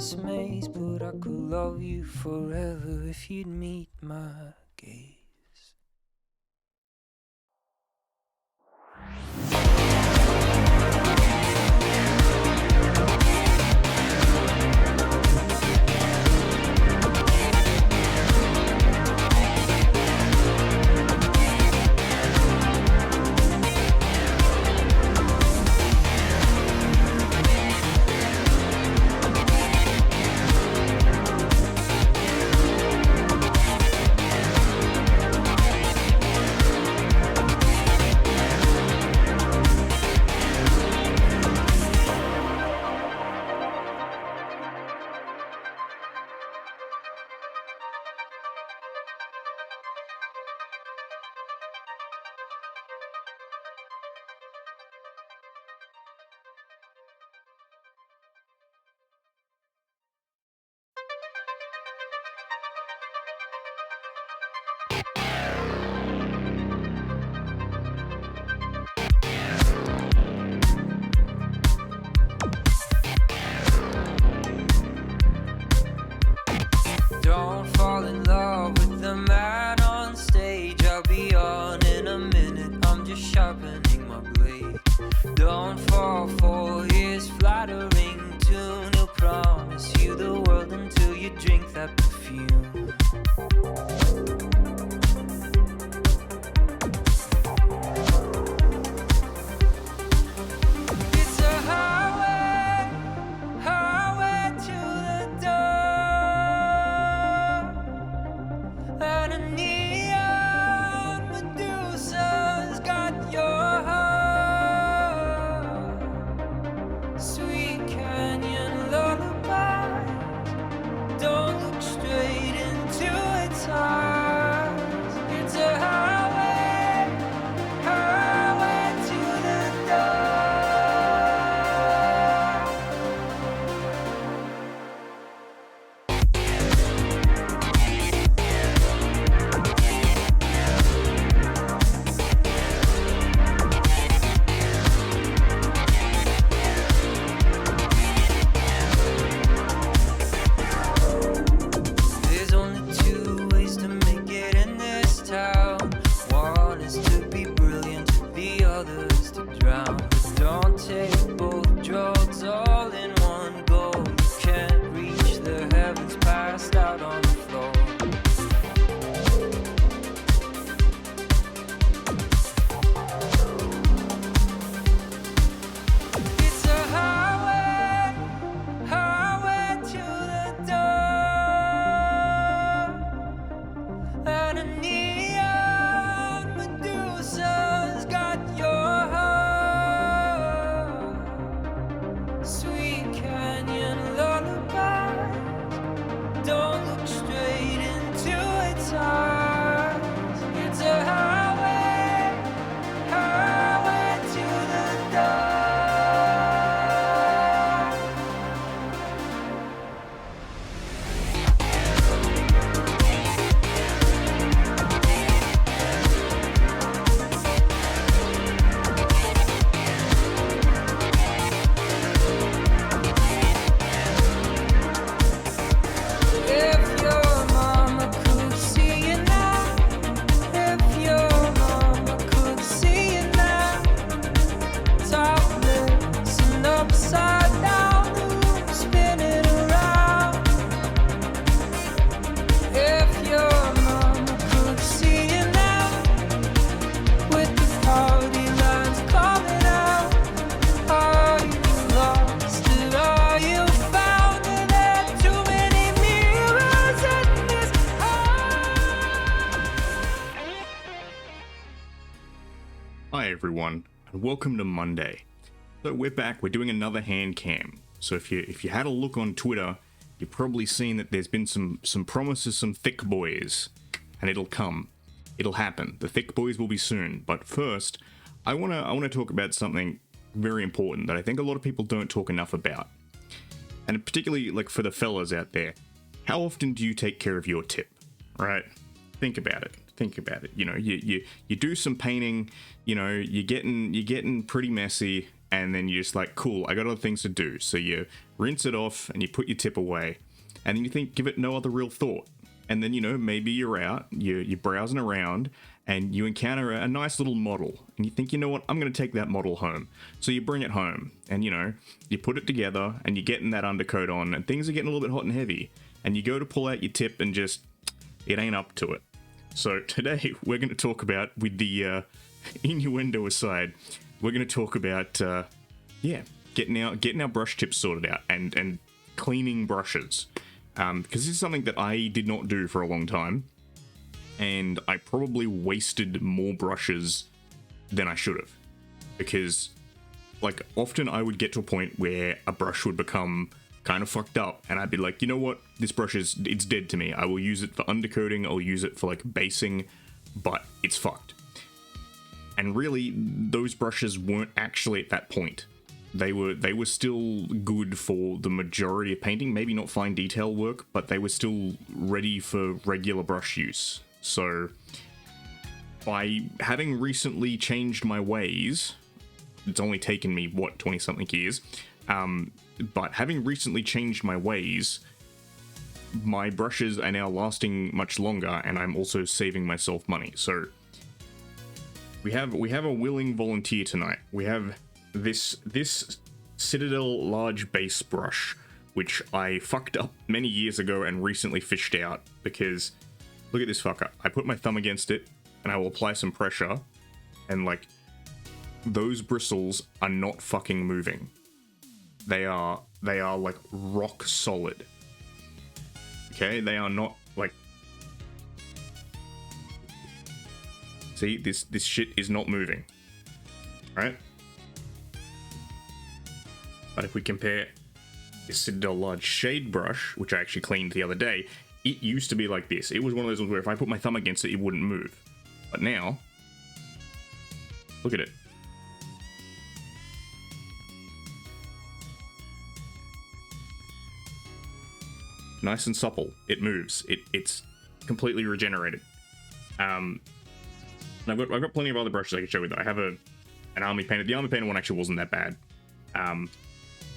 this maze, but I could love you forever if you'd meet my gaze. Don't fall in love with the man on stage. I'll be on in a minute, I'm just sharpening my blade. Don't fall for his flattering tune. He'll promise you the world until you drink that perfume. It's a highway, highway to the door. And a neon Medusa's got your heart. Sweet canyon lullabies. Don't look straight into its eyes. It's a highway, highway to the door. There's only two ways to make it in this town. One is to be brilliant, the other is to drown. But don't take both drugs all in one go. You can't reach the heavens passed out on the floor. It's a highway, highway to the door. And a neon Medusa's got your heart. Sweet canyon lullabies. Don't look straight into its eyes. It's a highway, highway to the door. If your mama could see you now, if your mama could see you now, topless and upside down, the room spinning around. If your mama could see you now, with the party lines coming out, are you lost or are you found? Are there too many mirrors in this heart? Hi everyone, and welcome to Monday. So we're back. We're doing another hand cam. So if you had a look on Twitter, you've probably seen that there's been some promises, some Thicc boys, and it'll come. It'll happen. The Thicc boys will be soon. But first, I wanna talk about something very important that I think a lot of people don't talk enough about, and particularly like for the fellas out there. How often do you take care of your tip? Right? Think about it. You know, you do some painting. You know, you're getting pretty messy, and then you're just like, cool, I got other things to do. So you rinse it off and you put your tip away, and then you think, give it no other real thought. And then, you know, maybe you're out, you're browsing around, and you encounter a nice little model, and you think, you know what, I'm going to take that model home. So you bring it home, and, you know, you put it together, and you're getting that undercoat on, and things are getting a little bit hot and heavy, and you go to pull out your tip, and just, it ain't up to it. So today, we're going to talk about, with the innuendo aside, we're going to talk about, getting our brush tips sorted out, and cleaning brushes. Because this is something that I did not do for a long time, and I probably wasted more brushes than I should have. Because, like, often I would get to a point where a brush would become kind of fucked up, and I'd be like, you know what, this brush it's dead to me. I will use it for undercoating, I'll use it for, like, basing, but it's fucked. And really, those brushes weren't actually at that point. They were still good for the majority of painting, maybe not fine detail work, but they were still ready for regular brush use. So, by having recently changed my ways, it's only taken me, 20-something years, but having recently changed my ways, my brushes are now lasting much longer, and I'm also saving myself money. So, we have a willing volunteer tonight. We have this Citadel large base brush, which I fucked up many years ago and recently fished out, because look at this fucker. I put my thumb against it and I will apply some pressure, and like, those bristles are not fucking moving. They are like rock solid. Okay, they are not like, see, this shit is not moving, right? But if we compare this Citadel large shade brush, which I actually cleaned the other day, it used to be like this. It was one of those ones where if I put my thumb against it, it wouldn't move. But now, look at it. Nice and supple. It moves. It's completely regenerated. And I've got plenty of other brushes I can show you. I have an army painted. The army painted one actually wasn't that bad.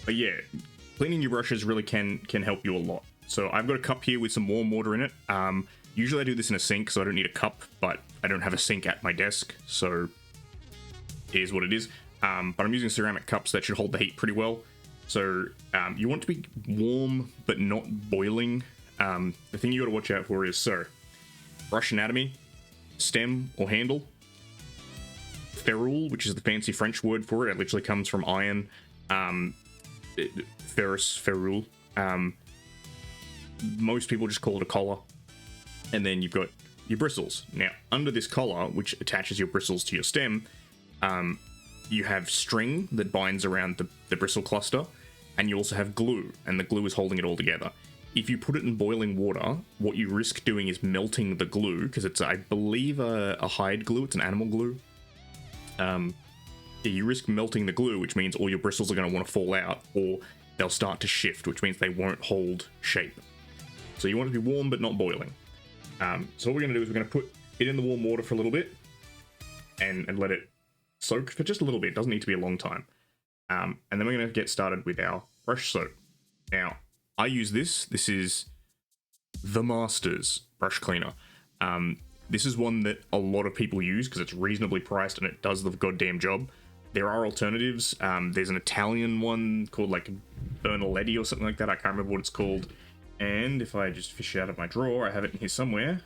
But yeah, cleaning your brushes really can help you a lot. So I've got a cup here with some warm water in it. Usually I do this in a sink, so I don't need a cup, but I don't have a sink at my desk, so it is what it is. But I'm using ceramic cups that should hold the heat pretty well. So you want to be warm, but not boiling. The thing you got to watch out for is, so, brush anatomy, stem or handle, ferrule, which is the fancy French word for it. It literally comes from iron. Ferrule. Most people just call it a collar. And then you've got your bristles. Now, under this collar, which attaches your bristles to your stem, you have string that binds around the bristle cluster, and you also have glue, and the glue is holding it all together. If you put it in boiling water, what you risk doing is melting the glue, because it's, I believe, a hide glue. It's an animal glue. You risk melting the glue, which means all your bristles are going to want to fall out, or they'll start to shift, which means they won't hold shape. So you want it to be warm, but not boiling. So what we're going to do is we're going to put it in the warm water for a little bit, and let it soak for just a little bit. It doesn't need to be a long time. And then we're going to get started with our brush soap. Now, I use this. This is the Masters brush cleaner. This is one that a lot of people use because it's reasonably priced and it does the goddamn job. There are alternatives. There's an Italian one called like Bernaletti or something like that. I can't remember what it's called. And if I just fish it out of my drawer, I have it in here somewhere.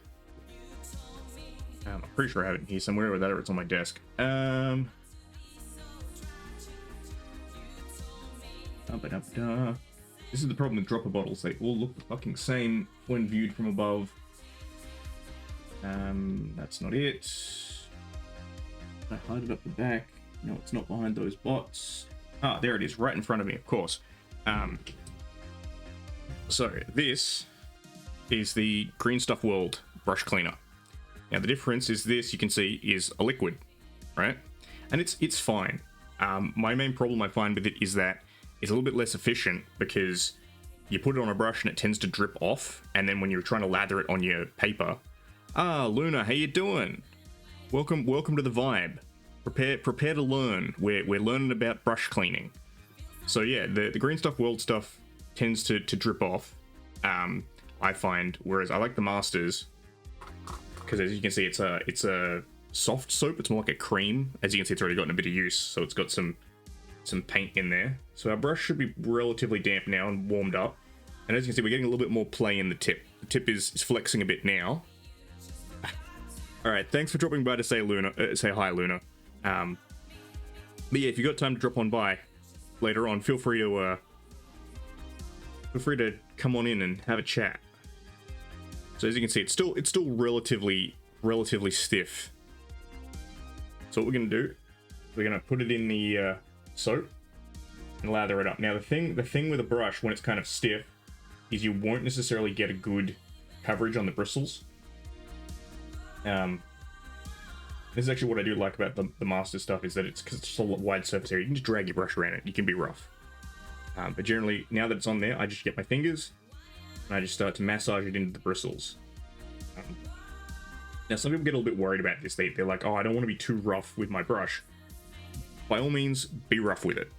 I'm pretty sure I have it in here somewhere, or that, or it's on my desk. This is the problem with dropper bottles. They all look the fucking same when viewed from above. That's not it. I hide it up the back. No, it's not behind those bots. Ah, there it is, right in front of me, of course. So this is the Green Stuff World brush cleaner. Now the difference is this, you can see, is a liquid, right? And it's fine. My main problem I find with it is that it's a little bit less efficient because you put it on a brush and it tends to drip off, and then when you're trying to lather it on your paper, ah, Luna, how you doing? Welcome to the vibe. prepare to learn. We're learning about brush cleaning. So yeah, the green stuff world stuff tends to drip off, I find, whereas I like the masters because, as you can see, it's a soft soap. It's more like a cream. As you can see, it's already gotten a bit of use, so it's got some paint in there. So our brush should be relatively damp now and warmed up. And as you can see, we're getting a little bit more play in the tip. The tip is flexing a bit now. All right, thanks for dropping by to say hi, Luna. But yeah, if you got time to drop on by later on, feel free to come on in and have a chat. So as you can see, it's still relatively stiff. So what we're gonna do, we're gonna put it in the soap and lather it up. Now the thing with a brush when it's kind of stiff is you won't necessarily get a good coverage on the bristles. This is actually what I do like about the master stuff, is that because it's just a wide surface area, you can just drag your brush around it. You can be rough. But generally, now that it's on there, I just get my fingers and I just start to massage it into the bristles. Now, some people get a little bit worried about this. They're like, oh, I don't want to be too rough with my brush. By all means, be rough with it.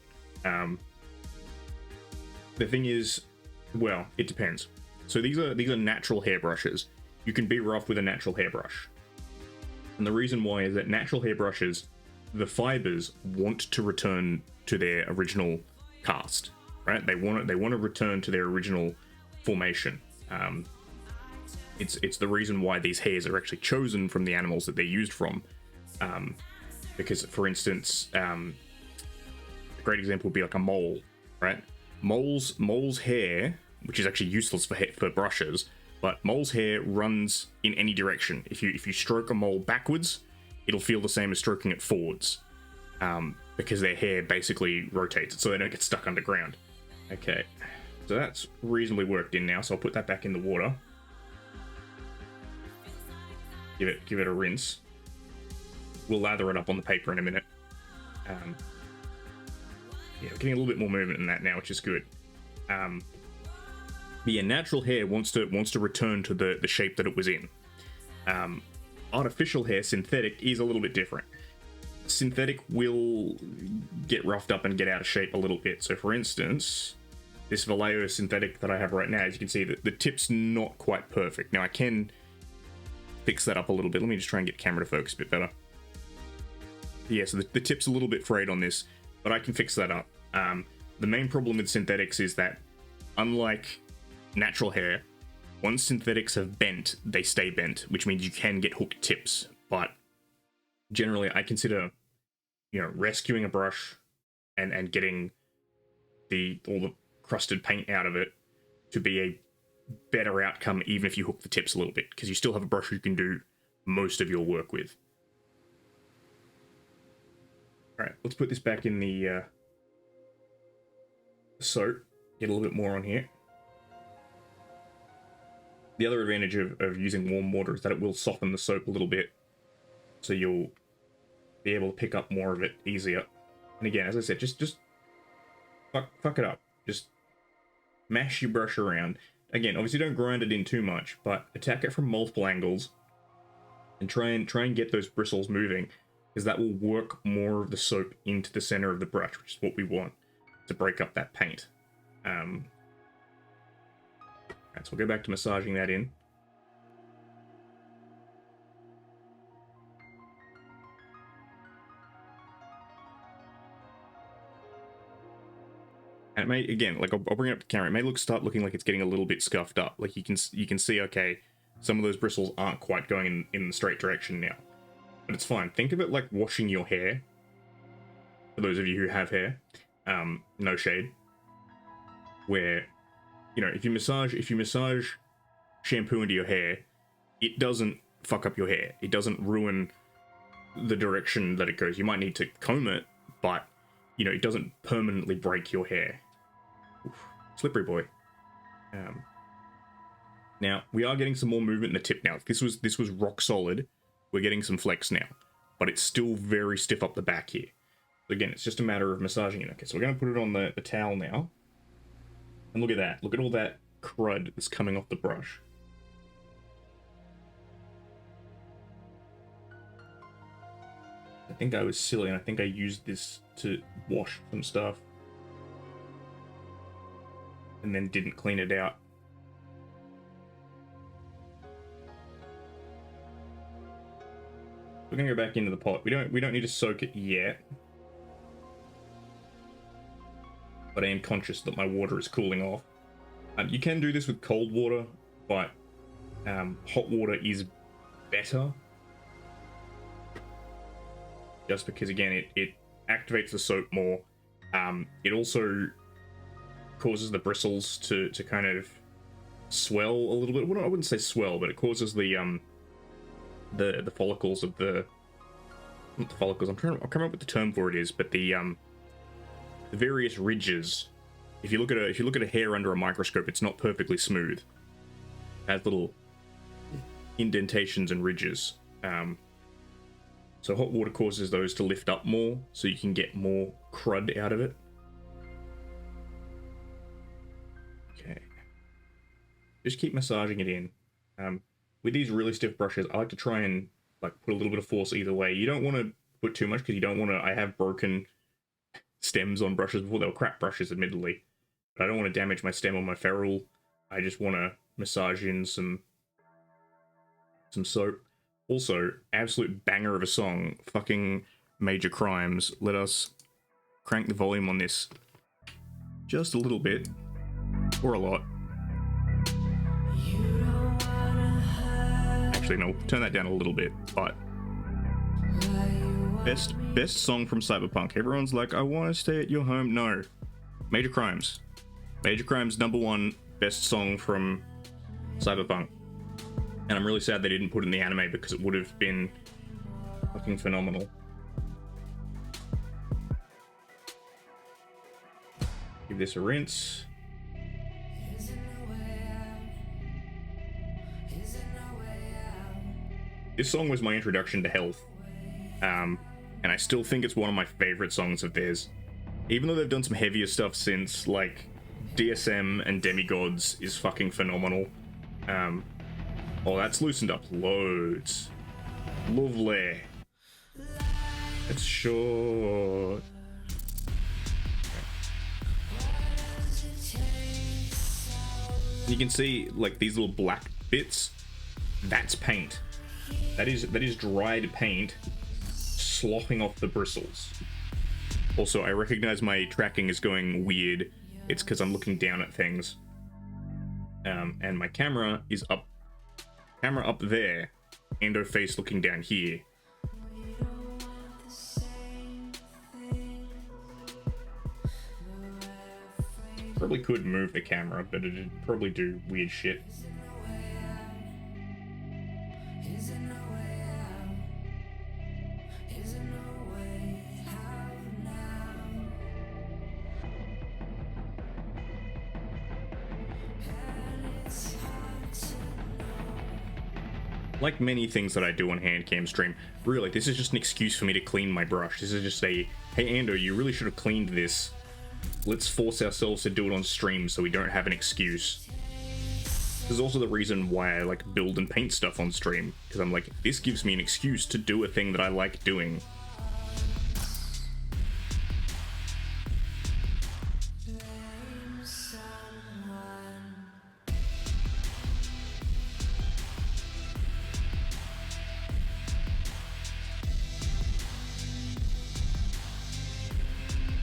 The thing is, well, it depends. So these are natural hairbrushes. You can be rough with a natural hairbrush. And the reason why is that natural hairbrushes, the fibers want to return to their original cast, right? They want to return to their original formation. It's the reason why these hairs are actually chosen from the animals that they're used from. Because, for instance, a great example would be like a mole, right? Mole's hair, which is actually useless for brushes, but mole's hair runs in any direction. If you stroke a mole backwards, it'll feel the same as stroking it forwards, because their hair basically rotates, so they don't get stuck underground. Okay, so that's reasonably worked in now, so I'll put that back in the water. Give it a rinse. We'll lather it up on the paper in a minute. Yeah, we're getting a little bit more movement in that now, which is good. But yeah, natural hair wants to return to the shape that it was in. Artificial hair, synthetic, is a little bit different. Synthetic will get roughed up and get out of shape a little bit. So for instance, this Vallejo synthetic that I have right now, as you can see, the tip's not quite perfect. Now I can fix that up a little bit. Let me just try and get the camera to focus a bit better. Yeah, so the tip's a little bit frayed on this, but I can fix that up. The main problem with synthetics is that, unlike natural hair, once synthetics have bent, they stay bent, which means you can get hooked tips. But generally, I consider, rescuing a brush and getting all the crusted paint out of it to be a better outcome, even if you hook the tips a little bit, because you still have a brush you can do most of your work with. All right, let's put this back in the soap. Get a little bit more on here. The other advantage of using warm water is that it will soften the soap a little bit, so you'll be able to pick up more of it easier. And again, as I said, just fuck it up. Just mash your brush around. Again, obviously don't grind it in too much, but attack it from multiple angles and try and get those bristles moving, because that will work more of the soap into the center of the brush, which is what we want to break up that paint. Alright, so we'll go back to massaging that in. And it may, again, like I'll bring it up to camera, it may start looking like it's getting a little bit scuffed up. Like you can see, okay, some of those bristles aren't quite going in the straight direction now. But it's fine. Think of it like washing your hair. For those of you who have hair, no shade. Where, if you massage shampoo into your hair, it doesn't fuck up your hair. It doesn't ruin the direction that it goes. You might need to comb it, but it doesn't permanently break your hair. Oof, slippery boy. Now we are getting some more movement in the tip now. If this was rock solid, we're getting some flex now, but it's still very stiff up the back here. So again, it's just a matter of massaging it. Okay, so we're going to put it on the towel now. And look at that. Look at all that crud that's coming off the brush. I think I was silly, and I think I used this to wash some stuff. And then didn't clean it out. We're gonna go back into the pot. We don't need to soak it yet. But I am conscious that my water is cooling off. You can do this with cold water, but hot water is better. Just because, again, it activates the soap more. It also causes the bristles to kind of swell a little bit. Well, I wouldn't say swell, but it causes the follicles of the... Not the follicles, I can't remember what the term for it is, but the various ridges. If you look at a hair under a microscope, it's not perfectly smooth. It has little indentations and ridges. So hot water causes those to lift up more, so you can get more crud out of it. Okay. Just keep massaging it in. With these really stiff brushes, I like to try and like put a little bit of force either way. You don't want to put too much because you don't want to... I have broken stems on brushes before. They were crap brushes, admittedly. But I don't want to damage my stem or my ferrule. I just want to massage in some soap. Also, absolute banger of a song, fucking Major Crimes. Let us crank the volume on this just a little bit, or a lot. Actually, no, turn that down a little bit, but best song from Cyberpunk. Everyone's like, I want to stay at your home. No. Major Crimes. Major Crimes #1 best song from Cyberpunk. And I'm really sad they didn't put it in the anime because it would have been fucking phenomenal. Give this a rinse. This song was my introduction to Health. And I still think it's one of my favorite songs of theirs. Even though they've done some heavier stuff since, like DSM and Demigods is fucking phenomenal. Oh, that's loosened up loads. Lovely. It's short. You can see, like, these little black bits. That's paint. That is dried paint sloughing off the bristles. Also, I recognize my tracking is going weird. It's because I'm looking down at things. And my camera is up. Camera up there. Endo face looking down here. Probably could move the camera, but it'd probably do weird shit. Like many things that I do on Handcam stream, really, this is just an excuse for me to clean my brush. This is just a, hey Ando, you really should have cleaned this. Let's force ourselves to do it on stream so we don't have an excuse. This is also the reason why I like build and paint stuff on stream, because I'm like, this gives me an excuse to do a thing that I like doing.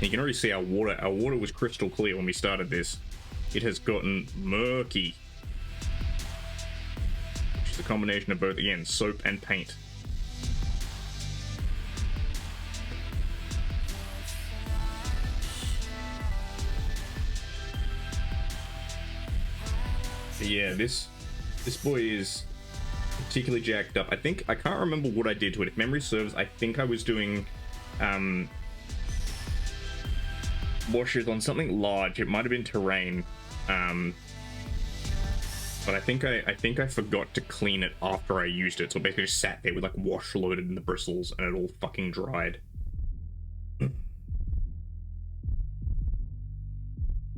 And you can already see our water was crystal clear when we started this. It has gotten murky. Which is a combination of both, again, soap and paint. But yeah, this boy is particularly jacked up. I can't remember what I did to it. If memory serves, I think I was doing washes on something large. It might have been terrain, but I think I forgot to clean it after I used it, so it basically just sat there with like wash loaded in the bristles and it all fucking dried.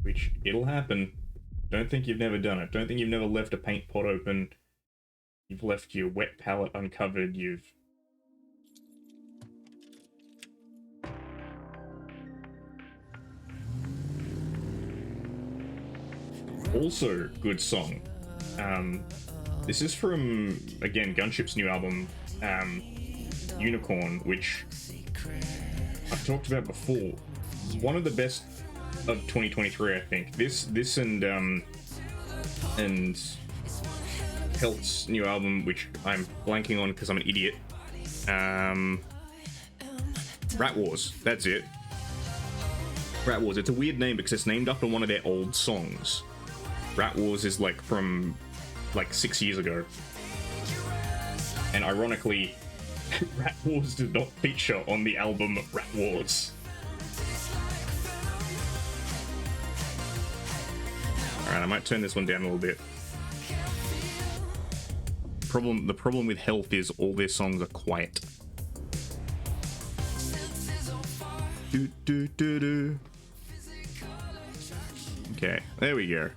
Which, it'll happen. Don't think you've never done it. Don't think you've never left a paint pot open. You've left your wet palette uncovered. You've Also, good song. This is from, again, Gunship's new album, Unicorn, which I've talked about before. It's one of the best of 2023, I think. This and Health's new album, which I'm blanking on because I'm an idiot. Rat Wars, that's it. Rat Wars. It's a weird name because it's named after one of their old songs. Rat Wars is like from like 6 years ago. And ironically, Rat Wars did not feature on the album Rat Wars. Alright, I might turn this one down a little bit. The problem with Health is all their songs are quiet. Do, do, do, do. Okay, there we go.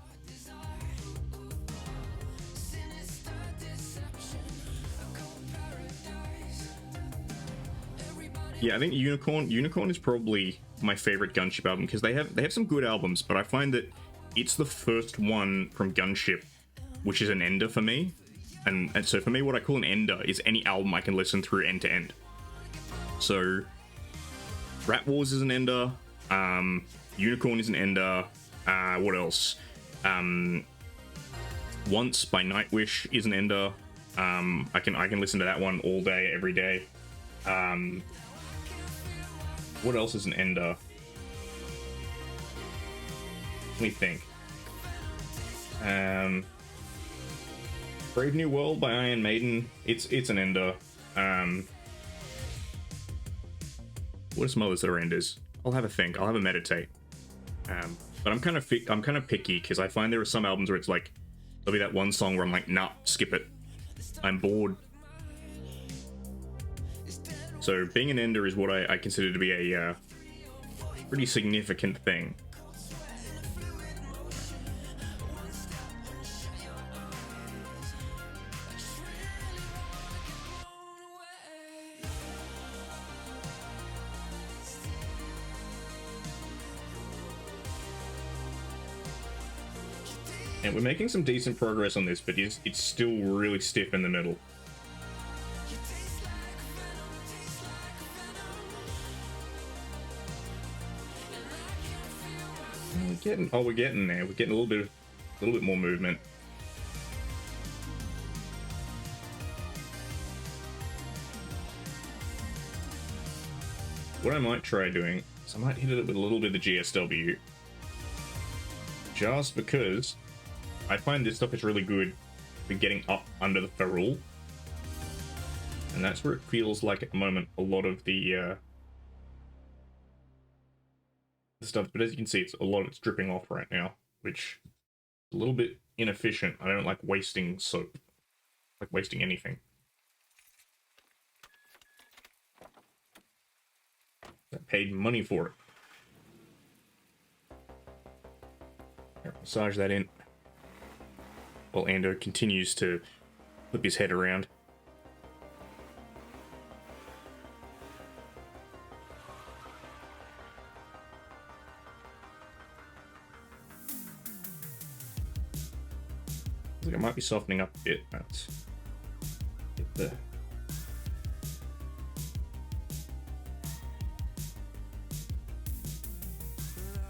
Yeah, I think Unicorn is probably my favorite Gunship album because they have some good albums, but I find that it's the first one from Gunship which is an ender for me. And so for me, what I call an ender is any album I can listen through end to end. So Rat Wars is an ender, Unicorn is an ender, what else? Once by Nightwish is an ender. I can listen to that one all day, every day. What else is an ender? Let me think. Brave New World by Iron Maiden. It's an ender. What are some others that are enders? I'll have a think. I'll have a meditate. But I'm kind of picky because I find there are some albums where it's like there'll be that one song where I'm like, nah, skip it. I'm bored. So being an ender is what I consider to be a pretty significant thing. And we're making some decent progress on this, but it's still really stiff in the middle. We're getting there. We're getting a little bit more movement. What I might try doing is I might hit it with a little bit of GSW, just because I find this stuff is really good for getting up under the ferrule, and that's where it feels like at the moment a lot of the stuff. But as you can see, a lot of it's dripping off right now, which is a little bit inefficient. I don't like wasting soap, like wasting anything. I paid money for it. Here, massage that in. While Ando continues to flip his head around. I think I might be softening up a bit. Let's get the...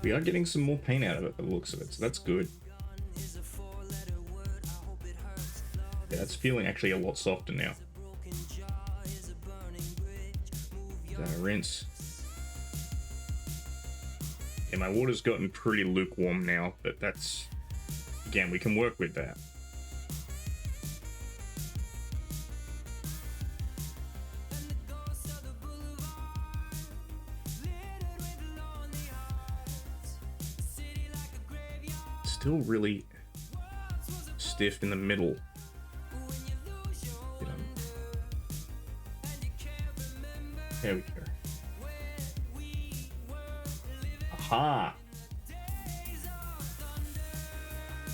We are getting some more paint out of it by the looks of it, so that's good. Yeah, that's feeling actually a lot softer now. Rinse. Yeah, my water's gotten pretty lukewarm now, but that's... Again, we can work with that. Still really stiff in the middle. There we go. Aha!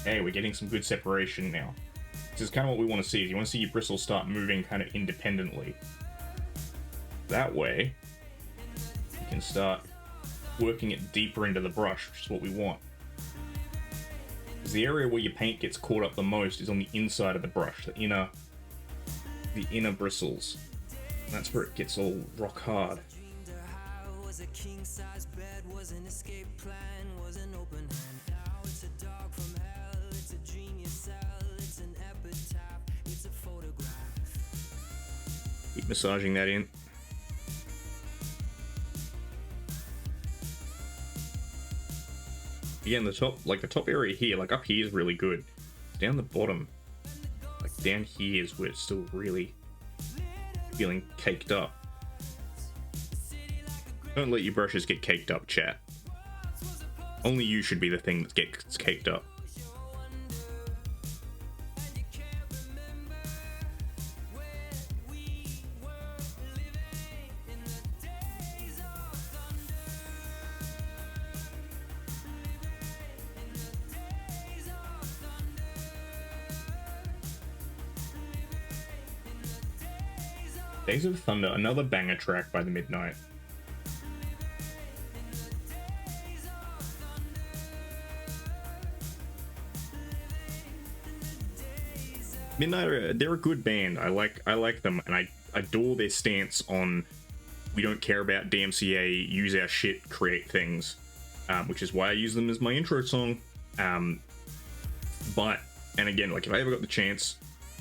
Hey, we're getting some good separation now. This is kind of what we want to see. You want to see your bristles start moving kind of independently. That way, you can start working it deeper into the brush, which is what we want. Because the area where your paint gets caught up the most is on the inside of the brush, the inner bristles. And that's where it gets all rock hard. Keep massaging that in. Again, the top area here, like up here is really good. Down the bottom, like down here is where it's still really feeling caked up. Don't let your brushes get caked up, chat. Only you should be the thing that gets caked up. Days of Thunder, another banger track by the Midnight. Midnight, they're a good band. I like them, and I adore their stance on we don't care about DMCA, use our shit, create things, which is why I use them as my intro song. But, and again, like if I ever got the chance,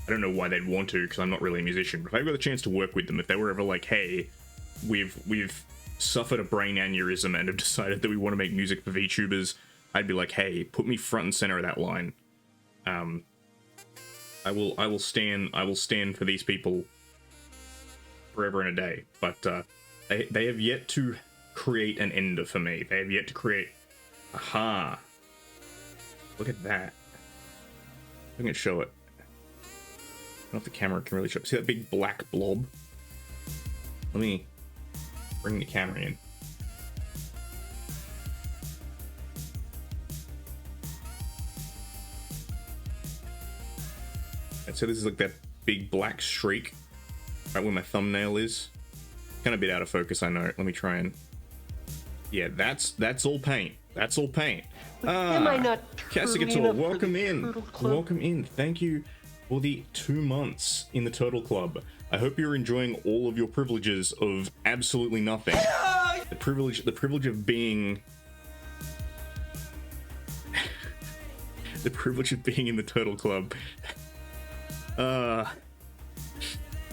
I don't know why they'd want to, because I'm not really a musician, but if I got the chance to work with them, if they were ever like, hey, we've suffered a brain aneurysm and have decided that we want to make music for VTubers, I'd be like, hey, put me front and center of that line. I will stand for these people forever and a day. But they have yet to create an ender for me. They have yet to create. Aha! Look at that. I can show it. I don't know if the camera can really show it. See that big black blob? Let me bring the camera in. And so this is like that big black streak right where my thumbnail is. Kind of a bit out of focus, I know. Let me try and... Yeah, that's all paint. That's all paint. Am I not Cassicator, welcome in. Welcome in. Thank you for the 2 months in the Turtle Club. I hope you're enjoying all of your privileges of absolutely nothing. The privilege of being... the privilege of being in the Turtle Club.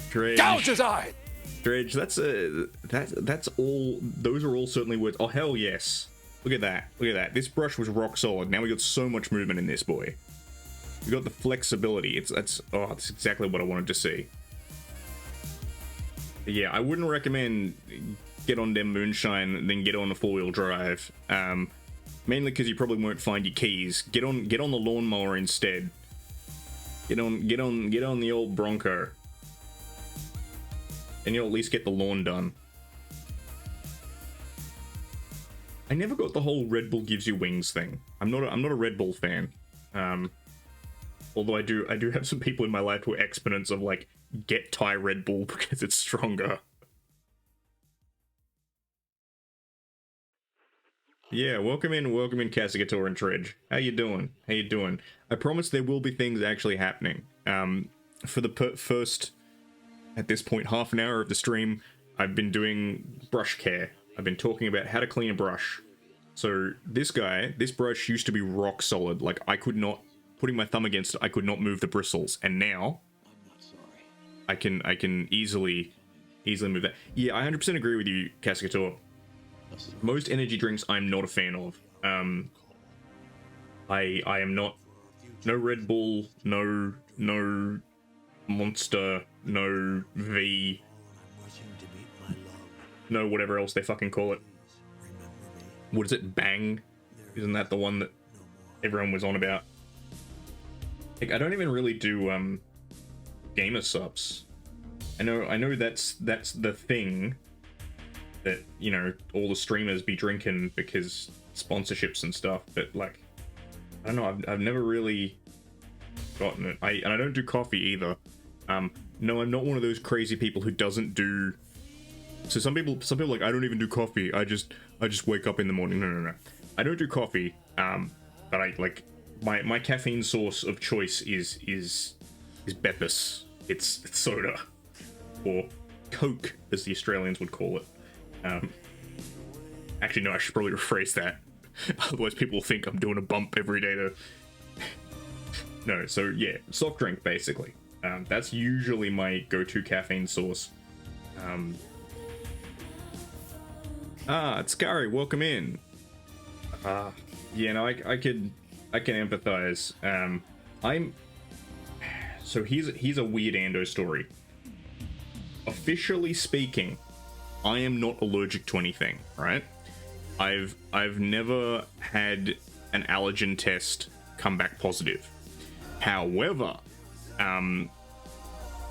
Dredge. Gouge his eye! Dredge, that's all, those are all certainly words. Oh, hell yes. Look at that. Look at that. This brush was rock solid. Now we got so much movement in this boy. We got the flexibility. That's exactly what I wanted to see. But yeah, I wouldn't recommend get on them moonshine, then get on a 4-wheel drive. Mainly because you probably won't find your keys. Get on the lawnmower instead. Get on the old Bronco. And you'll at least get the lawn done. I never got the whole Red Bull gives you wings thing. I'm not a Red Bull fan. Although I do have some people in my life who are exponents of like get Thai Red Bull because it's stronger. Yeah, welcome in Cassicator and Dredge. How you doing? How you doing? I promise there will be things actually happening. For the first, at this point, half an hour of the stream, I've been doing brush care. I've been talking about how to clean a brush. So this brush used to be rock solid. Like I could not, putting my thumb against it, I could not move the bristles. And now, I can easily move that. Yeah, I 100% agree with you, Cassicator. Most energy drinks I'm not a fan of. I am not, no Red Bull, no Monster, no V, no whatever else they fucking call it. What is it, Bang? Isn't that the one that everyone was on about? Like, I don't even really do gamer subs. I know that's the thing that, you know, all the streamers be drinking because sponsorships and stuff, but like, I don't know, I've never really gotten it. And I don't do coffee either. No, I'm not one of those crazy people who doesn't do. So some people like, I don't even do coffee. I just wake up in the morning. No. I don't do coffee. But I like, my caffeine source of choice is Beppis. It's soda, or Coke, as the Australians would call it. Actually, no, I should probably rephrase that. Otherwise, people will think I'm doing a bump every day to. No, so yeah, soft drink basically. That's usually my go-to caffeine source. It's Gary. Welcome in. Yeah, no, I can empathize. So here's a weird Ando story. Officially speaking, I am not allergic to anything, right? I've never had an allergen test come back positive. However, a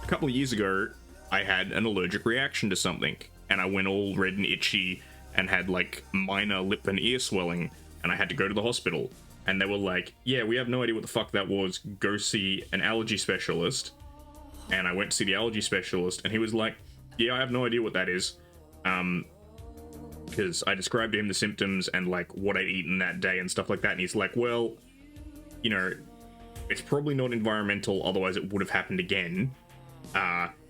couple of years ago, I had an allergic reaction to something, and I went all red and itchy and had like minor lip and ear swelling, and I had to go to the hospital. And they were like, yeah, we have no idea what the fuck that was. Go see an allergy specialist. And I went to see the allergy specialist, and he was like, yeah, I have no idea what that is. Because I described to him the symptoms and like what I'd eaten that day and stuff like that. And he's like, well, you know, it's probably not environmental, otherwise it would have happened again.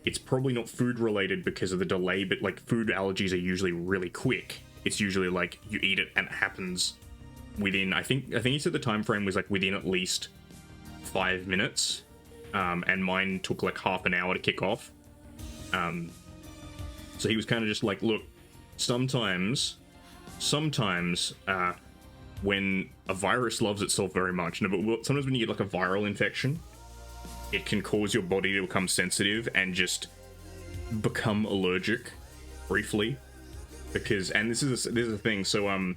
It's probably not food related because of the delay, but like food allergies are usually really quick. It's usually like you eat it and it happens within, I think he said the time frame was like within at least 5 minutes. And mine took like half an hour to kick off. So he was kind of just like, look, sometimes when a virus loves itself very much, no, but sometimes when you get like a viral infection, it can cause your body to become sensitive and just become allergic briefly. Because, and this is a thing, so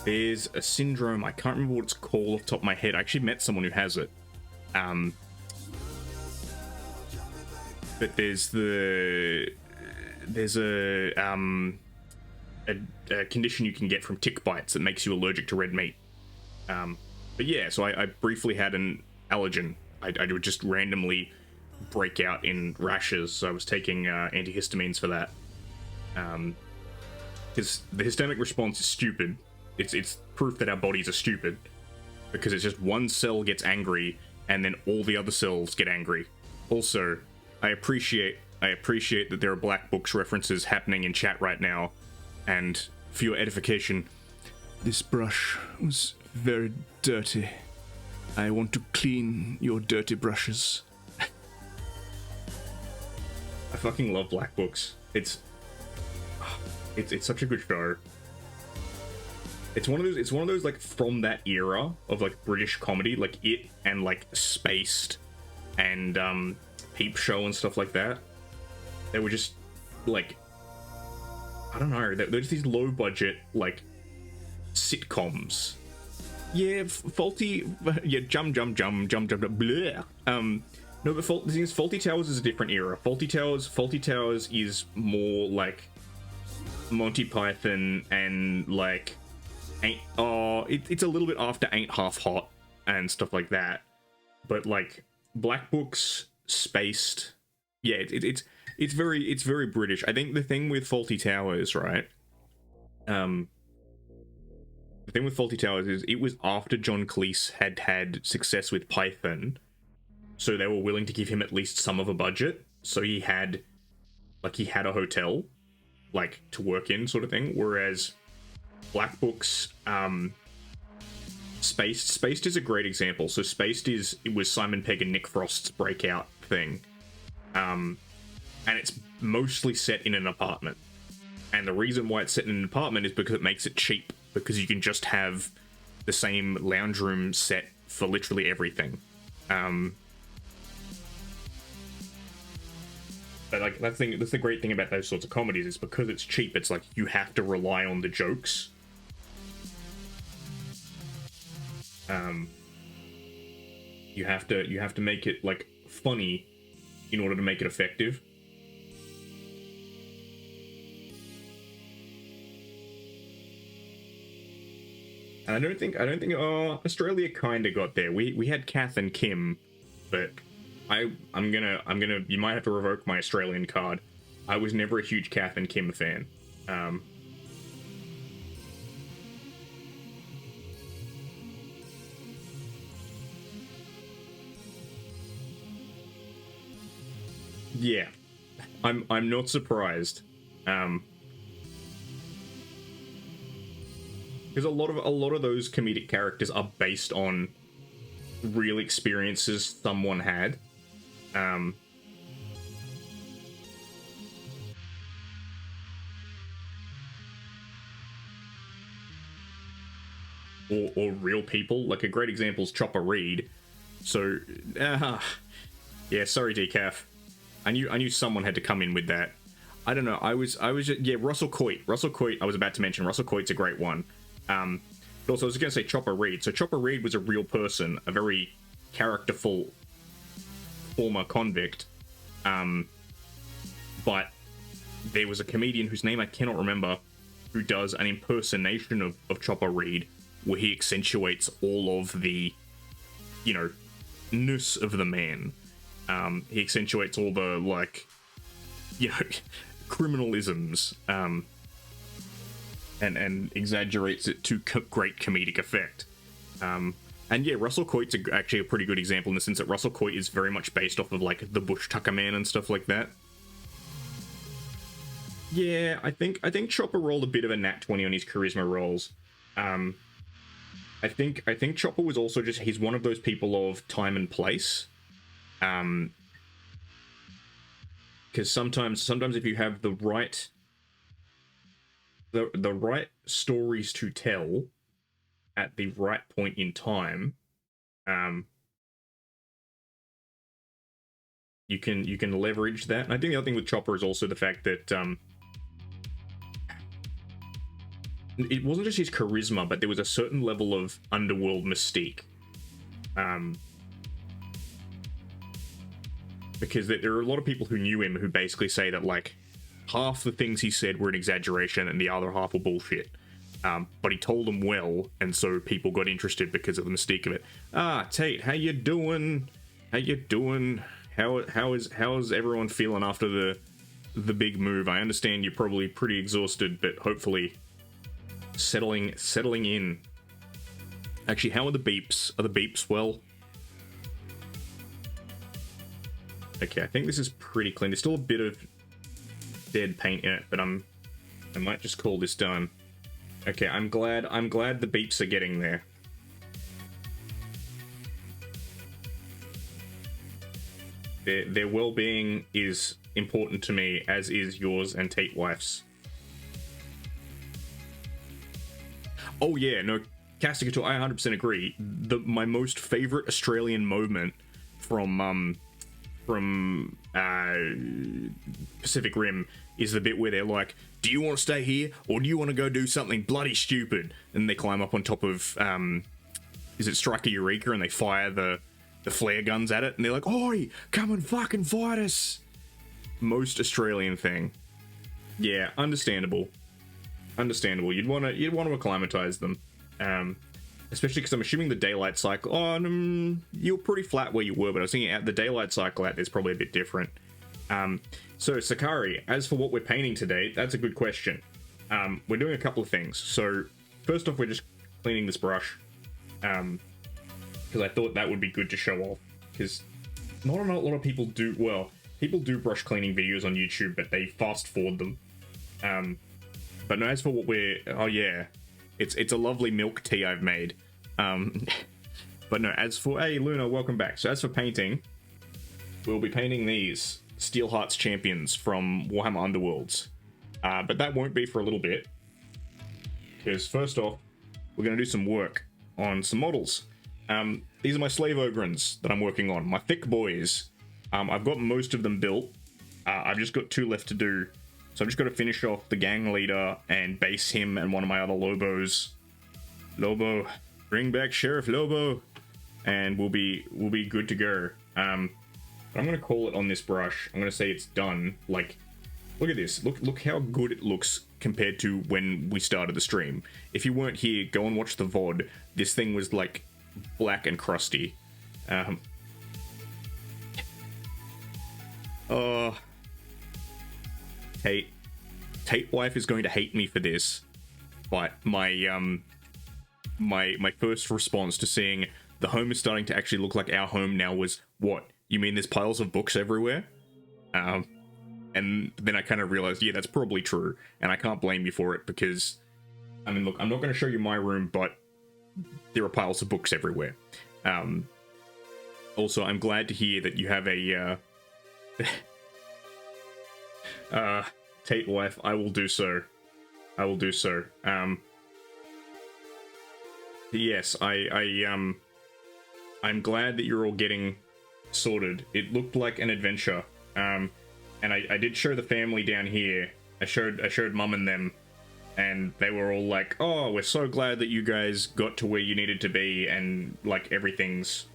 there's a syndrome, I can't remember what it's called off the top of my head. I actually met someone who has it. But there's a condition you can get from tick bites that makes you allergic to red meat. But yeah, so I briefly had an allergen. I would just randomly break out in rashes, so I was taking antihistamines for that. Because the histamic response is stupid. It's proof that our bodies are stupid, because it's just one cell gets angry and then all the other cells get angry. Also, I appreciate that there are Black Books references happening in chat right now, and for your edification, this brush was very dirty. I want to clean your dirty brushes. I fucking love Black Books. It's such a good show. It's one of those like from that era of like British comedy, like it and like Spaced and Peep Show and stuff like that. They were just like, I don't know, they're just these low budget like sitcoms. Yeah, faulty. Yeah, jump, bleh. No, but the thing is, Faulty Towers is a different era. Faulty Towers is more like Monty Python and like it's a little bit after Ain't Half Hot and stuff like that. But like Black Books, Spaced, yeah, it's very British. I think the thing with Faulty Towers, right? The thing with Faulty Towers is it was after John Cleese had success with Python, so they were willing to give him at least some of a budget. So he had a hotel, like, to work in, sort of thing. Whereas Black Books, Spaced is a great example. So it was Simon Pegg and Nick Frost's breakout thing, and it's mostly set in an apartment. And the reason why it's set in an apartment is because it makes it cheap, because you can just have the same lounge room set for literally everything. But like that's the great thing about those sorts of comedies, is because it's cheap, it's like you have to rely on the jokes. You have to make it like funny in order to make it effective. And I don't think Australia kind of got there. We had Kath and Kim, but I'm gonna you might have to revoke my Australian card. I was never a huge Kath and Kim fan. Yeah, I'm not surprised. Because a lot of those comedic characters are based on real experiences someone had. Um, or real people. Like a great example is Chopper Reed. So, yeah, sorry, Decaf. I knew someone had to come in with that. I don't know. I was yeah, Russell Coit. Russell Coit. I was about to mention Russell Coit's a great one. But also I was going to say Chopper Reed. So Chopper Reed was a real person, a very characterful former convict. But there was a comedian whose name I cannot remember who does an impersonation of Chopper Reed where he accentuates all of the, you know, ness of the man. He accentuates all the, like, you know, criminalisms, and exaggerates it to great comedic effect. And yeah, Russell Coit's actually a pretty good example in the sense that Russell Coit is very much based off of, like, the Bush Tucker Man and stuff like that. Yeah, I think Chopper rolled a bit of a nat 20 on his charisma rolls. I think Chopper was also just, he's one of those people of time and place. Because sometimes if you have the right stories to tell at the right point in time, you can leverage that. And I think the other thing with Chopper is also the fact that it wasn't just his charisma, but there was a certain level of underworld mystique. Because there are a lot of people who knew him who basically say that, like, half the things he said were an exaggeration and the other half were bullshit. But he told them well, and so people got interested because of the mystique of it. Ah, Tate, how you doing? How you doing? How is everyone feeling after the big move? I understand you're probably pretty exhausted, but hopefully settling in. Actually, how are the beeps? Are the beeps well? Okay, I think this is pretty clean. There's still a bit of dead paint in it, but I might just call this done. Okay, I'm glad the beeps are getting there. Their well-being is important to me, as is yours and Tate Wife's. Oh yeah, no, Castigator, I 100% agree. My most favorite Australian moment from Pacific Rim is the bit where they're like, do you want to stay here or do you want to go do something bloody stupid? And they climb up on top of is it Striker Eureka, and they fire the flare guns at it, and they're like, oi, come and fucking fight us. Most Australian thing. Yeah, understandable. You'd want to acclimatize them, especially because I'm assuming the daylight cycle. Oh, you're pretty flat where you were, but I was thinking out the daylight cycle out there's probably a bit different. So Sakari, as for what we're painting today, that's a good question. We're doing a couple of things. So first off, we're just cleaning this brush, because I thought that would be good to show off. Because not a lot of people do. Well, people do brush cleaning videos on YouTube, but they fast forward them. But no, as for what oh yeah, it's a lovely milk tea I've made. But no, as for, hey Luna, welcome back. So as for painting, we'll be painting these Steel Hearts champions from Warhammer Underworlds. But that won't be for a little bit, because first off, we're going to do some work on some models. These are my slave ogrins that I'm working on, my Thicc boys. I've got most of them built. I've just got 2 left to do. So I've just got to finish off the gang leader and base him and one of my other Lobos. Lobo, bring back Sheriff Lobo, and we'll be good to go. I'm gonna call it on this brush. I'm gonna say it's done. Like, look at this. Look how good it looks compared to when we started the stream. If you weren't here, go and watch the VOD. This thing was like black and crusty. Tate Wife is going to hate me for this, but my first response to seeing the home is starting to actually look like our home now was, what? You mean there's piles of books everywhere? And then I kind of realized, yeah, that's probably true, and I can't blame you for it, because, I mean, look, I'm not going to show you my room, but there are piles of books everywhere. Also, I'm glad to hear that you have a, Tate wife. I will do so. I will do so. Yes, I'm glad that you're all getting sorted. It looked like an adventure. And I did show the family down here. I showed Mum and them, and they were all like, "Oh, we're so glad that you guys got to where you needed to be, and like everything's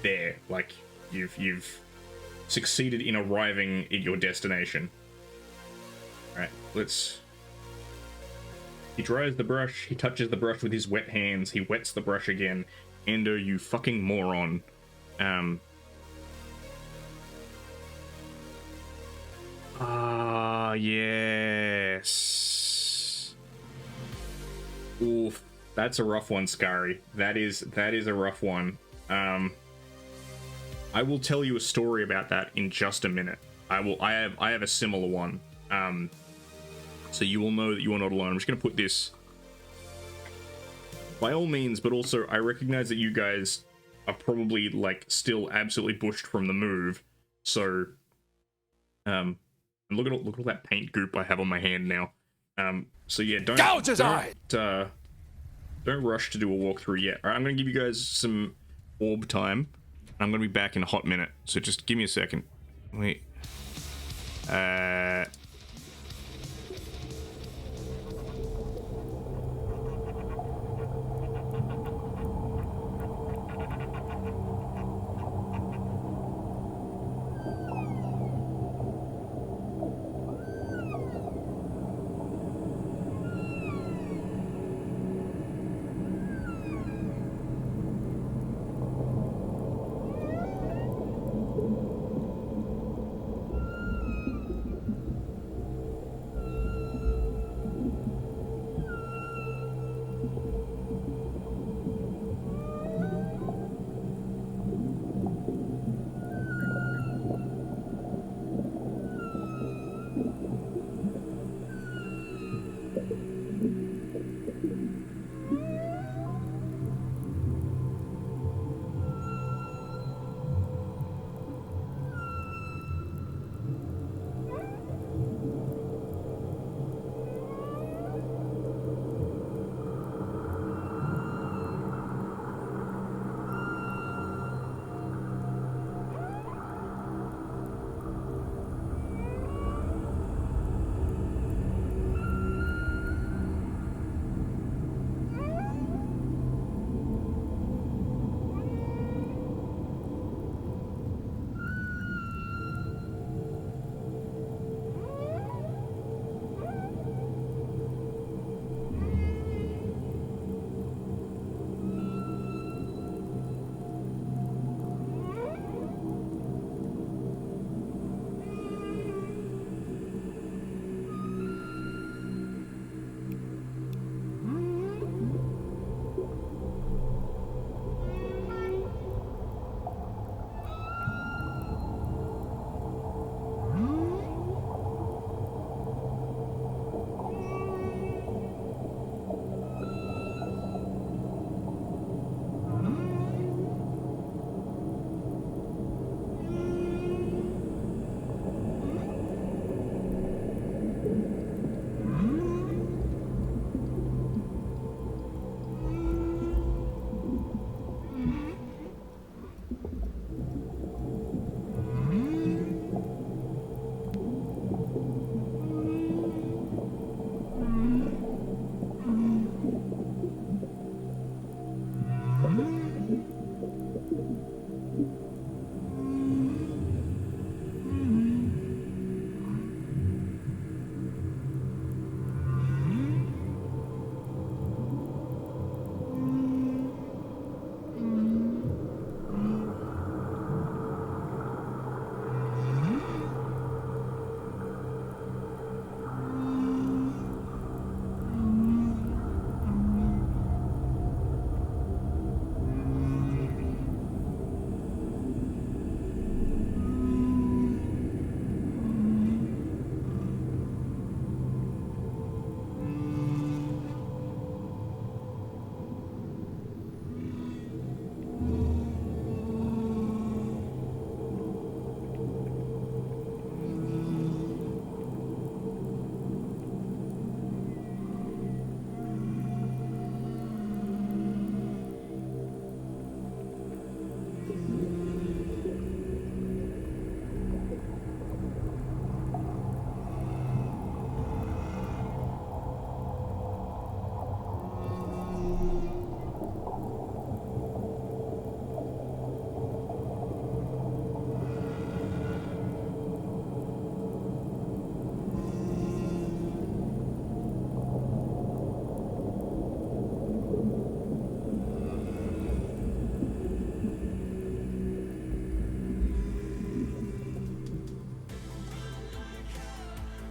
there. Like you've succeeded in arriving at your destination." All right, let's. He dries the brush. He touches the brush with his wet hands. He wets the brush again. Endo, you fucking moron. Yes. Oof, that's a rough one, Scary. That is a rough one. I will tell you a story about that in just a minute. I have a similar one. So you will know that you are not alone. I'm just gonna put this by all means, but also I recognize that you guys are probably like still absolutely bushed from the move. So, and look at all that paint goop I have on my hand now. So yeah, don't rush to do a walkthrough yet. All right, I'm gonna give you guys some orb time. I'm gonna be back in a hot minute, so just give me a second. Wait.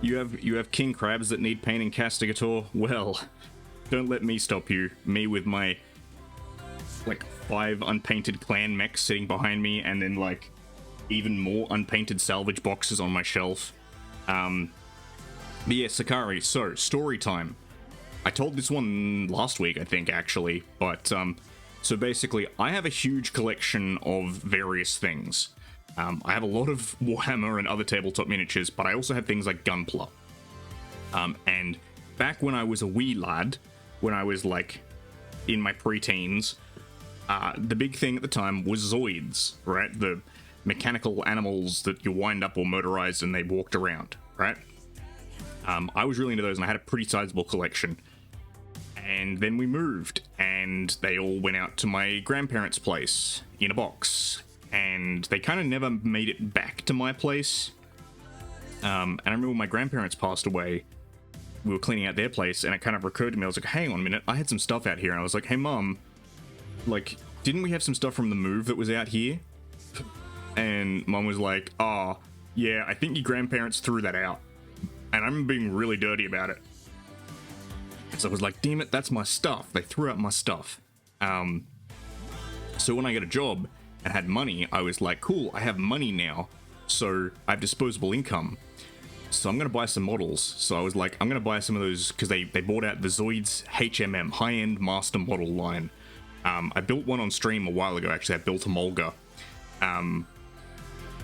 you have king crabs that need painting, Castigator. Well, don't let me stop you. Me with my like 5 unpainted clan mechs sitting behind me, and then like even more unpainted salvage boxes on my shelf. But yeah, Sakari. So story time. I told this one last week, I think, actually. But so basically, I have a huge collection of various things. I have a lot of Warhammer and other tabletop miniatures, but I also have things like Gunpla. And back when I was a wee lad, when I was like in my pre-teens, the big thing at the time was Zoids, right? The mechanical animals that you wind up or motorized and they walked around, right? I was really into those, and I had a pretty sizable collection. And then we moved, and they all went out to my grandparents' place in a box. And they kind of never made it back to my place. And I remember when my grandparents passed away, we were cleaning out their place, and it kind of occurred to me, I was like, hang on a minute, I had some stuff out here. And I was like, hey, Mum, like, didn't we have some stuff from the move that was out here? And Mum was like, oh, yeah, I think your grandparents threw that out. And I remember being really dirty about it. So I was like, damn it, that's my stuff. They threw out my stuff. So when I got a job and had money, I was like, cool, I have money now. So I have disposable income. So I'm going to buy some models. So I was like, I'm going to buy some of those, because they bought out the Zoids HMM, high-end master model line. I built one on stream a while ago, actually. I built a Mulga.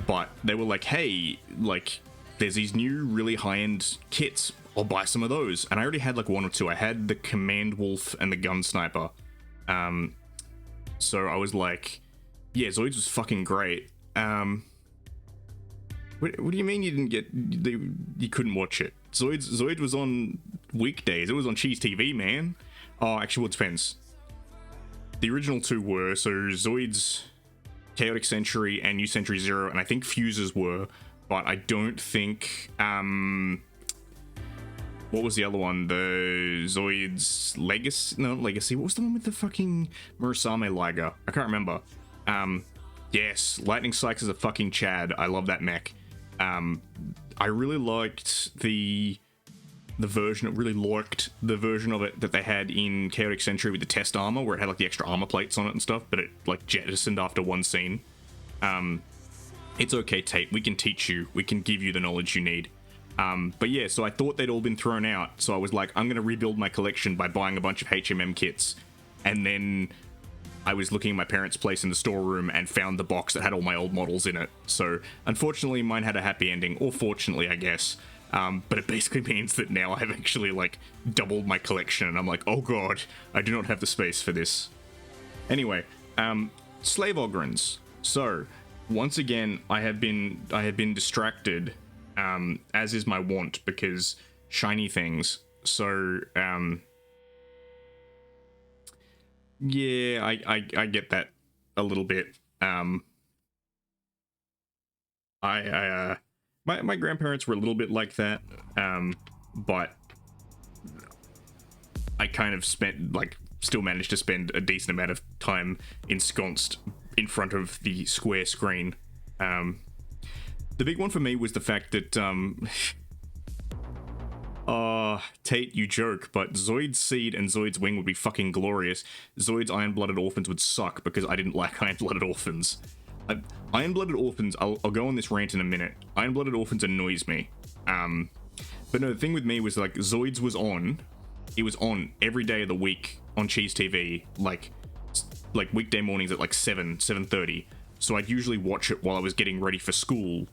But they were like, hey, like, there's these new really high-end kits. I'll buy some of those. And I already had like 1 or 2. I had the Command Wolf and the Gun Sniper. So I was like, yeah, Zoids was fucking great. What do you mean you didn't get... You couldn't watch it? Zoid was on weekdays. It was on Cheese TV, man. Oh, actually, well, it depends. The original 2 were, so Zoids, Chaotic Century, and New Century Zero, and I think Fuses were, but I don't think... What was the other one? The Zoids Legacy? No, Legacy. What was the one with the fucking Murasame Liger? I can't remember. Yes, Lightning Sykes is a fucking Chad. I love that mech. I really liked the version of it that they had in Chaotic Century with the test armor, where it had like the extra armor plates on it and stuff, but it like jettisoned after one scene. It's okay, Tate. We can teach you. We can give you the knowledge you need. But yeah, so I thought they'd all been thrown out, so I was like, I'm gonna rebuild my collection by buying a bunch of HMM kits. And then I was looking at my parents' place in the storeroom and found the box that had all my old models in it. So unfortunately, mine had a happy ending, or fortunately, I guess. But it basically means that now I've actually like doubled my collection, and I'm like, oh god, I do not have the space for this. Anyway, Slave Ogrins. So once again, I have been distracted, as is my wont, because shiny things. So yeah, I get that a little bit. My grandparents were a little bit like that, but I kind of still managed to spend a decent amount of time ensconced in front of the square screen. The big one for me was the fact that, Tate, you joke, but Zoid's Seed and Zoid's Wing would be fucking glorious. Zoid's Iron-Blooded Orphans would suck because I didn't like Iron-Blooded Orphans. Iron-Blooded Orphans, I'll go on this rant in a minute. Iron-Blooded Orphans annoys me. But no, the thing with me was, like, Zoids was on. It was on every day of the week on Cheese TV, like weekday mornings at, like, 7:30. So I'd usually watch it while I was getting ready for school.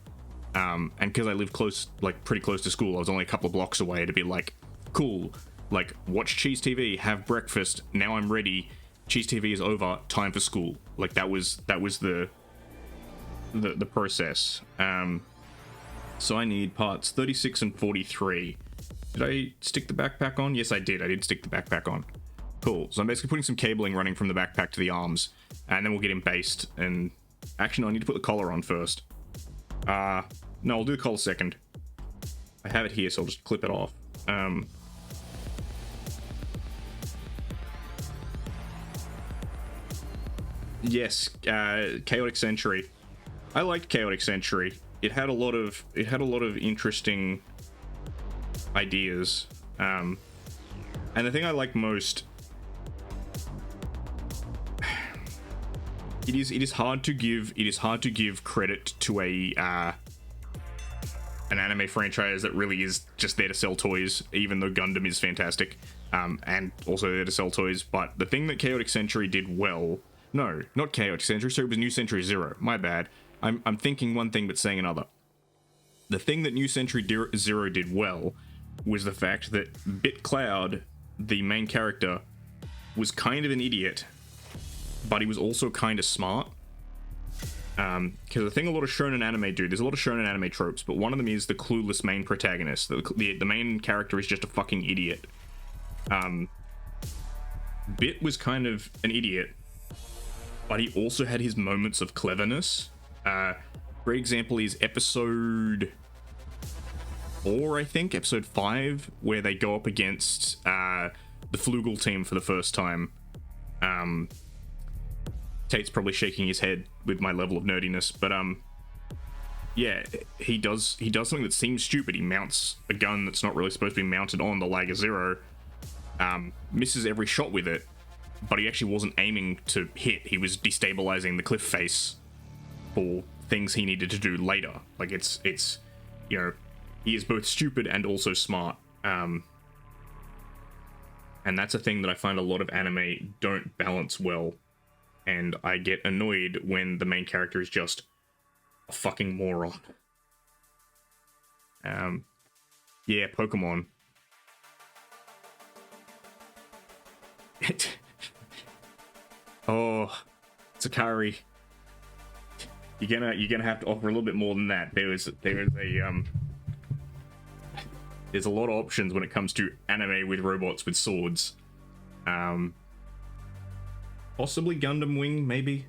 And because I live pretty close to school, I was only a couple of blocks away, to be like, cool, like, watch Cheese TV, have breakfast, now I'm ready, Cheese TV is over, time for school. Like, that was the process. So I need parts 36 and 43. Did I stick the backpack on? Yes, I did. I did stick the backpack on. Cool. So I'm basically putting some cabling running from the backpack to the arms, and then we'll get him based. And actually, no, I need to put the collar on first. No, I'll do the collar second. I have it here, so I'll just clip it off. Yes, Chaotic Century. I liked Chaotic Century. It had a lot of interesting ideas. And the thing I like most, it is hard to give credit to an anime franchise that really is just there to sell toys, even though Gundam is fantastic, and also there to sell toys. But the thing that Chaotic Century did well, no, not Chaotic Century, so it was New Century Zero, my bad. I'm thinking one thing but saying another. The thing that New Century Zero did well was the fact that BitCloud, the main character, was kind of an idiot, but he was also kind of smart. Because the thing a lot of shonen anime do, there's a lot of shonen anime tropes, but one of them is the clueless main protagonist. The main character is just a fucking idiot. Bit was kind of an idiot, but he also had his moments of cleverness. Great example is episode 4, I think, episode 5, where they go up against the Flugel team for the first time. Tate's probably shaking his head with my level of nerdiness, but yeah, he does something that seems stupid. He mounts a gun that's not really supposed to be mounted on the Liger Zero, misses every shot with it, but he actually wasn't aiming to hit. He was destabilizing the cliff face for things he needed to do later. Like, it's you know, he is both stupid and also smart. And that's a thing that I find a lot of anime don't balance well. And I get annoyed when the main character is just a fucking moron. Yeah, Pokemon. Oh, Sakari. You're gonna have to offer a little bit more than that. There's a lot of options when it comes to anime with robots with swords. Possibly Gundam Wing, maybe.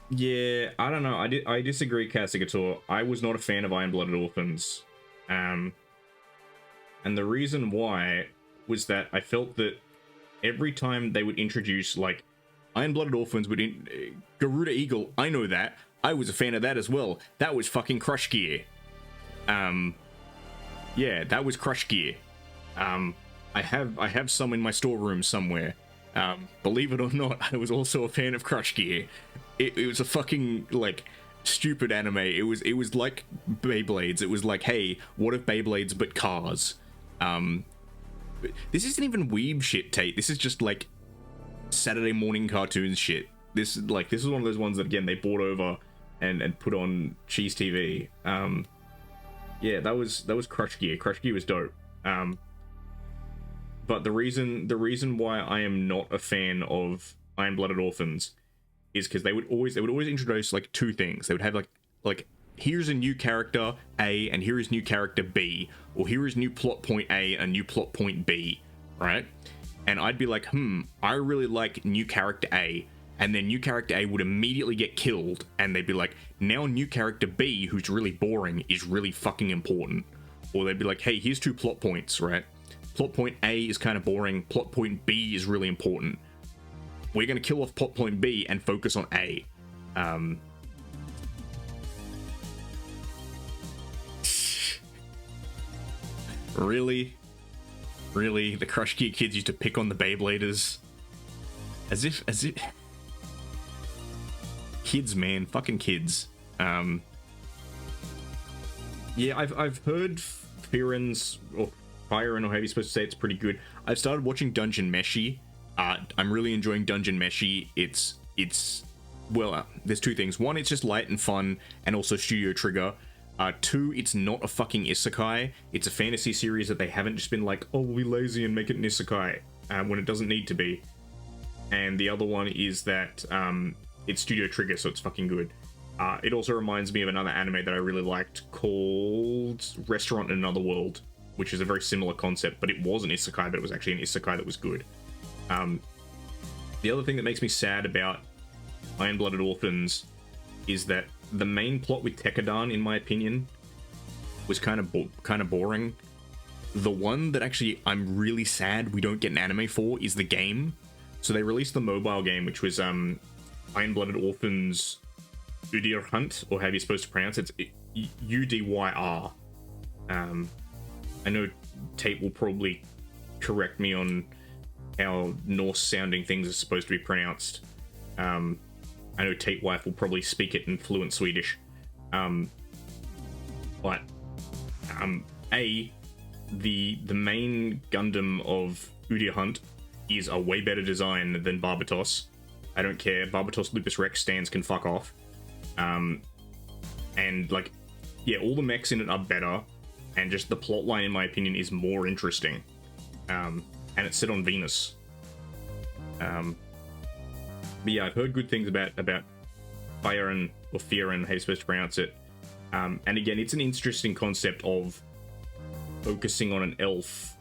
Yeah, I don't know. I disagree, Kasugator. I was not a fan of Iron-Blooded Orphans. And the reason why was that I felt that every time they would introduce, like, Iron-Blooded Orphans Garuda Eagle, I know that. I was a fan of that as well. That was fucking Crush Gear. Yeah, that was Crush Gear. I have some in my storeroom somewhere. Believe it or not, I was also a fan of Crush Gear. It was a fucking, like, stupid anime. It was like Beyblades. It was like, hey, what if Beyblades but cars? This isn't even weeb shit, Tate. This is just like Saturday morning cartoons shit. This is one of those ones that, again, they bought over and put on Cheese TV. Yeah, that was Crush Gear. Crush Gear was dope. But the reason why I am not a fan of Iron-Blooded Orphans is because they would always introduce, like, two things. They would have like here's a new character A and here is new character B, or here is new plot point A and new plot point B, right? And I'd be like, I really like new character A, and then new character A would immediately get killed, and they'd be like, now new character B, who's really boring, is really fucking important. Or they'd be like, hey, here's two plot points, right? Plot point A is kind of boring. Plot point B is really important. We're going to kill off plot point B and focus on A. Really? The Crush Gear kids used to pick on the Beybladers? As if... Kids, man. Fucking kids. Yeah, I've heard Firen's... or Fire, or however you're supposed to say, it's pretty good. I've started watching Dungeon Meshi. I'm really enjoying Dungeon Meshi. It's well, there's two things. One, it's just light and fun, and also Studio Trigger. Two, it's not a fucking isekai. It's a fantasy series that they haven't just been like, oh, we'll be lazy and make it an isekai, when it doesn't need to be. And the other one is that it's Studio Trigger, so it's fucking good. It also reminds me of another anime that I really liked called Restaurant in Another World, which is a very similar concept, but it was an isekai, but it was actually an isekai that was good. The other thing that makes me sad about Iron-Blooded Orphans is that the main plot with Tekkadan, in my opinion, was kind of boring. The one that actually I'm really sad we don't get an anime for is the game. So they released the mobile game, which was Iron-Blooded Orphans Udyr Hunt, or how you're supposed to pronounce it. It's Udyr. I know Tate will probably correct me on how Norse-sounding things are supposed to be pronounced. I know Tate Wife will probably speak it in fluent Swedish. But the main Gundam of Udyr Hunt is a way better design than Barbatos. I don't care. Barbatos Lupus Rex stands can fuck off. And like, yeah, all the mechs in it are better, and just the plotline, in my opinion, is more interesting. And it's set on Venus. But yeah, I've heard good things about Firen, or Firen, how you're supposed to pronounce it. And again, it's an interesting concept of focusing on an elf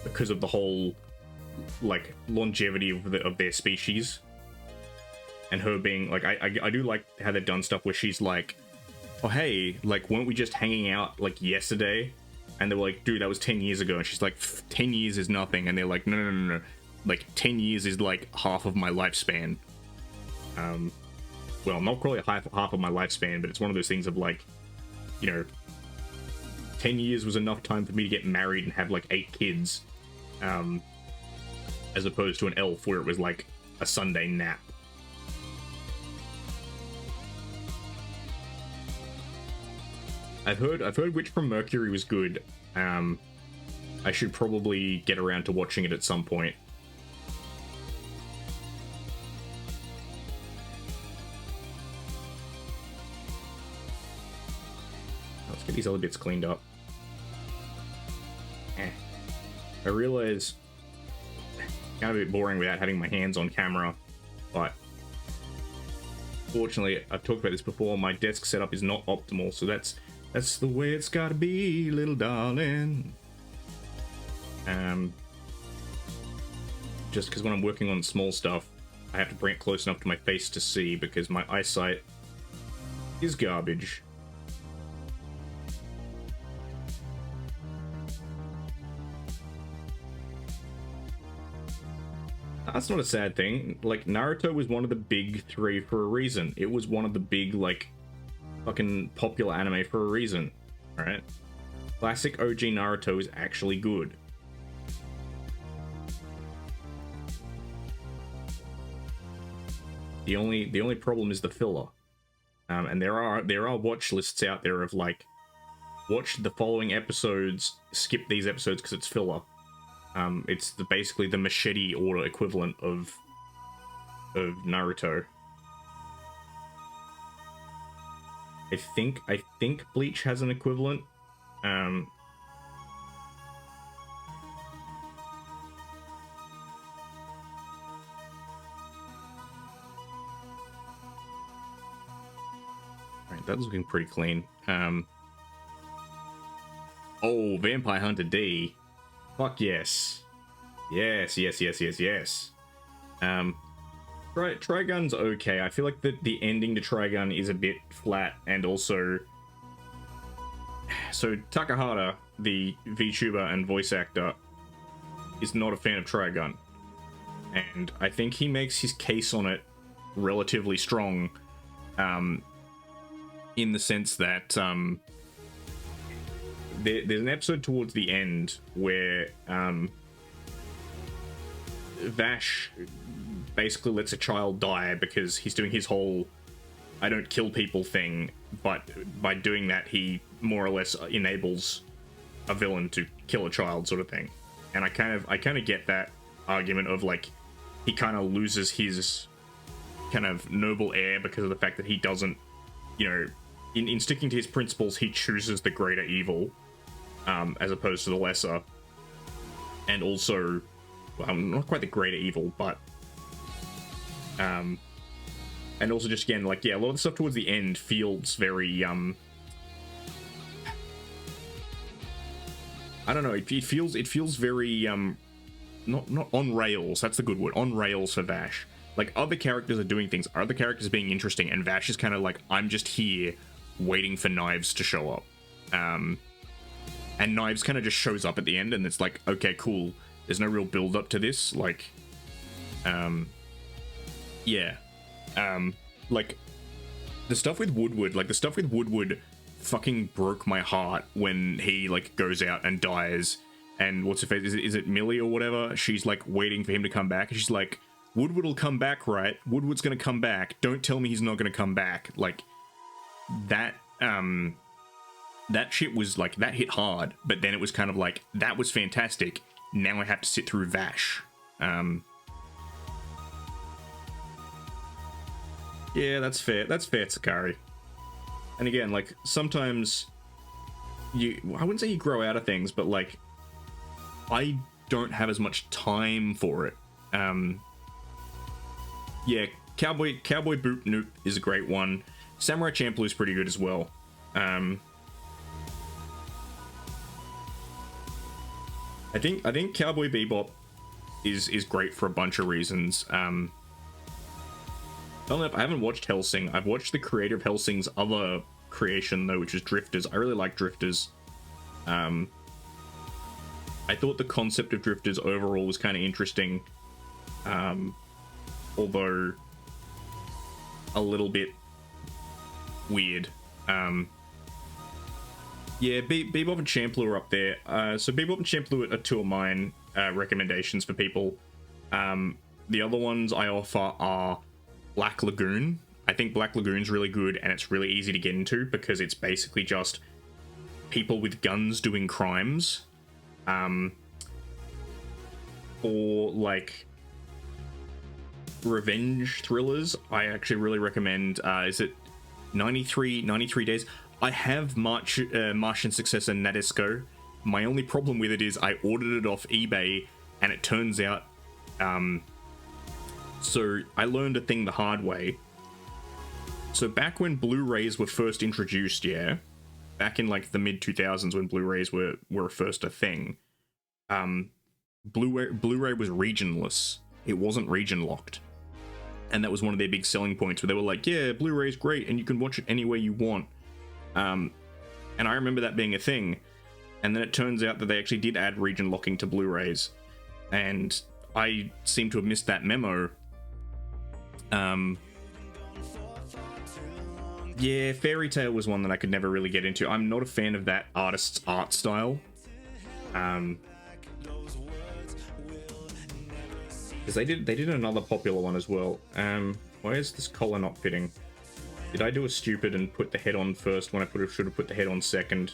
because of the whole like longevity of their species, and her being like, I do like how they've done stuff where she's like, oh hey, like weren't we just hanging out like yesterday? And they were like, dude, that was 10 years ago. And she's like, 10 years is nothing. And they're like, no, like 10 years is like half of my lifespan. Well, not probably half of my lifespan, but it's one of those things of like, you know, 10 years was enough time for me to get married and have like 8 kids, as opposed to an elf where it was like a Sunday nap. I've heard Witch from Mercury was good. I should probably get around to watching it at some point. Let's get these other bits cleaned up. I realize it's kind of a bit boring without having my hands on camera, but fortunately, I've talked about this before, my desk setup is not optimal, so that's the way it's gotta be, little darling. Just because when I'm working on small stuff, I have to bring it close enough to my face to see, because my eyesight is garbage. That's not a sad thing. Like, Naruto was one of the big 3 for a reason. It was one of the big, like, fucking popular anime for a reason. Alright? Classic OG Naruto is actually good. The only problem is the filler. And there are watch lists out there of like, watch the following episodes, skip these episodes because it's filler. It's basically the machete order equivalent of Naruto. I think Bleach has an equivalent. Right, that's looking pretty clean. Oh, Vampire Hunter D. Fuck yes. Yes. Trigun's okay. I feel like the ending to Trigun is a bit flat, and also... So, Takahata, the VTuber and voice actor, is not a fan of Trigun. And I think he makes his case on it relatively strong, in the sense that, there's an episode towards the end where Vash basically lets a child die because he's doing his whole I don't kill people thing, but by doing that he more or less enables a villain to kill a child, sort of thing. And I kind of get that argument of like, he kind of loses his kind of noble air because of the fact that he doesn't, you know, in sticking to his principles, he chooses the greater evil, as opposed to the lesser. And also, well, not quite the greater evil, but and also just again, like, yeah, a lot of the stuff towards the end feels very I don't know, it feels very not on rails, that's the good word, on rails for Vash. Like, other characters are doing things, other characters are being interesting, and Vash is kind of like, I'm just here waiting for Knives to show up. And Knives kind of just shows up at the end, and it's like, okay, cool. There's no real build up to this. Like, yeah. like the stuff with Woodward fucking broke my heart when he like goes out and dies. And what's her face? Is it Millie or whatever? She's like waiting for him to come back, and she's like, Woodward will come back, right? Woodward's gonna come back. Don't tell me he's not gonna come back. Like that that shit was like, that hit hard, but then it was kind of like, that was fantastic. Now I have to sit through Vash. Yeah, that's fair. That's fair, Sakari. And again, like, sometimes I wouldn't say you grow out of things, but like, I don't have as much time for it. Yeah, Cowboy Boop Noop is a great one. Samurai Champloo is pretty good as well. I think Cowboy Bebop is great for a bunch of reasons. I haven't watched Hellsing. I've watched the creator of Hellsing's other creation though, which is Drifters. I really like Drifters. I thought the concept of Drifters overall was kind of interesting, although a little bit weird. Yeah, Bebop and Champloo are up there. So Bebop and Champloo are two of mine recommendations for people. The other ones I offer are Black Lagoon. I think Black Lagoon's really good, and it's really easy to get into because it's basically just people with guns doing crimes. Or like revenge thrillers, I actually really recommend. Is it 93 Days? I have Martian Successor Nadesco. My only problem with it is I ordered it off eBay, and it turns out, so I learned a thing the hard way. So back when Blu-rays were first introduced, back in like the mid 2000s when Blu-rays were first a thing, Blu-ray was regionless. It wasn't region locked. And that was one of their big selling points, where they were like, yeah, Blu-ray's great and you can watch it anywhere you want. And I remember that being a thing. And then it turns out that they actually did add region locking to Blu-rays. And I seem to have missed that memo. Yeah, Fairy Tail was one that I could never really get into. I'm not a fan of that artist's art style. Because they did another popular one as well. Why is this collar not fitting? Did I do a stupid and put the head on first when I should have put the head on second?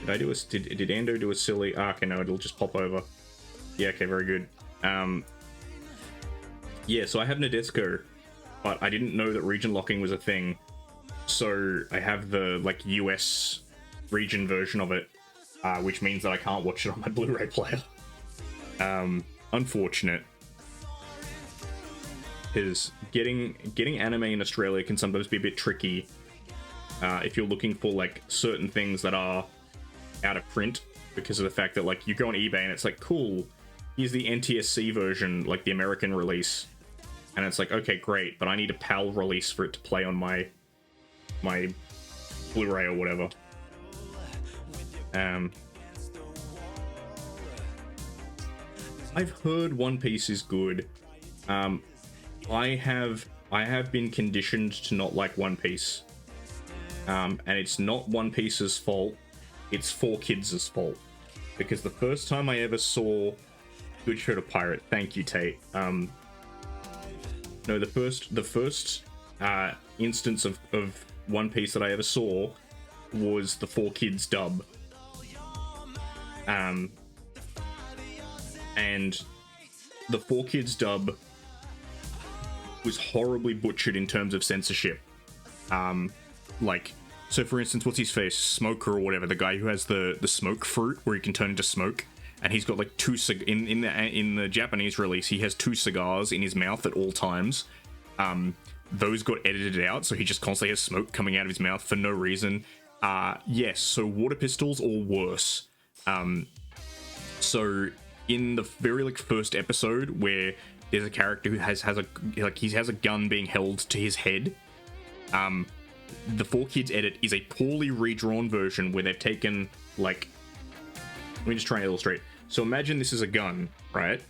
Did Ando do a silly? Okay, no, it'll just pop over. Yeah, okay, very good. Yeah, so I have Nadesco, but I didn't know that region locking was a thing. So I have the like US region version of it, which means that I can't watch it on my Blu-ray player. Unfortunate. Because getting anime in Australia can sometimes be a bit tricky if you're looking for like certain things that are out of print, because of the fact that like you go on eBay and it's like, cool, here's the NTSC version, like the American release, and it's like, okay, great, but I need a PAL release for it to play on my Blu-ray or whatever. I've heard One Piece is good. I have been conditioned to not like One Piece. And it's not One Piece's fault, it's 4Kids' fault. Because the first time I ever saw Good Show to Pirate, thank you, Tate. No, the first instance of One Piece that I ever saw was the 4Kids dub. And the 4Kids dub was horribly butchered in terms of censorship. Like, so for instance, what's his face? Smoker or whatever, the guy who has the smoke fruit where he can turn into smoke, and he's got like in the Japanese release, he has 2 cigars in his mouth at all times. Those got edited out, so he just constantly has smoke coming out of his mouth for no reason. Yes, so water pistols or worse. So in the very like first episode where there's a character who has a gun being held to his head, the 4Kids edit is a poorly redrawn version where they've taken like, let me just try and illustrate. So imagine this is a gun, right?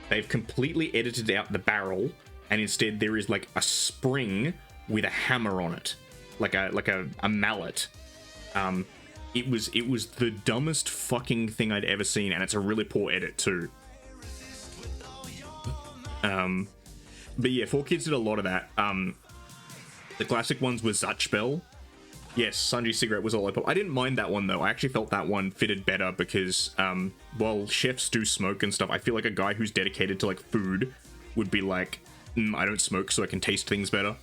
They've completely edited out the barrel and instead there is like a spring with a hammer on it, like a mallet. It was the dumbest fucking thing I'd ever seen, and it's a really poor edit too. But yeah, 4Kids did a lot of that. The classic ones were Zatchbell. Yes, Sanji's cigarette was all I put. I didn't mind that one though. I actually felt that one fitted better because, while chefs do smoke and stuff, I feel like a guy who's dedicated to like food would be like, I don't smoke so I can taste things better.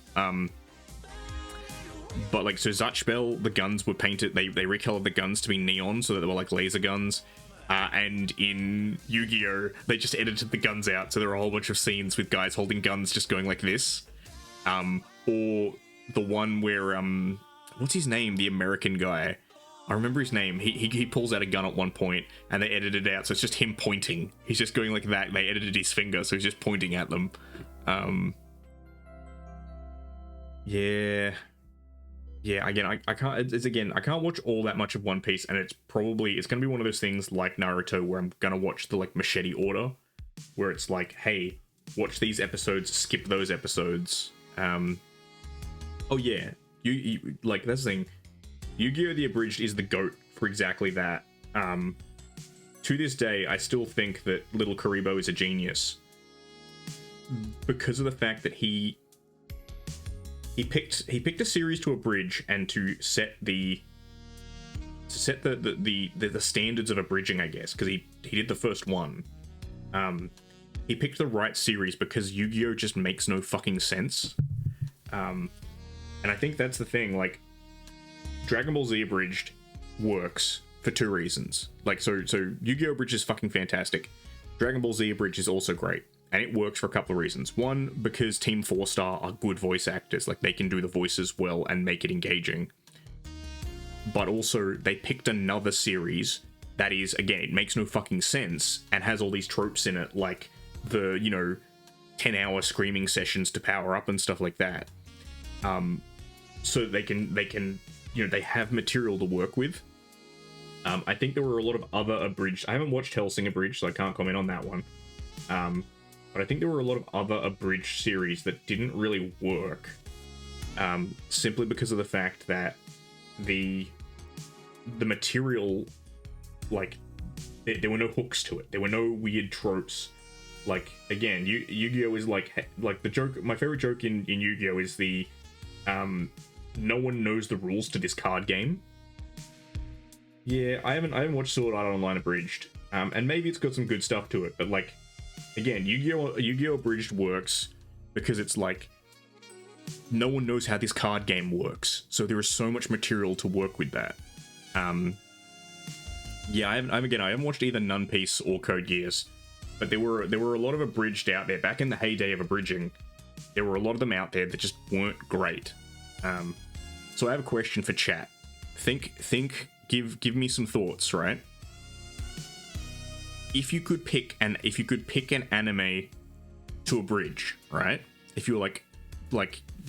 But like, so Zatchbell, the guns were painted, they recolored the guns to be neon so that they were like laser guns. And in Yu-Gi-Oh, they just edited the guns out, so there were a whole bunch of scenes with guys holding guns just going like this. Or the one where, what's his name? The American guy. I remember his name. He pulls out a gun at one point, and they edited it out, so it's just him pointing. He's just going like that. They edited his finger, so he's just pointing at them. Yeah, again, I can't. I can't watch all that much of One Piece, and it's gonna be one of those things like Naruto where I'm gonna watch the like machete order, where it's like, hey, watch these episodes, skip those episodes. Oh yeah, you like that's the thing. Yu-Gi-Oh! The Abridged is the GOAT for exactly that. To this day, I still think that Little Karibo is a genius because of the fact that he picked a series to abridge and to set the standards of abridging, I guess, because he did the first one. He picked the right series because Yu-Gi-Oh! Just makes no fucking sense. And I think that's the thing, like, Dragon Ball Z Abridged works for two reasons. Like, so Yu-Gi-Oh! Abridged is fucking fantastic. Dragon Ball Z Abridged is also great. And it works for a couple of reasons. One, because Team 4-Star are good voice actors. Like, they can do the voices well and make it engaging. But also, they picked another series that is, again, it makes no fucking sense and has all these tropes in it, like the, 10-hour screaming sessions to power up and stuff like that. So they can, they have material to work with. I think there were a lot of other abridged... I haven't watched Hellsing Abridged, so I can't comment on that one. But I think there were a lot of other abridged series that didn't really work, simply because of the fact that the material, like, there were no hooks to it. There were no weird tropes. Like, again, Yu-Gi-Oh! Is like the joke. My favorite joke in Yu-Gi-Oh! Is the no one knows the rules to this card game. Yeah, I haven't watched Sword Art Online Abridged, and maybe it's got some good stuff to it, but like. Again, Yu-Gi-Oh! Abridged works because it's like no one knows how this card game works, so there is so much material to work with that. Yeah, I haven't watched either Nun Piece or Code Geass, but there were a lot of abridged out there back in the heyday of abridging. There were a lot of them out there that just weren't great. So I have a question for chat. Give me some thoughts, right? If you could pick an anime to abridge, right? If you were like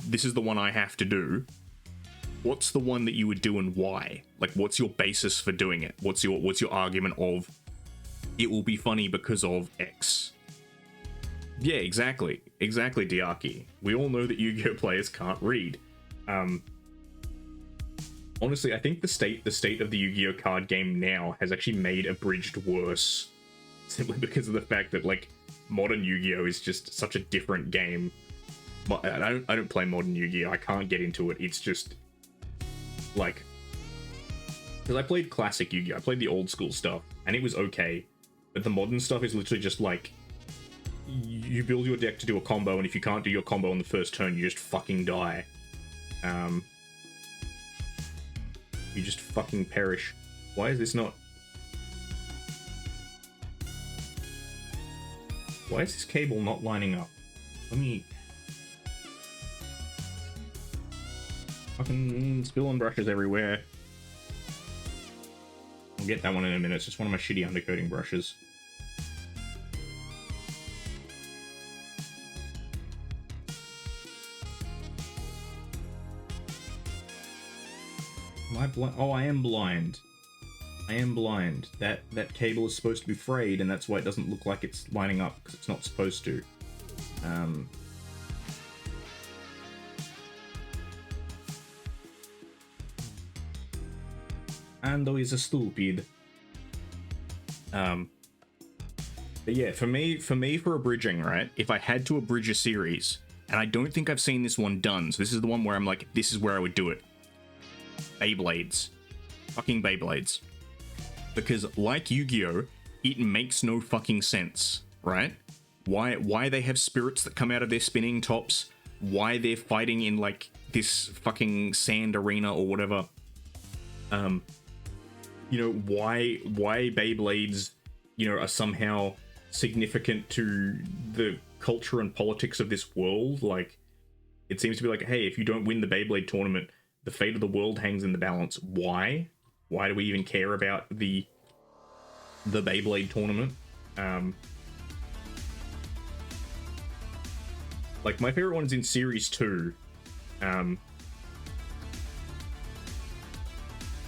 this is the one I have to do, what's the one that you would do and why? Like, what's your basis for doing it? What's your argument of it will be funny because of X? Yeah, exactly, Diaki. We all know that Yu-Gi-Oh! Players can't read. Honestly, I think the state of the Yu-Gi-Oh! Card game now has actually made abridged worse. Simply because of the fact that, like, modern Yu-Gi-Oh! Is just such a different game. I don't play modern Yu-Gi-Oh! I can't get into it. It's just, like... Because I played classic Yu-Gi-Oh! I played the old school stuff, and it was okay. But the modern stuff is literally just, like... You build your deck to do a combo, and if you can't do your combo on the first turn, you just fucking die. You just fucking perish. Why is this not... Why is this cable not lining up? Let me... Fucking spilling brushes everywhere. I'll get that one in a minute. It's just one of my shitty undercoating brushes. Am I blind? Oh, I am blind. I am blind. That cable is supposed to be frayed, and that's why it doesn't look like it's lining up, because it's not supposed to. Ando is a stupid. But yeah, for me, for abridging, right? If I had to abridge a series, and I don't think I've seen this one done, so this is the one where I'm like, this is where I would do it. Beyblades. Fucking Beyblades. Because like Yu-Gi-Oh, it makes no fucking sense, right? Why they have spirits that come out of their spinning tops, why they're fighting in like this fucking sand arena or whatever. Why Beyblades, are somehow significant to the culture and politics of this world. Like, it seems to be like, hey, if you don't win the Beyblade tournament, the fate of the world hangs in the balance. Why? Why do we even care about the Beyblade tournament? Like, my favorite one's in Series 2.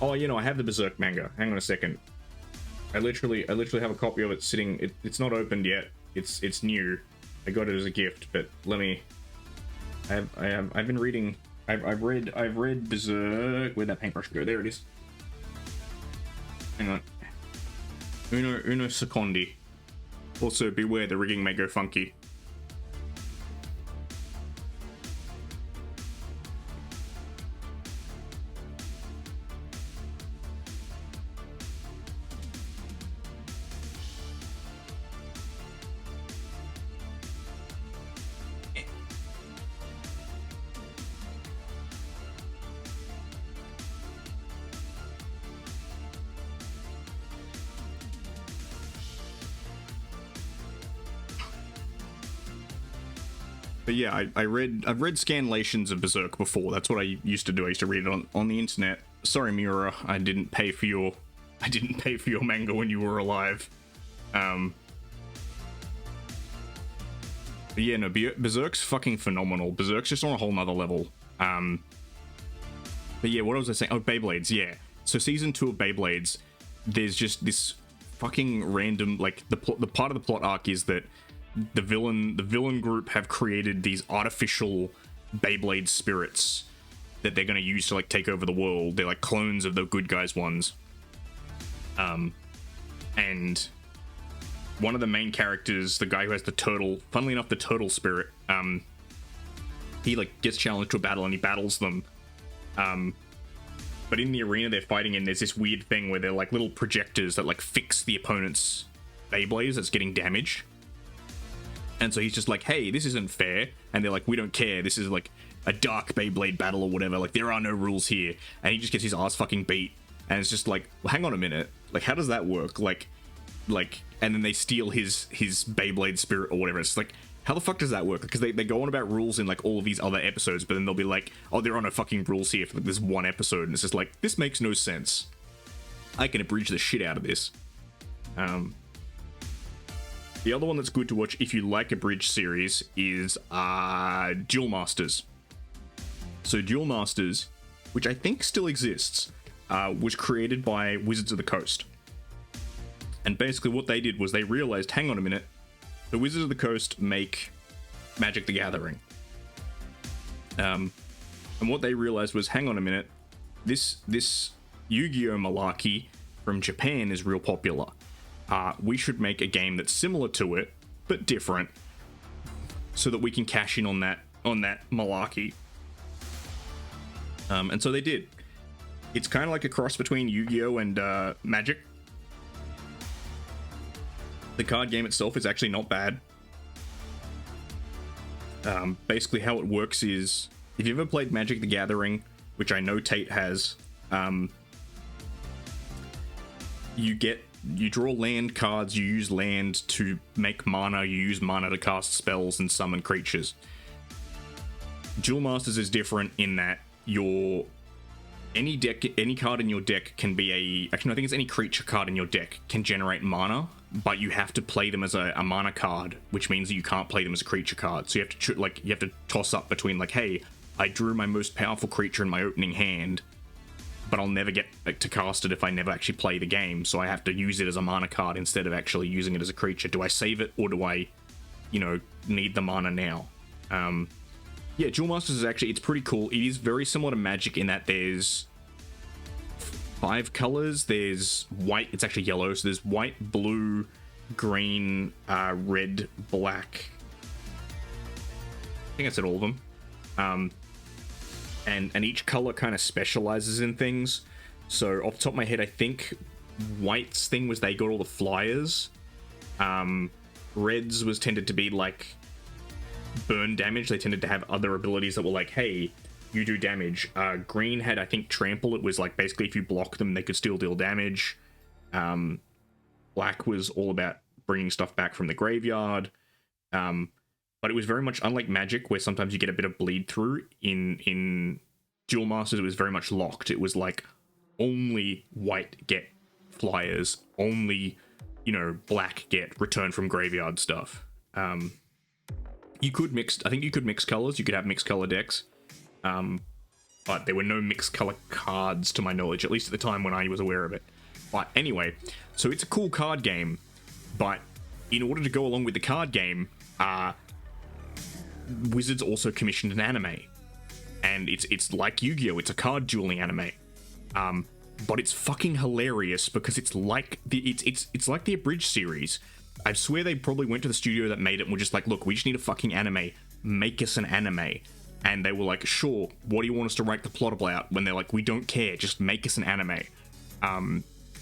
Oh, I have the Berserk manga. Hang on a second. I literally have a copy of it sitting. It's not opened yet. It's new. I got it as a gift, but let me. I've been reading. I've read Berserk. Where'd that paintbrush go? There it is. Hang on. Uno secondi. Also, beware, the rigging may go funky. But yeah, I've read scanlations of Berserk before. That's what I used to do. I used to read it on the internet. Sorry, Miura, I didn't pay for your manga when you were alive. But yeah, no, Berserk's fucking phenomenal. Berserk's just on a whole nother level. But yeah, what was I saying? Oh, Beyblades, yeah. So season 2 of Beyblades, there's just this fucking random, like, the part of the plot arc is that the villain group have created these artificial Beyblade spirits that they're going to use to like take over the world. They're like clones of the good guys ones. And one of the main characters, the guy who has the turtle, funnily enough, the turtle spirit, he like gets challenged to a battle and he battles them. But in the arena they're fighting in, there's this weird thing where they're like little projectors that like fix the opponent's Beyblades that's getting damaged. And so he's just like, hey, this isn't fair. And they're like, we don't care. This is like a dark Beyblade battle or whatever. Like, there are no rules here. And he just gets his ass fucking beat. And it's just like, well, hang on a minute. Like, how does that work? Like, and then they steal his Beyblade spirit or whatever. It's like, how the fuck does that work? Because they go on about rules in like all of these other episodes, but then they'll be like, oh, there are no fucking rules here for like, this one episode. And it's just like, this makes no sense. I can abridge the shit out of this. The other one that's good to watch if you like a bridge series is Duel Masters. So Duel Masters, which I think still exists, was created by Wizards of the Coast. And basically what they did was they realized, hang on a minute, the Wizards of the Coast make Magic the Gathering. And what they realized was, hang on a minute, this Yu-Gi-Oh malarkey from Japan is real popular. We should make a game that's similar to it, but different, so that we can cash in on that malarkey. And so they did. It's kind of like a cross between Yu-Gi-Oh and Magic. The card game itself is actually not bad. Basically how it works is, if you've ever played Magic the Gathering, which I know Tate has, you draw land cards, you use land to make mana, you use mana to cast spells and summon creatures. Duel Masters is different in that any card in your deck can be actually I think it's any creature card in your deck can generate mana, but you have to play them as a mana card, which means that you can't play them as a creature card. So you have to toss up between like, hey, I drew my most powerful creature in my opening hand, but I'll never get to cast it if I never actually play the game, so I have to use it as a mana card instead of actually using it as a creature. Do I save it, or do I, need the mana now? Duel Masters is actually, it's pretty cool. It is very similar to Magic in that there's 5 colors. There's white, it's actually yellow, so there's white, blue, green, red, black. I think I said all of them. And each color kind of specializes in things. So off the top of my head, I think white's thing was they got all the flyers. Reds was tended to be like burn damage. They tended to have other abilities that were like, hey, you do damage. Green had, I think, trample. It was like basically if you block them, they could still deal damage. Black was all about bringing stuff back from the graveyard. But it was very much unlike Magic, where sometimes you get a bit of bleed through. In Duel Masters, it was very much locked. It was like only white get flyers, only, you know, black get return from graveyard stuff. You could mix, I think you could mix colors. You could have mixed color decks. But there were no mixed color cards to my knowledge, at least at the time when I was aware of it. But anyway, so it's a cool card game, but in order to go along with the card game, Wizards also commissioned an anime, and it's like Yu-Gi-Oh! It's a card dueling anime, but it's fucking hilarious because it's like it's like the abridged series. I swear they probably went to the studio that made it and were just like, look, we just need a fucking anime, make us an anime. And they were like, sure, what do you want us to write the plot about? When they're like, we don't care, just make us an anime.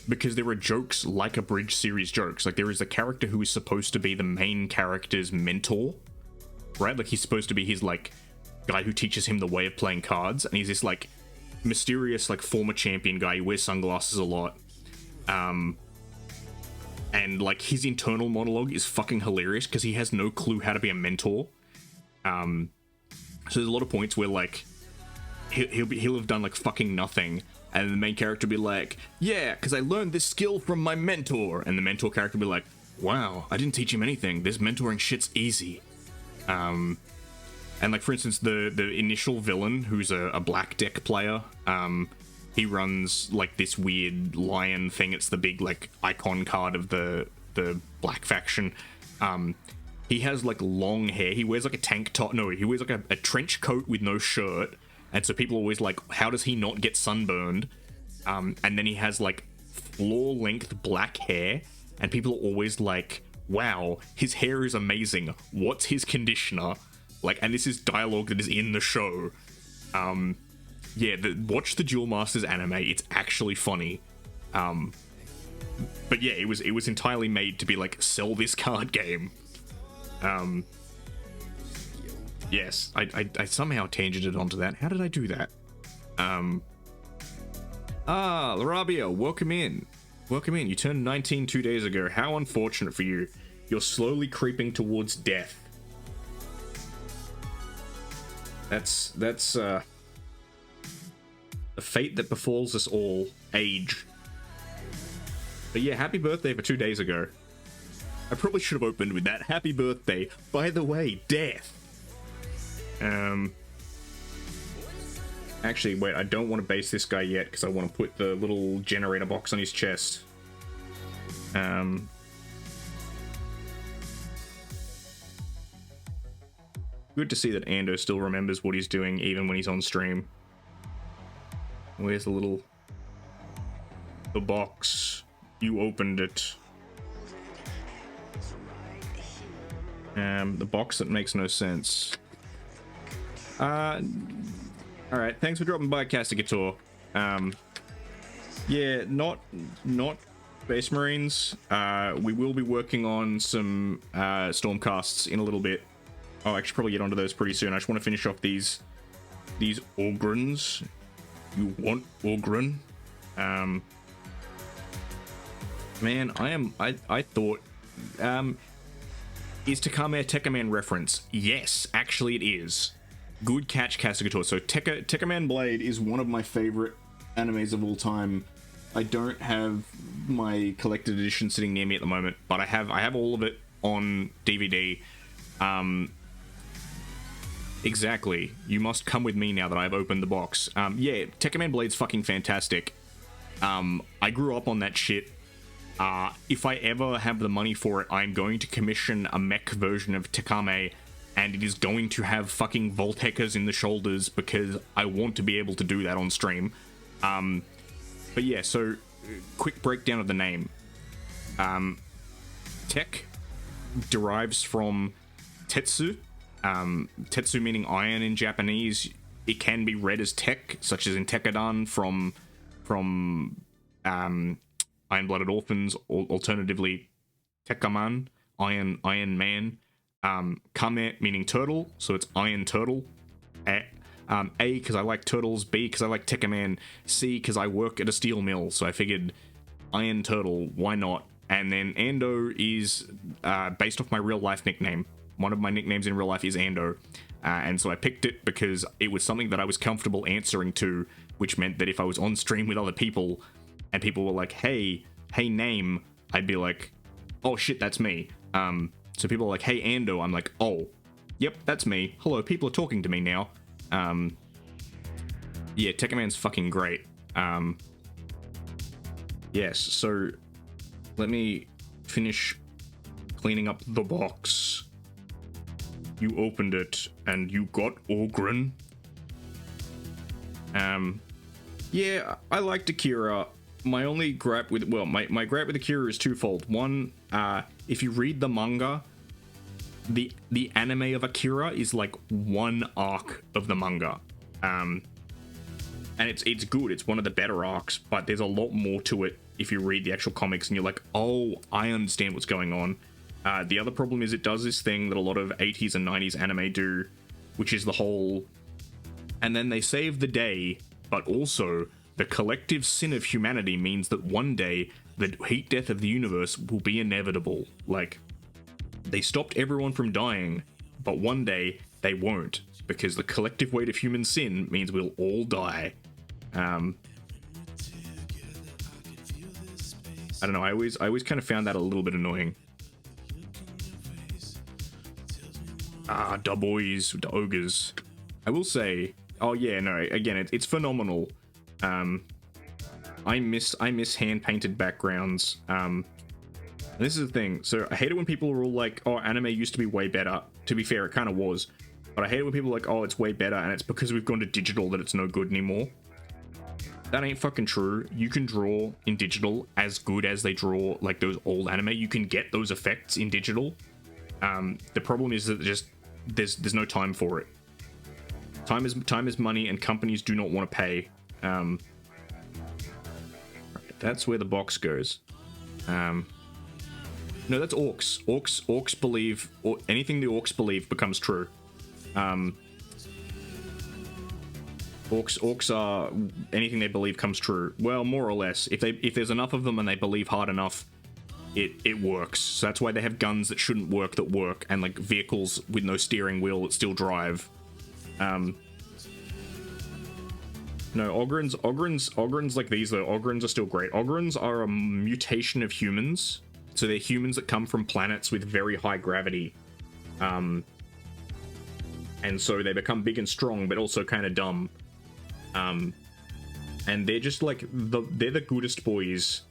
Because there are jokes like abridged series jokes. Like, there is a character who is supposed to be the main character's mentor, right? Like, he's supposed to be his, like, guy who teaches him the way of playing cards. And he's this, like, mysterious, like, former champion guy. He wears sunglasses a lot. And, like, his internal monologue is fucking hilarious because he has no clue how to be a mentor. So there's a lot of points where, like, he'll have done, like, fucking nothing, and the main character will be like, yeah, because I learned this skill from my mentor, and the mentor character will be like, wow, I didn't teach him anything, this mentoring shit's easy. And, like, for instance, the initial villain, who's a black deck player, he runs, like, this weird lion thing. It's the big, like, icon card of the black faction. He has, like, long hair. He wears, like, a tank top. No, he wears, like, a trench coat with no shirt. And so people are always like, how does he not get sunburned? And then he has, like, floor-length black hair. And people are always like, wow, his hair is amazing. What's his conditioner? Like, and this is dialogue that is in the show. Yeah, watch the Duel Masters anime. It's actually funny. But yeah, it was entirely made to be like, sell this card game. Yes, I somehow tangented onto that. How did I do that? Larabia, welcome in. Welcome in. You turned 19 2 days ago. How unfortunate for you. You're slowly creeping towards death. That's the fate that befalls us all. Age. But yeah, happy birthday for 2 days ago. I probably should have opened with that. Happy birthday. By the way, death. Actually, wait, I don't want to base this guy yet because I want to put the little generator box on his chest. Good to see that Ando still remembers what he's doing even when he's on stream. Where's the box? You opened it. The box that makes no sense. Alright, thanks for dropping by, Castigator. Yeah, not Space Marines. We will be working on some Stormcasts in a little bit. I'll actually probably get onto those pretty soon. I just want to finish off these Ogrins. You want Ogrin? Man, I thought, is Tekame a Tekkaman reference? Yes, actually it is. Good catch, Castigator. So Tekkaman Blade is one of my favorite animes of all time. I don't have my collected edition sitting near me at the moment, but I have all of it on DVD. Exactly. You must come with me now that I've opened the box. Yeah, Tekkaman Blade's fucking fantastic. I grew up on that shit. If I ever have the money for it, I'm going to commission a mech version of Tekame, and it is going to have fucking Voltekas in the shoulders because I want to be able to do that on stream. But But yeah, so quick breakdown of the name. Thicc derives from tetsu. Tetsu meaning iron in Japanese. It can be read as tech, such as in Tekkadan from Iron-Blooded Orphans, or alternatively Tekkaman, Iron Man. Kame meaning turtle, so it's Iron Turtle. A because I like turtles. B because I like Tekkaman. C because I work at a steel mill, so I figured Iron Turtle, why not? And then Ando is based off my real life nickname. One of my nicknames in real life is Ando. And so I picked it because it was something that I was comfortable answering to, which meant that if I was on stream with other people and people were like, hey name, I'd be like, oh shit, that's me. So people are like, hey Ando, I'm like, oh, yep, that's me. Hello, people are talking to me now. Yeah, Tekkaman's fucking great. Yes, so let me finish cleaning up the box. You opened it and you got Ogren. Yeah, I liked Akira. My only gripe with, well, my gripe with Akira is twofold. One, if you read the manga, the anime of Akira is like one arc of the manga. And it's good. It's one of the better arcs, but there's a lot more to it if you read the actual comics and you're like, oh, I understand what's going on. The other problem is it does this thing that a lot of 80s and 90s anime do, which is the whole, and then they save the day, but also the collective sin of humanity means that one day the heat death of the universe will be inevitable. Like, they stopped everyone from dying, but one day they won't, because the collective weight of human sin means we'll all die. I don't know, I always kind of found that a little bit annoying. Da boys, da ogres. I will say, oh yeah, no, again, it's phenomenal. I miss hand-painted backgrounds. And this is the thing, so I hate it when people are all like, oh, anime used to be way better. To be fair, it kind of was. But I hate it when people are like, oh, it's way better, and it's because we've gone to digital that it's no good anymore. That ain't fucking true. You can draw in digital as good as they draw like those old anime. You can get those effects in digital. The problem is that there's no time for it. Time is money, and companies do not want to pay. That's where the box goes. No, that's orcs. Orcs believe, or anything the orcs believe becomes true. Orcs are, anything they believe comes true. Well, more or less. If there's enough of them and they believe hard enough, it works. So that's why they have guns that shouldn't work that work, and like vehicles with no steering wheel that still drive. No, Ogrins like these though, Ogrins are still great. Ogrins are a mutation of humans. So they're humans that come from planets with very high gravity. And so they become big and strong, but also kind of dumb. And they're just like, they're the goodest boys.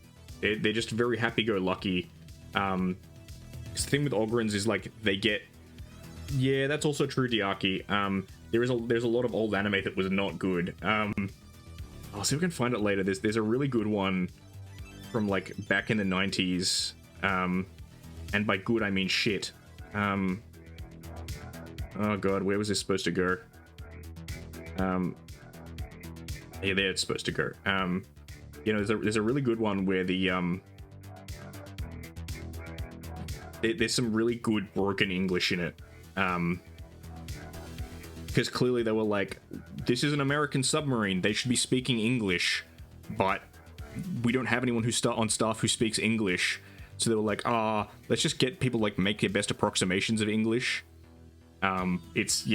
They're just very happy-go-lucky. 'Cause the thing with Ogrins is like, they get... Yeah, that's also true, Diaki. There's a lot of old anime that was not good. I'll see if we can find it later. There's a really good one from like back in the 90s. And by good, I mean shit. Oh god, where was this supposed to go? Yeah, there it's supposed to go. You know, there's a really good one where the there's some really good broken English in it. Because clearly they were like, this is an American submarine, they should be speaking English, but we don't have anyone on staff who speaks English. So they were like, let's just get people like make their best approximations of English. It's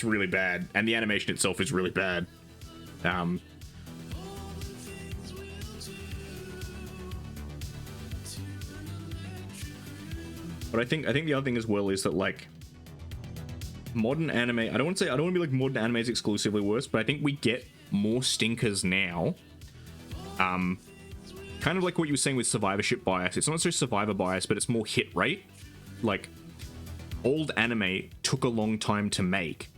really bad, and the animation itself is really bad. But I think the other thing as well is that like modern anime, I don't want to be like modern anime is exclusively worse, but I think we get more stinkers now. Kind of like what you were saying with survivorship bias. It's not so survivor bias, but it's more hit rate. Like, old anime took a long time to make,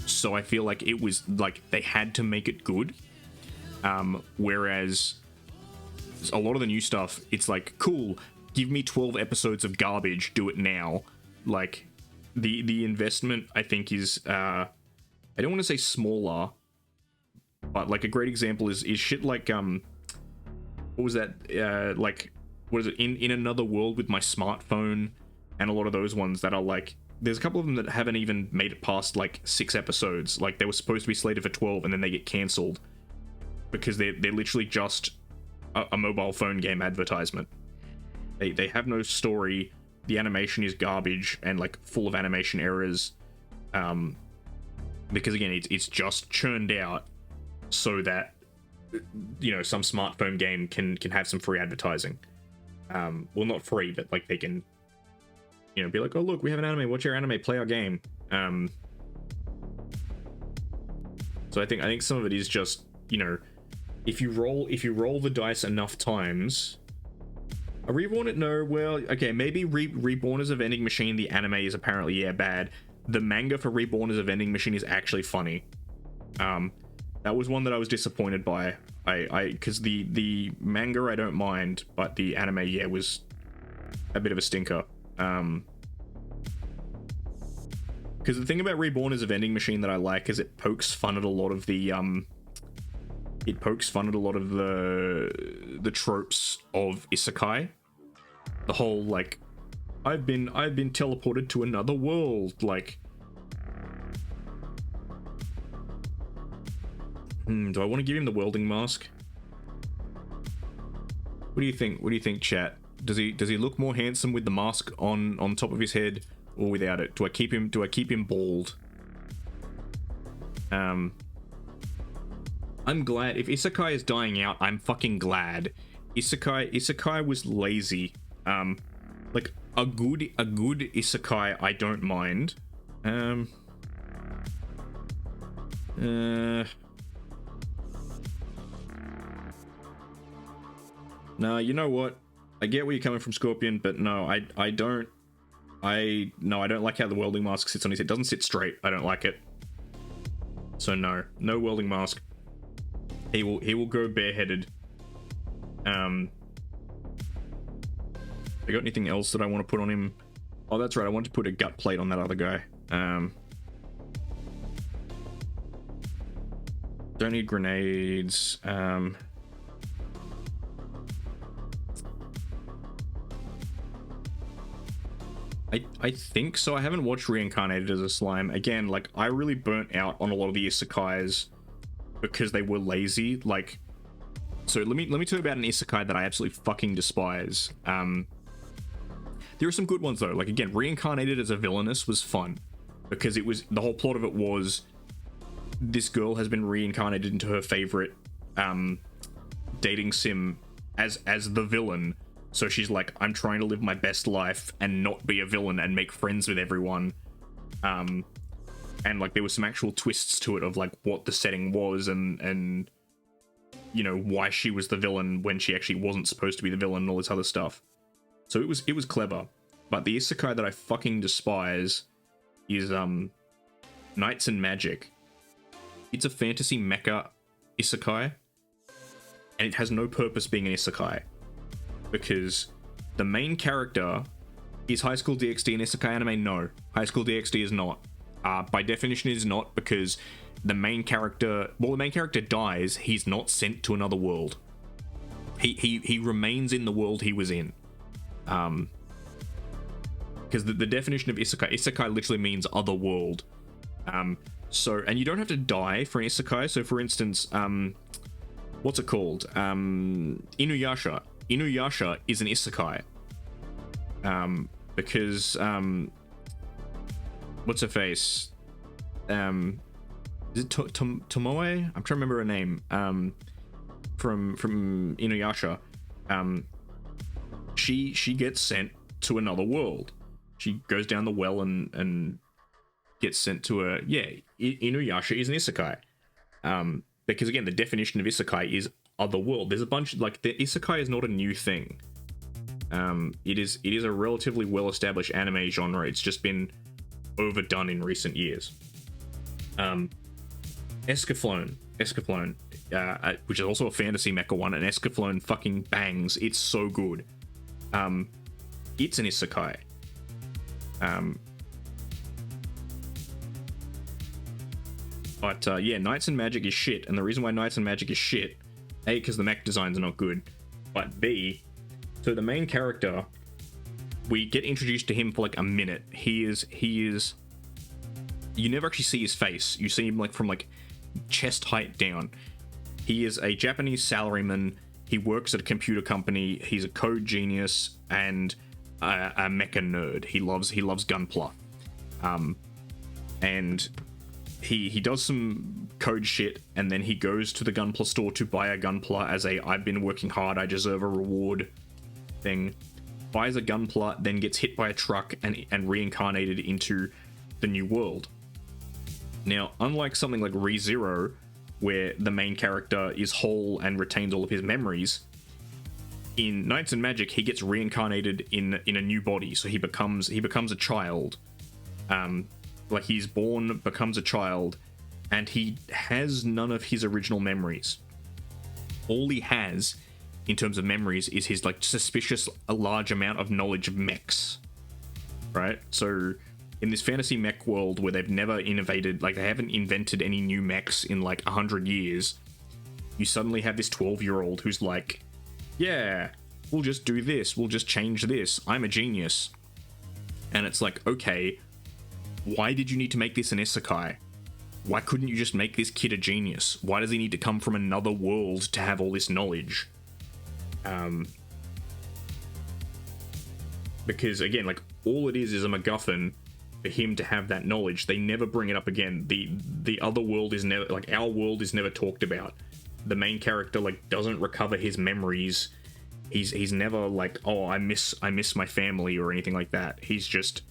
so I feel like it was like they had to make it good. Whereas a lot of the new stuff, it's like, cool, give me 12 episodes of garbage, do it now. Like, the investment, I think, is, I don't want to say smaller, but, like, a great example is shit like, what was that, like, what is it, in Another World with my smartphone, and a lot of those ones that are, like, there's a couple of them that haven't even made it past, like, 6 episodes. Like, they were supposed to be slated for 12, and then they get cancelled, because they're literally just a mobile phone game advertisement. They have no story. The animation is garbage and like full of animation errors, because again it's just churned out so that, you know, some smartphone game can have some free advertising. Well, not free, but like they can, you know, be like, oh look, we have an anime, watch our anime, play our game. So I think some of it is just, you know, if you roll the dice enough times. A Reborn, no, well, okay, maybe Reborn as a vending machine, the anime is apparently, yeah, bad. The manga for Reborn as a vending machine is actually funny. That was one that I was disappointed by. Because the manga I don't mind, but the anime, yeah, was a bit of a stinker. Because the thing about Reborn as a vending machine that I like is it pokes fun at a lot of the, the tropes of isekai. The whole, like, I've been teleported to another world, like, do I want to give him the welding mask? What do you think, chat? Does he look more handsome with the mask on top of his head or without it? Do I keep him bald? I'm glad if isekai is dying out. I'm fucking glad. Isekai was lazy. Like a good isekai I don't mind. No, you know what? I get where you're coming from, Scorpion, but no, I don't like how the welding mask sits on his head. It doesn't sit straight. I don't like it. So no welding mask. He will go bareheaded. I got anything else that I want to put on him? Oh, that's right. I want to put a gut plate on that other guy. Don't need grenades. I think so. I haven't watched Reincarnated as a Slime. Again, like, I really burnt out on a lot of the isekais because they were lazy. Like, so let me tell you about an isekai that I absolutely fucking despise. There are some good ones though. Like, again, Reincarnated as a Villainess was fun because it was, the whole plot of it was this girl has been reincarnated into her favorite dating sim as the villain. So she's like, I'm trying to live my best life and not be a villain and make friends with everyone. And like, there was some actual twists to it of like what the setting was and you know, why she was the villain when she actually wasn't supposed to be the villain and all this other stuff. So it was clever. But the isekai that I fucking despise is Knights and Magic. It's a fantasy mecha isekai, and it has no purpose being an isekai. Because the main character is High School DxD an isekai anime? No. High School DxD is not. By definition, it is not, because the main character dies, he's not sent to another world. He remains in the world he was in. Because the definition of isekai literally means other world. So, and you don't have to die for an isekai. So, for instance, what's it called? Inuyasha. Inuyasha is an isekai. Because, what's her face? Is it Tomoe? I'm trying to remember her name. From Inuyasha. She gets sent to another world. She goes down the well and gets sent to a, Inuyasha is an isekai. Because again, the definition of isekai is other world. There's a bunch, like, the isekai is not a new thing. It is a relatively well-established anime genre. It's just been overdone in recent years. Escaflowne. which is also a fantasy mecha one, and Escaflowne fucking bangs. It's so good. It's an isekai. But yeah, Knights and Magic is shit, and the reason why Knights and Magic is shit, A, because the mech designs are not good, but B, so the main character, we get introduced to him for like a minute. He is, you never actually see his face. You see him like from like chest height down. He is a Japanese salaryman. He works at a computer company. He's a code genius and a mecha nerd. He loves Gunpla, and he does some code shit, and then he goes to the Gunpla store to buy a Gunpla as a I've been working hard, I deserve a reward thing. Buys a Gunpla, then gets hit by a truck and reincarnated into the new world. Now, unlike something like ReZero, where the main character is whole and retains all of his memories, in Knights and Magic he gets reincarnated in a new body, so he becomes a child. Like, he's born, becomes a child, and he has none of his original memories. All he has, in terms of memories, is his, like, suspicious, a large amount of knowledge of mechs. Right? So, in this fantasy mech world where they've never innovated, like, they haven't invented any new mechs in, like, 100 years, you suddenly have this 12-year-old who's like, yeah, we'll just do this, we'll just change this, I'm a genius. And it's like, okay, why did you need to make this an isekai? Why couldn't you just make this kid a genius? Why does he need to come from another world to have all this knowledge? Because, again, like, all it is a MacGuffin for him to have that knowledge. They never bring it up again. The other world is never, like, our world is never talked about. The main character, like, doesn't recover his memories. He's never like, oh, I miss my family or anything like that. He's just,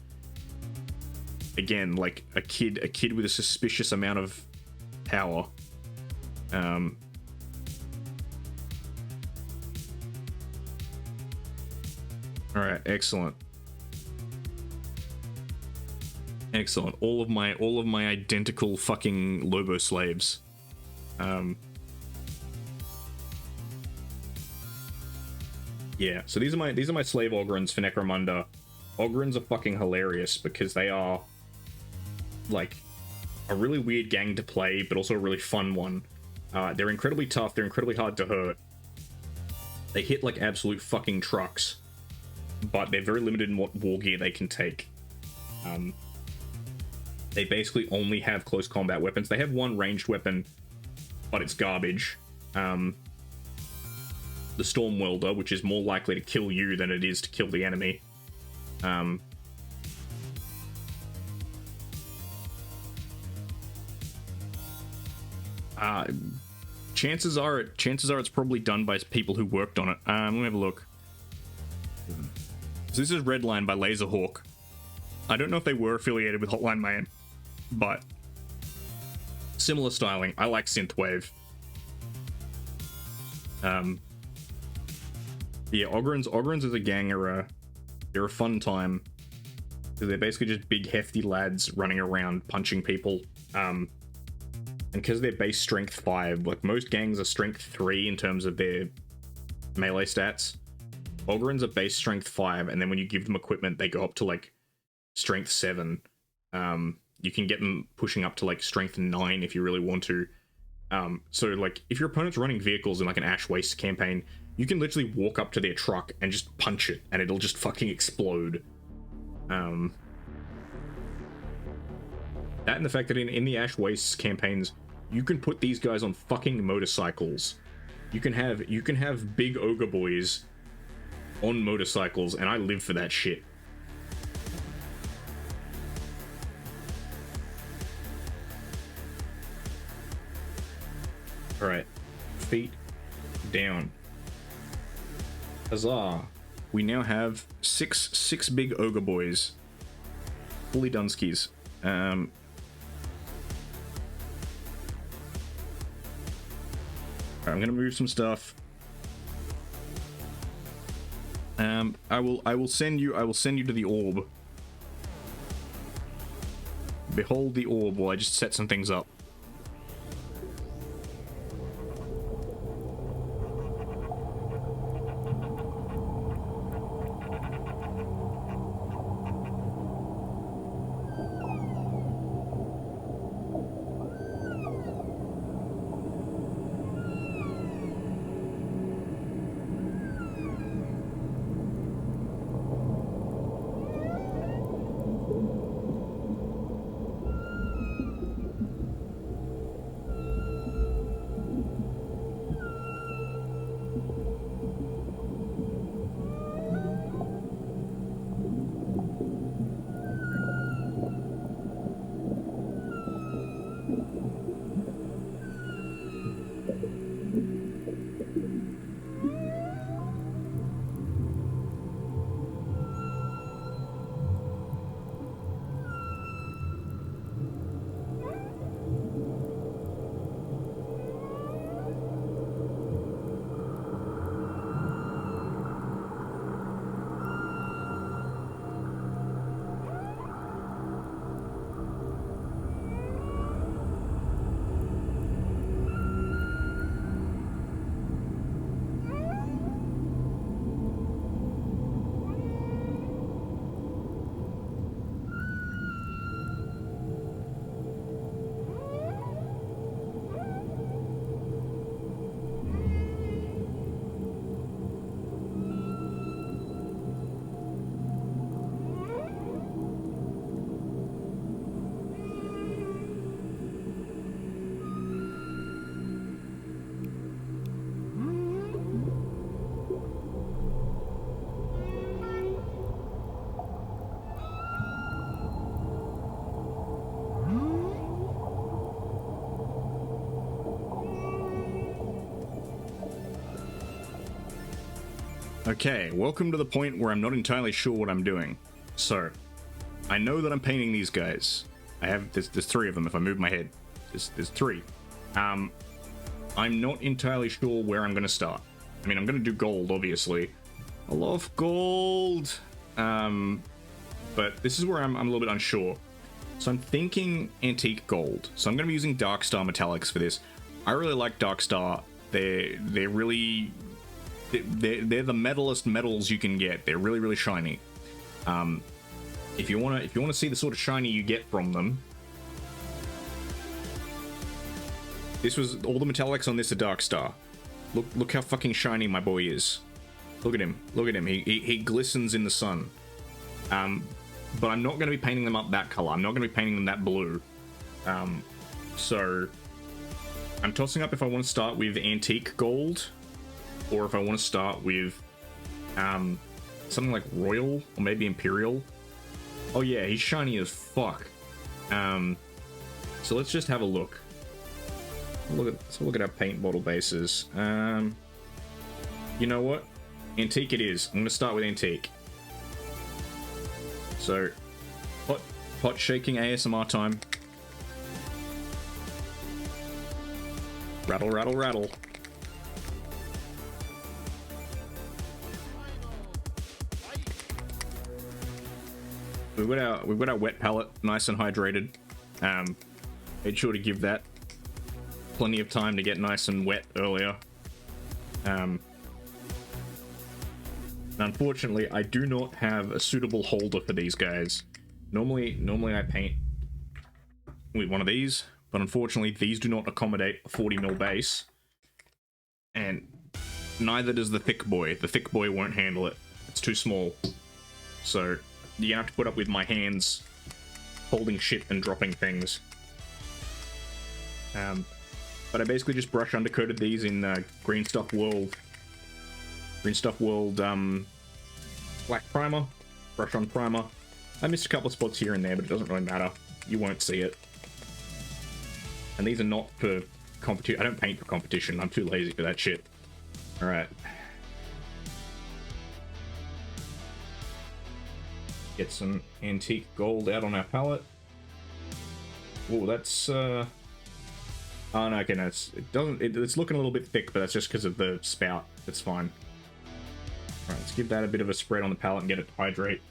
again, like a kid with a suspicious amount of power. All right, excellent. All of my identical fucking Lobo slaves. Yeah, so these are my slave Ogrins for Necromunda. Ogrins are fucking hilarious because they are like a really weird gang to play, but also a really fun one. They're incredibly tough, they're incredibly hard to hurt. They hit like absolute fucking trucks, but they're very limited in what war gear they can take. They basically only have close combat weapons. They have one ranged weapon, but it's garbage. The Storm Welder, which is more likely to kill you than it is to kill the enemy. Chances are it's probably done by people who worked on it. Let me have a look. So this is Redline by Laserhawk. I don't know if they were affiliated with Hotline Miami, but similar styling. I like Synthwave. Yeah, Ogrins as a gang they're a fun time. They're basically just big hefty lads running around punching people. And because they're base strength 5, like most gangs are strength 3 in terms of their melee stats. Ogrins are base strength 5, and then when you give them equipment, they go up to like strength 7. You can get them pushing up to like strength 9 if you really want to. So like if your opponent's running vehicles in like an Ash Waste campaign, you can literally walk up to their truck and just punch it and it'll just fucking explode. That and the fact that in the Ash Waste campaigns, you can put these guys on fucking motorcycles. You can have big ogre boys on motorcycles, and I live for that shit. Alright. Feet down. Huzzah. We now have six big ogre boys. Fully Dunskies. I'm gonna move some stuff. I will send you to the orb. Behold the orb while I just set some things up. Okay, welcome to the point where I'm not entirely sure what I'm doing. So, I know that I'm painting these guys. There's 3 of them if I move my head. There's 3. I'm not entirely sure where I'm gonna start. I mean, I'm gonna do gold, obviously. I love gold! But this is where I'm a little bit unsure. So I'm thinking antique gold. So I'm gonna be using Darkstar metallics for this. I really like Darkstar. They're really... They're the metalist metals you can get. They're really, really shiny. If you wanna see the sort of shiny you get from them, this was all the metallics on this are Darkstar. Look how fucking shiny my boy is. Look at him. Look at him. He glistens in the sun. But I'm not going to be painting them up that color. I'm not going to be painting them that blue. So I'm tossing up if I want to start with antique gold, or if I want to start with something like royal or maybe imperial. Oh yeah, he's shiny as fuck. So let's just have a look. Let's look at our paint bottle bases. You know what? Antique it is. I'm gonna start with antique. So, pot shaking ASMR time. Rattle, rattle, rattle. We've got our wet palette nice and hydrated. Made sure to give that plenty of time to get nice and wet earlier. Unfortunately, I do not have a suitable holder for these guys. Normally I paint with one of these, but unfortunately these do not accommodate a 40mm base, and neither does the Thicc boy. The Thicc boy won't handle it. It's too small. So you have to put up with my hands holding shit and dropping things. But I basically just brush undercoated these in Green Stuff World black primer, brush on primer. I missed a couple of spots here and there, but it doesn't really matter. You won't see it. And these are not for competition. I don't paint for competition. I'm too lazy for that shit. All right. Get some antique gold out on our palette. Oh, that's oh no, okay, no, it's looking a little bit thick, but that's just because of the spout. It's fine. Alright, let's give that a bit of a spread on the palette and get it to hydrate.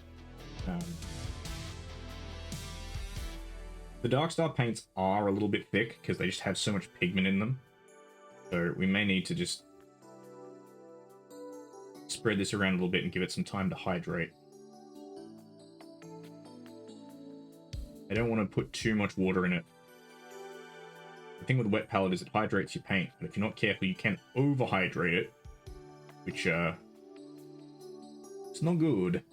The Darkstar paints are a little bit thick because they just have so much pigment in them. So we may need to just spread this around a little bit and give it some time to hydrate. I don't want to put too much water in it. The thing with the wet palette is it hydrates your paint, but if you're not careful, you can overhydrate it, which it's not good.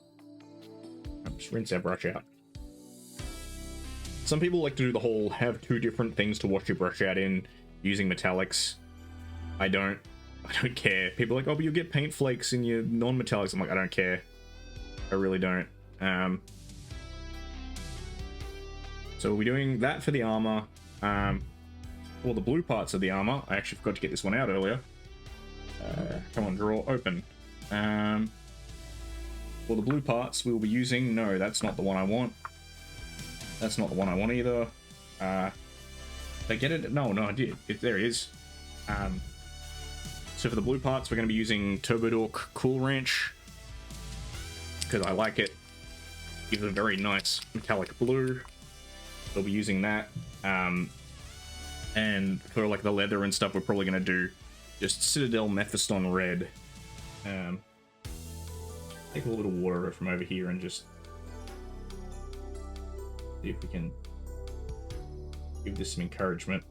Just rinse our brush out. Some people like to do the whole have 2 different things to wash your brush out in using metallics. I don't care. People are like, oh, but you'll get paint flakes in your non-metallics. I'm like, I don't care. I really don't. So we'll be doing that for the armor. All the blue parts of the armor. I actually forgot to get this one out earlier. Come on, draw, open. For the blue parts we'll be using... No, that's not the one I want. That's not the one I want either. Did I get it? No, I did. There it is. So for the blue parts, we're going to be using Turbo Dork Cool Ranch, because I like it. Gives it a very nice metallic blue. We'll be using that. And for like the leather and stuff, we're probably going to do just Citadel Mephiston Red. Take a little bit of water from over here and just see if we can give this some encouragement.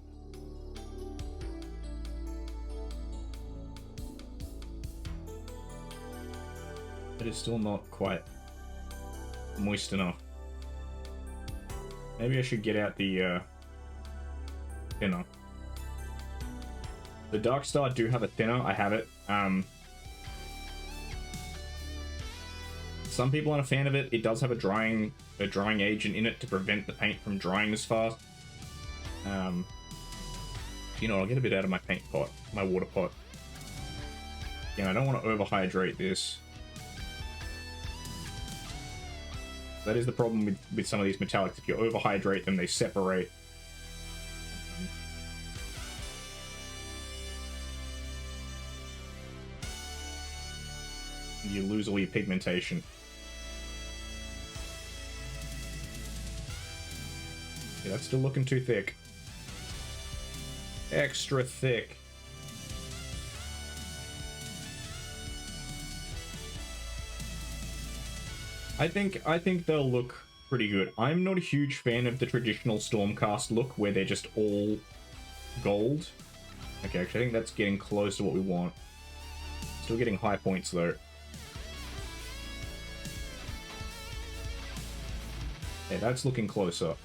It is still not quite moist enough. Maybe I should get out the thinner. The Darkstar do have a thinner. I have it. Some people aren't a fan of it. It does have a drying agent in it to prevent the paint from drying as fast. You know, I'll get a bit out of my paint pot, my water pot. Again, I don't want to overhydrate this. That is the problem with some of these metallics. If you overhydrate them, they separate. You lose all your pigmentation. Yeah, that's still looking too thick. Extra thick. I think they'll look pretty good. I'm not a huge fan of the traditional Stormcast look where they're just all gold. Okay, actually I think that's getting close to what we want. Still getting high points though. Yeah, that's looking closer.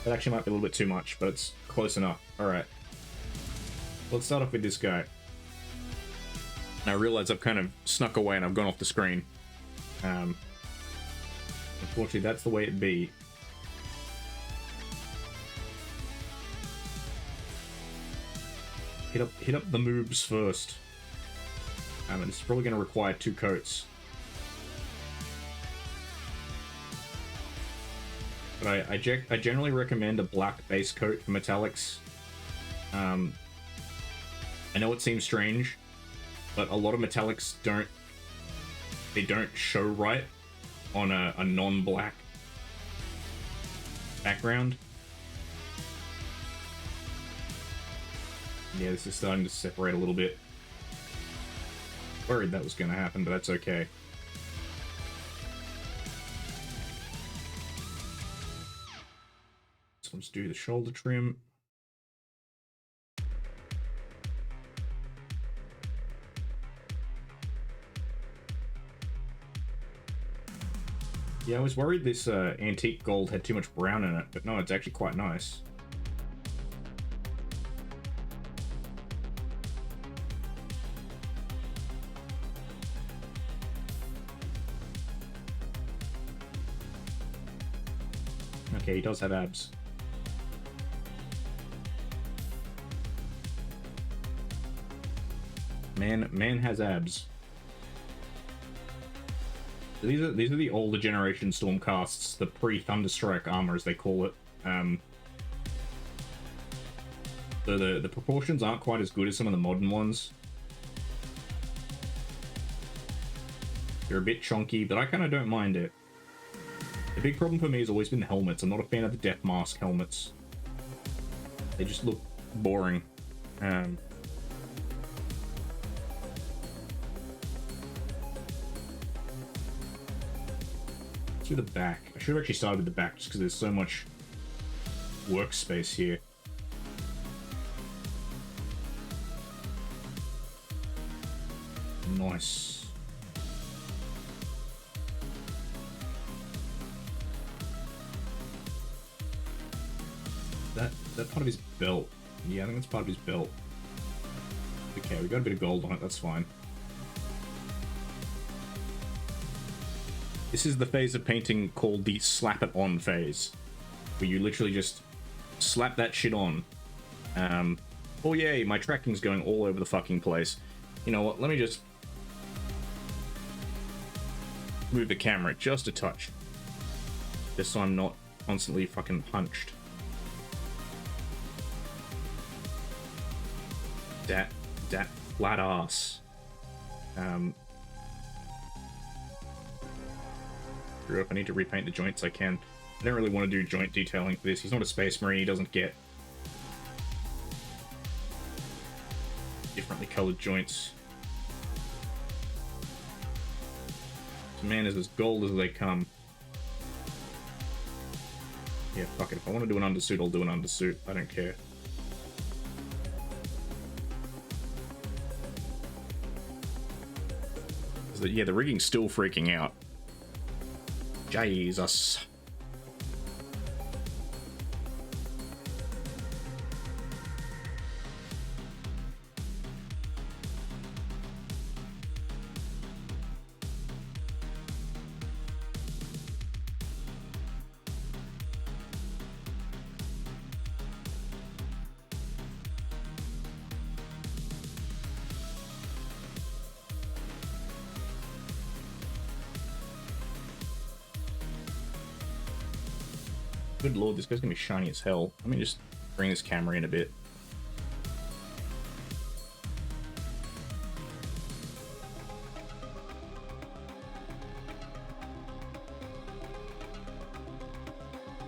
That actually might be a little bit too much, but it's close enough. Alright. Let's start off with this guy. Now I realize I've kind of snuck away and I've gone off the screen. Unfortunately, that's the way it be. Hit up the moves first. And it's probably going to require 2 coats. But I generally recommend a black base coat for metallics. I know it seems strange, but a lot of metallics don't show right on a non-black background. Yeah, this is starting to separate a little bit. Worried that was going to happen, but that's okay. So let's do the shoulder trim. Yeah, I was worried this antique gold had too much brown in it, but no, it's actually quite nice. Okay, he does have abs. Man has abs. So these are the older generation Stormcasts, the pre-Thunderstrike armor as they call it. So the proportions aren't quite as good as some of the modern ones. They're a bit chunky, but I kind of don't mind it. The big problem for me has always been the helmets. I'm not a fan of the Death Mask helmets. They just look boring. Let's do the back. I should have actually started with the back just because there's so much workspace here. Nice. That part of his belt. Yeah, I think that's part of his belt. Okay, we got a bit of gold on it, that's fine. This is the phase of painting called the slap it on phase, where you literally just slap that shit on. Oh yay, my tracking's going all over the fucking place. You know what, let me just move the camera just a touch, just so I'm not constantly fucking punched. That flat ass. If I need to repaint the joints, I can. I don't really want to do joint detailing for this. He's not a space marine, he doesn't get differently colored joints. This man is as gold as they come. Yeah, fuck it. If I want to do an undersuit, I'll do an undersuit. I don't care. Yeah, the rigging's still freaking out. Jesus. Good lord, this guy's gonna be shiny as hell. Let me just bring this camera in a bit.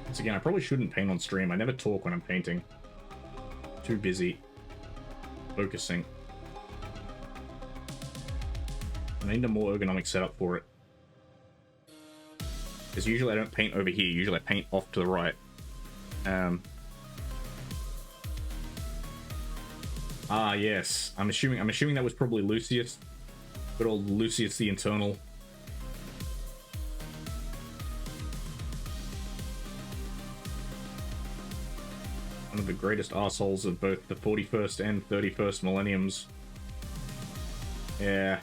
Once again, I probably shouldn't paint on stream. I never talk when I'm painting. Too busy focusing. I need a more ergonomic setup for it. Because usually I don't paint over here. Usually I paint off to the right. Ah, yes. I'm assuming that was probably Lucius. Good old Lucius the Internal. One of the greatest assholes of both the 41st and 31st millenniums. Yeah.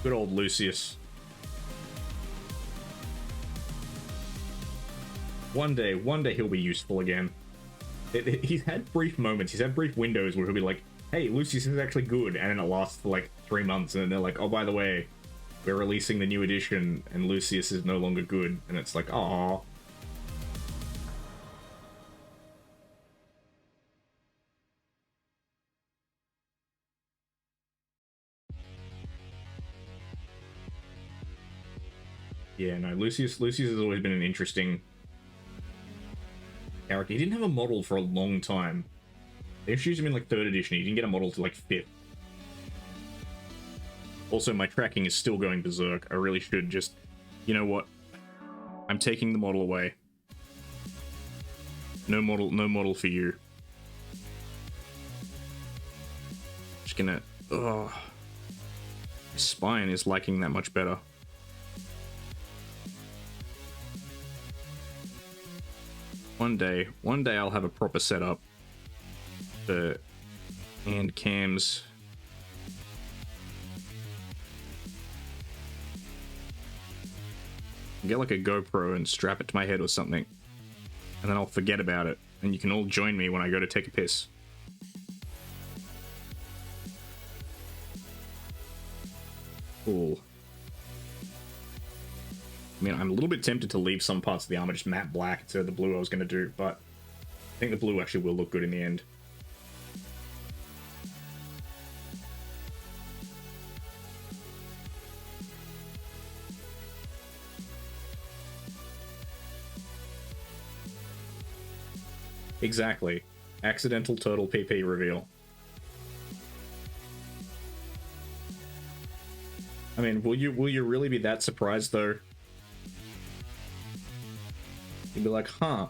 Good old Lucius. One day he'll be useful again. He's had brief moments, he's had brief windows where he'll be like, hey, Lucius is actually good, and then it lasts for like 3 months, and then they're like, oh, by the way, we're releasing the new edition, and Lucius is no longer good, and it's like, aww. Yeah, no, Lucius has always been an interesting character. He didn't have a model for a long time. They introduced him in like 3rd edition. He didn't get a model to like 5th. Also, my tracking is still going berserk. I really should just... You know what? I'm taking the model away. No model for you. Just gonna... Ugh. My spine is liking that much better. One day I'll have a proper setup for hand cams. Get like a GoPro and strap it to my head or something, and then I'll forget about it, and you can all join me when I go to take a piss. Cool. I mean, I'm a little bit tempted to leave some parts of the armor just matte black instead of the blue I was going to do, but I think the blue actually will look good in the end. Exactly. Accidental turtle PP reveal. I mean, will you really be that surprised though? You'd be like, huh.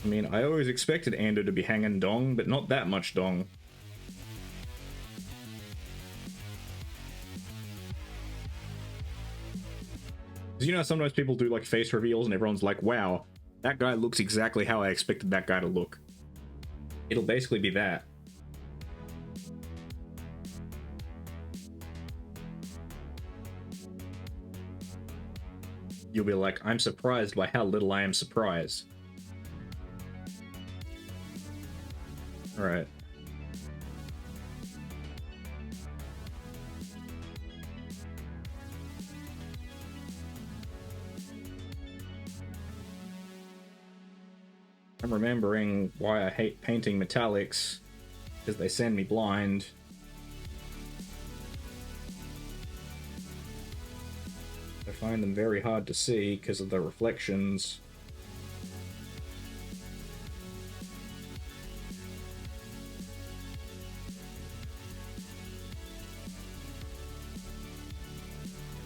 I mean, I always expected Ando to be hanging dong, but not that much dong. Because you know, sometimes people do like face reveals and everyone's like, wow, that guy looks exactly how I expected that guy to look. It'll basically be that. You'll be like, I'm surprised by how little I am surprised. Alright. I'm remembering why I hate painting metallics, because they send me blind. I find them very hard to see because of the reflections.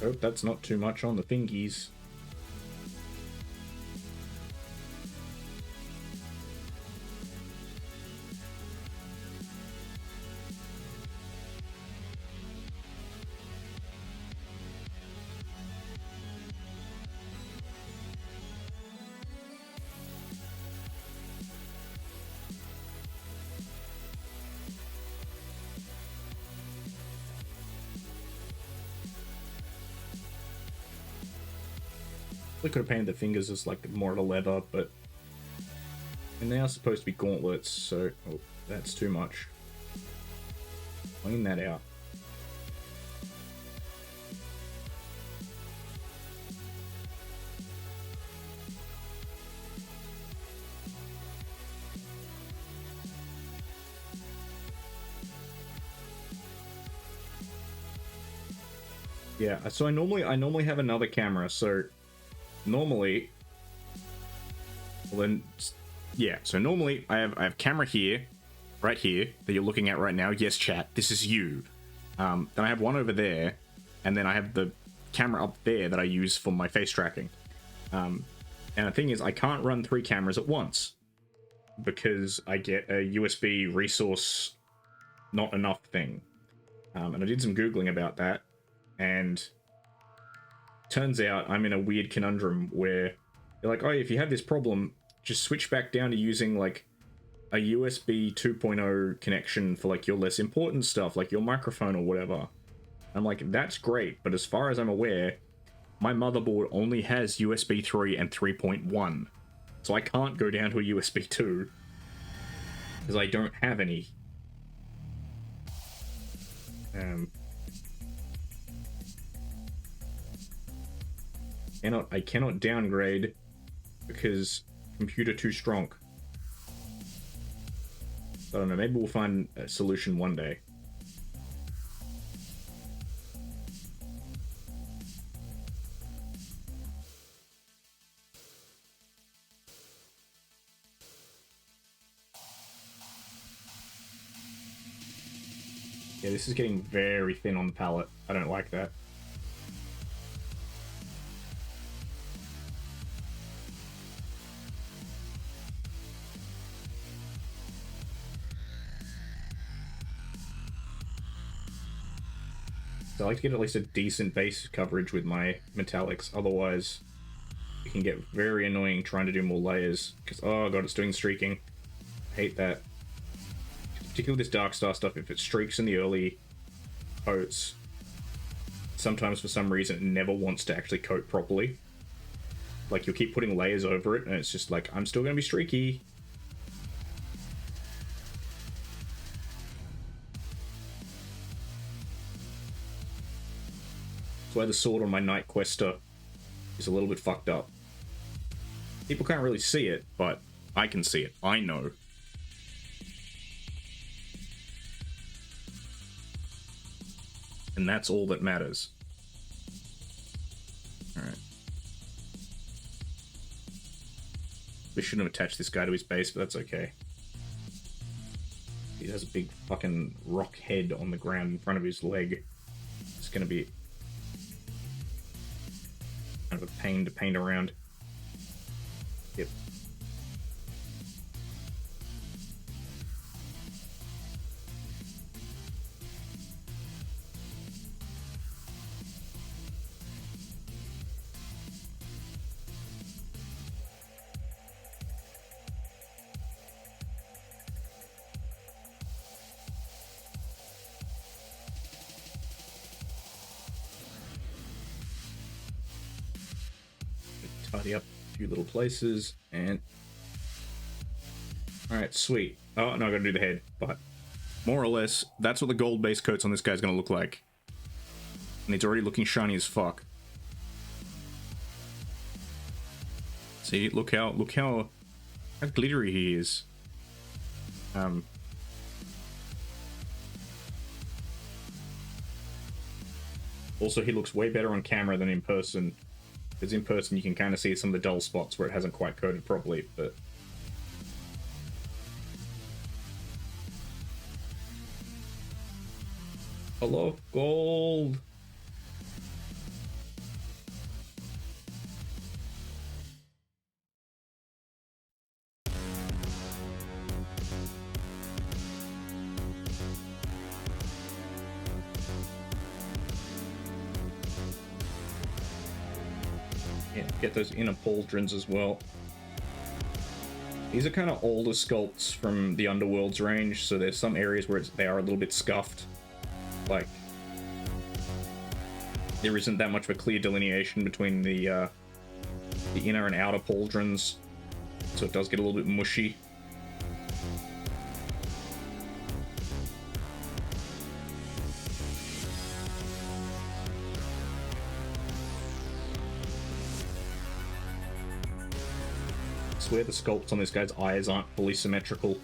Hope that's not too much on the fingies. I could have painted the fingers as like more of a leather, but and they are supposed to be gauntlets, so oh, that's too much. Clean that out. Yeah, so I normally have another camera, so normally, well then, yeah, so normally I have camera here, right here, that you're looking at right now. Yes, chat, this is you. Then I have one over there, and then I have the camera up there that I use for my face tracking. And the thing is, I can't run 3 cameras at once because I get a USB resource not enough thing. And I did some Googling about that, and turns out I'm in a weird conundrum where they're like, oh, if you have this problem, just switch back down to using like a USB 2.0 connection for like your less important stuff, like your microphone or whatever. I'm like, that's great, but as far as I'm aware, my motherboard only has USB 3 and 3.1, so I can't go down to a USB 2 because I don't have any. I cannot downgrade because computer too strong. So I don't know, maybe we'll find a solution one day. Yeah, this is getting very thin on the palette. I don't like that. So I like to get at least a decent base coverage with my metallics, otherwise it can get very annoying trying to do more layers, because, oh god, it's doing streaking. I hate that. Particularly this Dark Star stuff, if it streaks in the early coats, sometimes for some reason it never wants to actually coat properly. Like, you'll keep putting layers over it, and it's just like, I'm still gonna be streaky. That's why the sword on my Night Quester is a little bit fucked up. People can't really see it, but I can see it. I know. And that's all that matters. Alright. We shouldn't have attached this guy to his base, but that's okay. He has a big fucking rock head on the ground in front of his leg. It's gonna be kind of a pain to paint around. Yep. Tidy up a few little places, and alright, sweet. Oh, no, I gotta do the head, but more or less, that's what the gold base coats on this guy's gonna look like. And it's already looking shiny as fuck. See, look how glittery he is. Also, he looks way better on camera than in person. Because in person you can kind of see some of the dull spots where it hasn't quite coated properly, but... I love gold! Yeah, get those inner pauldrons as well. These are kind of older sculpts from the Underworld's range, so there's some areas where they are a little bit scuffed. Like, there isn't that much of a clear delineation between the inner and outer pauldrons, so it does get a little bit mushy. I swear the sculpts on this guy's eyes aren't fully symmetrical.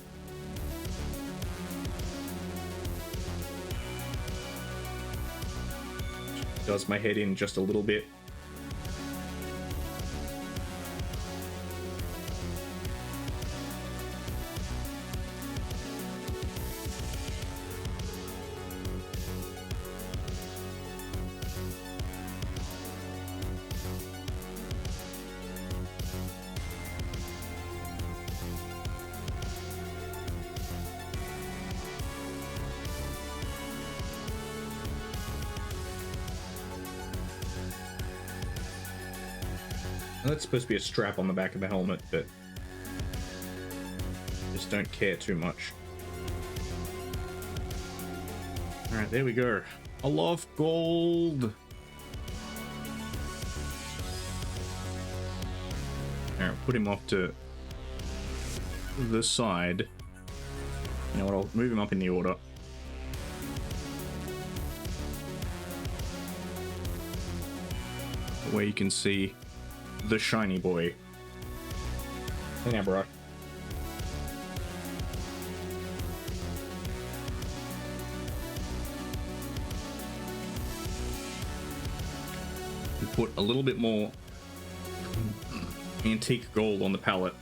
Does my head in just a little bit. That's supposed to be a strap on the back of the helmet, but just don't care too much. Alright, there we go. I love gold! Alright, put him off to the side. You know what, I'll move him up in the order. Where you can see the shiny boy. Hey now, bro. We put a little bit more antique gold on the palette.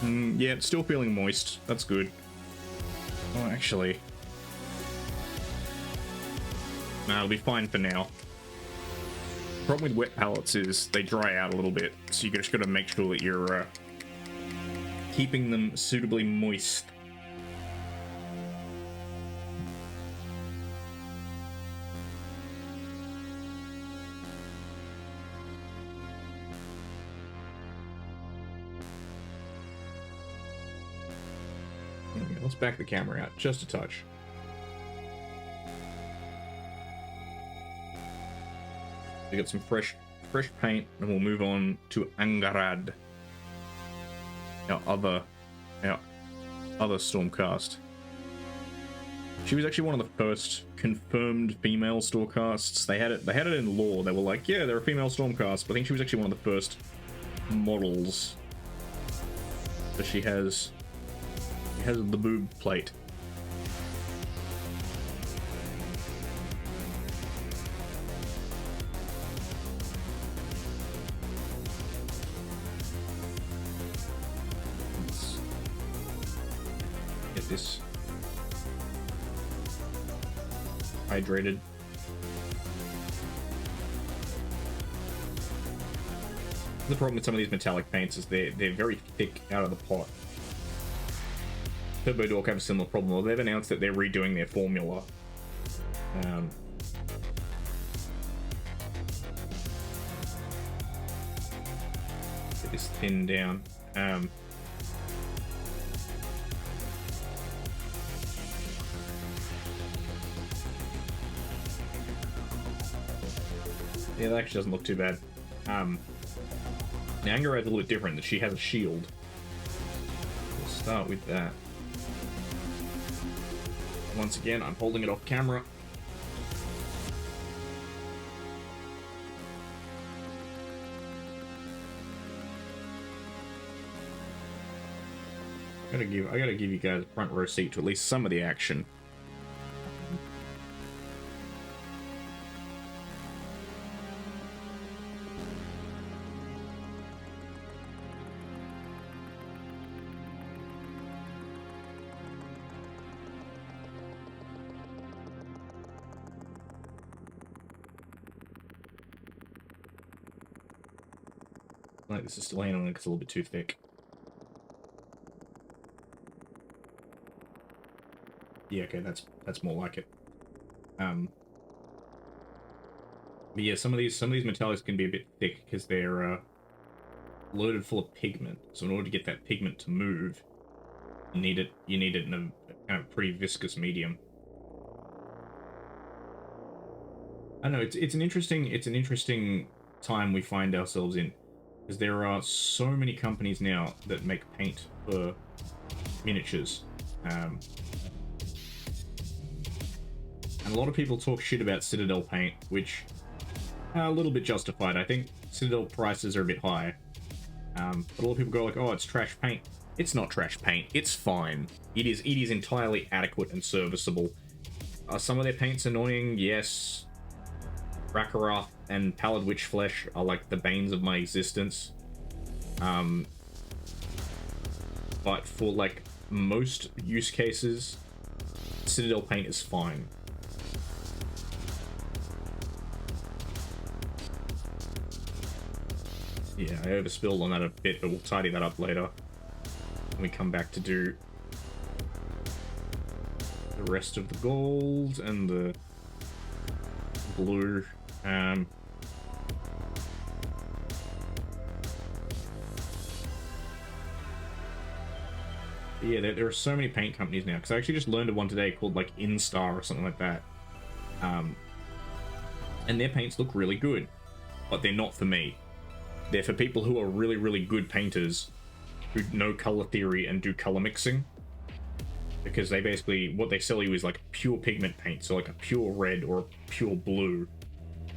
Yeah, it's still feeling moist. That's good. Oh, actually. Nah, it'll be fine for now. Problem with wet palettes is they dry out a little bit, so you just gotta make sure that you're keeping them suitably moist. Okay, let's back the camera out just a touch. We got some fresh paint, and we'll move on to Angarad, our other Stormcast. She was actually one of the first confirmed female Stormcasts. They had it in lore. They were like, yeah, they're a female Stormcast, but I think she was actually one of the first models. But she has the boob plate. This hydrated. The problem with some of these metallic paints is they're very thick out of the pot. Turbo Dork have a similar problem. Well, they've announced that they're redoing their formula. Get this thin down. Yeah, that actually doesn't look too bad. Now Angarad's a little bit different, that she has a shield. We'll start with that. Once again, I'm holding it off camera. I gotta give you guys a front row seat to at least some of the action. Like this is still handling it because it's a little bit too thick. Yeah, okay, that's more like it. But yeah, some of these metallics can be a bit thick because they're loaded full of pigment. So in order to get that pigment to move, you need it in a kind of pretty viscous medium. I know it's an interesting time we find ourselves in. Because there are so many companies now that make paint for miniatures. And a lot of people talk shit about Citadel paint, which are a little bit justified. I think Citadel prices are a bit high. But a lot of people go like, oh, it's trash paint. It's not trash paint. It's fine. It is entirely adequate and serviceable. Are some of their paints annoying? Yes. Rakarath and Pallid Witch Flesh are like the banes of my existence. But for like most use cases, Citadel paint is fine. Yeah, I overspilled on that a bit, but we'll tidy that up later when we come back to do the rest of the gold and the blue. Yeah, there are so many paint companies now, because I actually just learned of one today called like Instar or something like that. And their paints look really good, but they're not for me. They're for people who are really, really good painters who know color theory and do color mixing. Because they basically, what they sell you is like pure pigment paint, so like a pure red or a pure blue.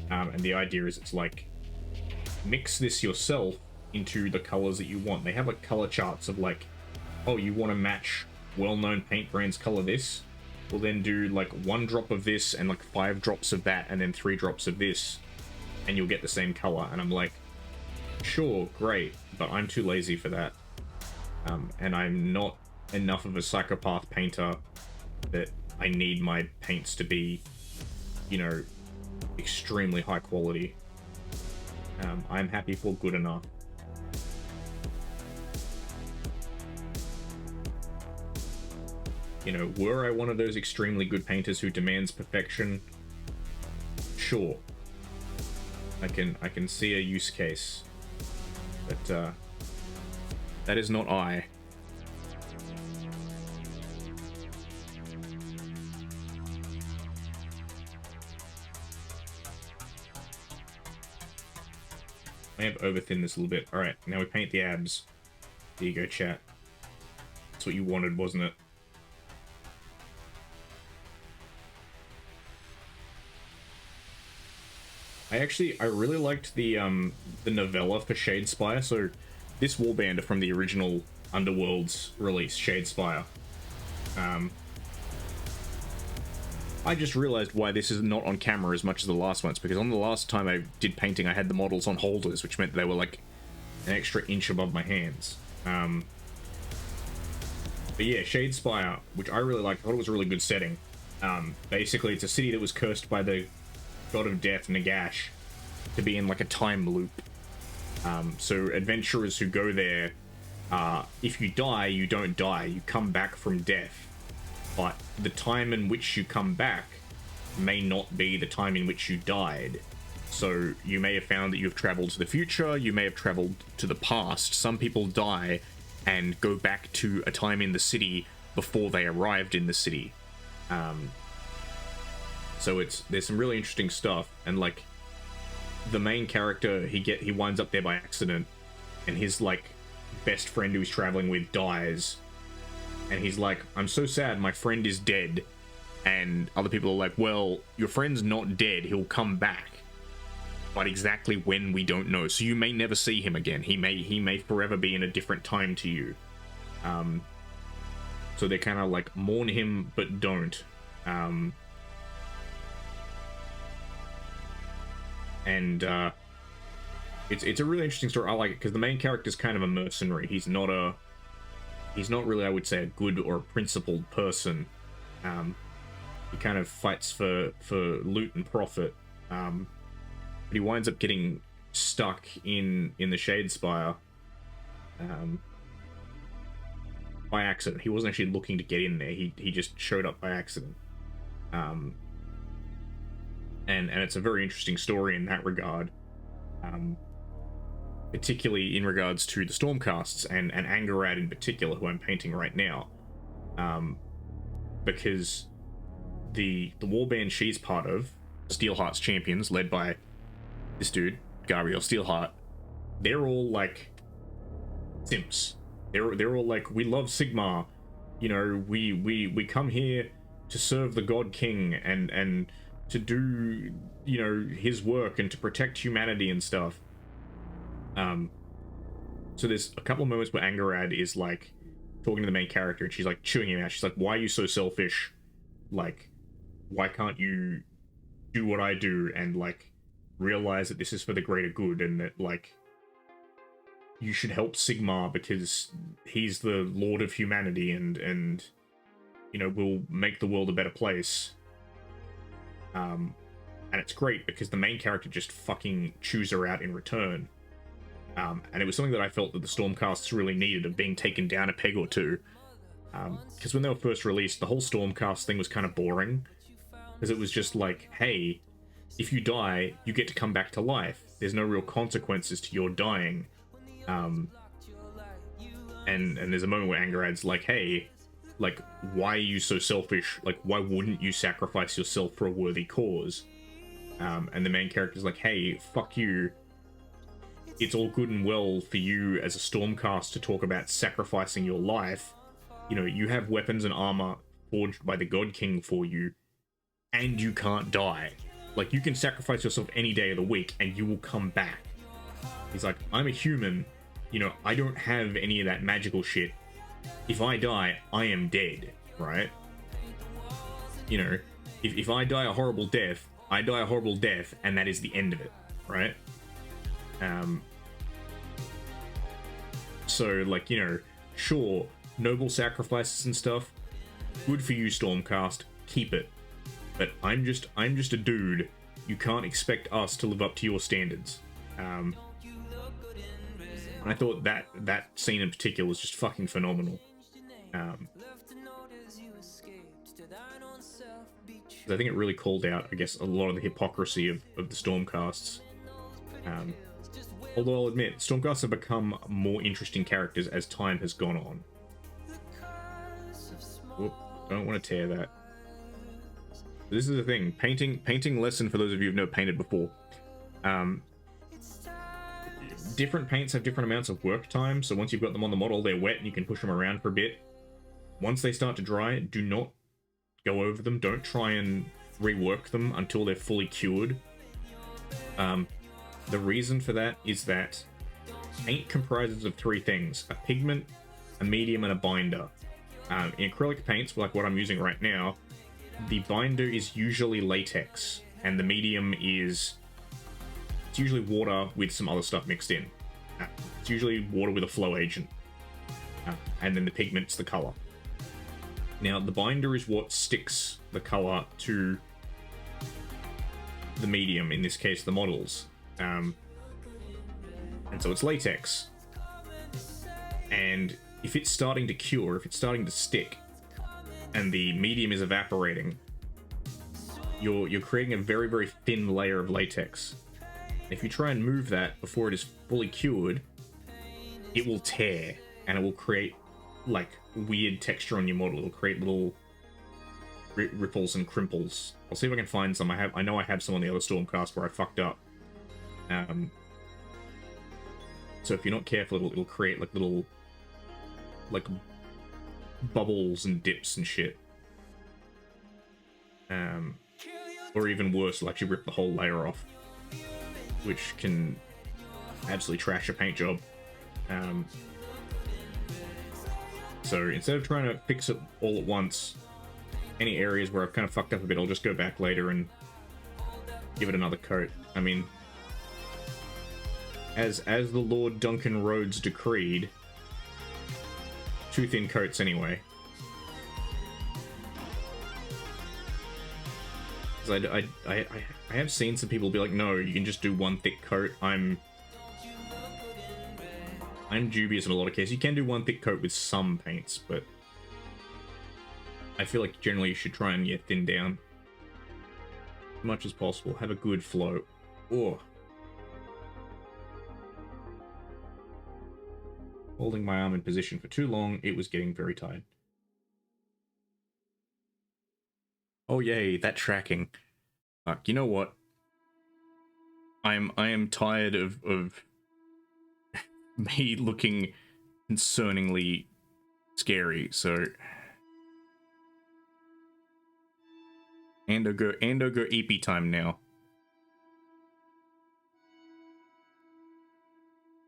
And the idea is it's like, mix this yourself into the colors that you want. They have like color charts of like, oh, you want to match well-known paint brands color this? We'll then do like 1 drop of this and like 5 drops of that and then 3 drops of this, and you'll get the same color. And I'm like, sure, great, but I'm too lazy for that. And I'm not enough of a psychopath painter that I need my paints to be, you know, extremely high quality. I'm happy for good enough. You know, were I one of those extremely good painters who demands perfection? Sure. I can see a use case. But that is not I. I have overthinned this a little bit. Alright, now we paint the abs. There you go, chat. That's what you wanted, wasn't it? I really liked the novella for Shadespire. So this warband are from the original Underworlds release, Shadespire. I just realized why this is not on camera as much as the last ones, because on the last time I did painting I had the models on holders, which meant they were like an extra inch above my hands. But yeah, Shadespire, which I really liked, I thought it was a really good setting. Basically it's a city that was cursed by the god of death, Nagash, to be in like a time loop. So adventurers who go there, if you die, you don't die, you come back from death. But the time in which you come back may not be the time in which you died. So you may have found that you've traveled to the future, you may have traveled to the past. Some people die and go back to a time in the city before they arrived in the city. So there's some really interesting stuff, and like the main character, he winds up there by accident, and his like best friend who he's traveling with dies, and he's like, I'm so sad, my friend is dead. And other people are like, well, your friend's not dead, he'll come back, but exactly when we don't know. So you may never see him again. He may forever be in a different time to you. So they kind of like mourn him but don't. And it's a really interesting story. I like it because the main character is kind of a mercenary. He's not really, I would say, a good or a principled person. He kind of fights for loot and profit. But he winds up getting stuck in the Shadespire by accident. He wasn't actually looking to get in there. He just showed up by accident. And it's a very interesting story in that regard, particularly in regards to the Stormcasts and Angarad in particular, who I'm painting right now, because the warband she's part of, Steelheart's Champions, led by this dude Gabriel Steelheart, they're all like simps. They're all like, we love Sigmar, you know, we come here to serve the God King and to do, you know, his work and to protect humanity and stuff. So there's a couple of moments where Angarad is like talking to the main character and she's like chewing him out. She's like, why are you so selfish? Like, why can't you do what I do and like realize that this is for the greater good and that like you should help Sigmar because he's the lord of humanity and you know will make the world a better place. And it's great because the main character just fucking chews her out in return. And it was something that I felt that the Stormcasts really needed, of being taken down a peg or two. Because when they were first released, the whole Stormcast thing was kind of boring. Because it was just like, hey, if you die, you get to come back to life. There's no real consequences to your dying. And there's a moment where Angerad's like, hey, like, why are you so selfish? Like, why wouldn't you sacrifice yourself for a worthy cause? And the main character's like, hey, fuck you. It's all good and well for you as a Stormcast to talk about sacrificing your life. You know, you have weapons and armor forged by the God King for you, and you can't die. Like, you can sacrifice yourself any day of the week, and you will come back. He's like, I'm a human. You know, I don't have any of that magical shit. If I die, I am dead, right? You know, if I die a horrible death, I die a horrible death, and that is the end of it, right? So, like, you know, sure, noble sacrifices and stuff, good for you, Stormcast, keep it. But I'm just a dude. You can't expect us to live up to your standards. And I thought that scene in particular was just fucking phenomenal. I think it really called out, I guess, a lot of the hypocrisy of the Stormcasts. Although I'll admit, Stormcasts have become more interesting characters as time has gone on. Whoop, don't want to tear that. This is the thing. Painting lesson for those of you who've never painted before. Different paints have different amounts of work time, so once you've got them on the model, they're wet and you can push them around for a bit. Once they start to dry, do not go over them. Don't try and rework them until they're fully cured. The reason for that is that paint comprises of three things: a pigment, a medium, and a binder. In acrylic paints, like what I'm using right now, the binder is usually latex, and the medium is... it's usually water with some other stuff mixed in. It's usually water with a flow agent. And then the pigment's the color. Now, the binder is what sticks the color to the medium, in this case, the models. And so it's latex. And if it's starting to cure, if it's starting to stick, and the medium is evaporating, you're creating a very, very thin layer of latex. If you try and move that before it is fully cured, it will tear, and it will create, like, weird texture on your model. It'll create little ripples and crimples. I'll see if I can find some. I know I have some on the other Stormcast where I fucked up. So if you're not careful, it'll create, like, little, like, bubbles and dips and shit. Or even worse, it'll actually rip the whole layer off, which can absolutely trash a paint job. So instead of trying to fix it all at once, any areas where I've kind of fucked up a bit, I'll just go back later and give it another coat. I mean, as the Lord Duncan Rhodes decreed, 2 thin coats anyway. I have seen some people be like, no, you can just do 1 thick coat. I'm dubious in a lot of cases. You can do 1 thick coat with some paints, but I feel like generally you should try and get thin down as much as possible. Have a good flow. Oh. Holding my arm in position for too long, it was getting very tired. Oh yay, that tracking. Fuck, you know what? I am tired of me looking concerningly scary, so Ando go EP time now.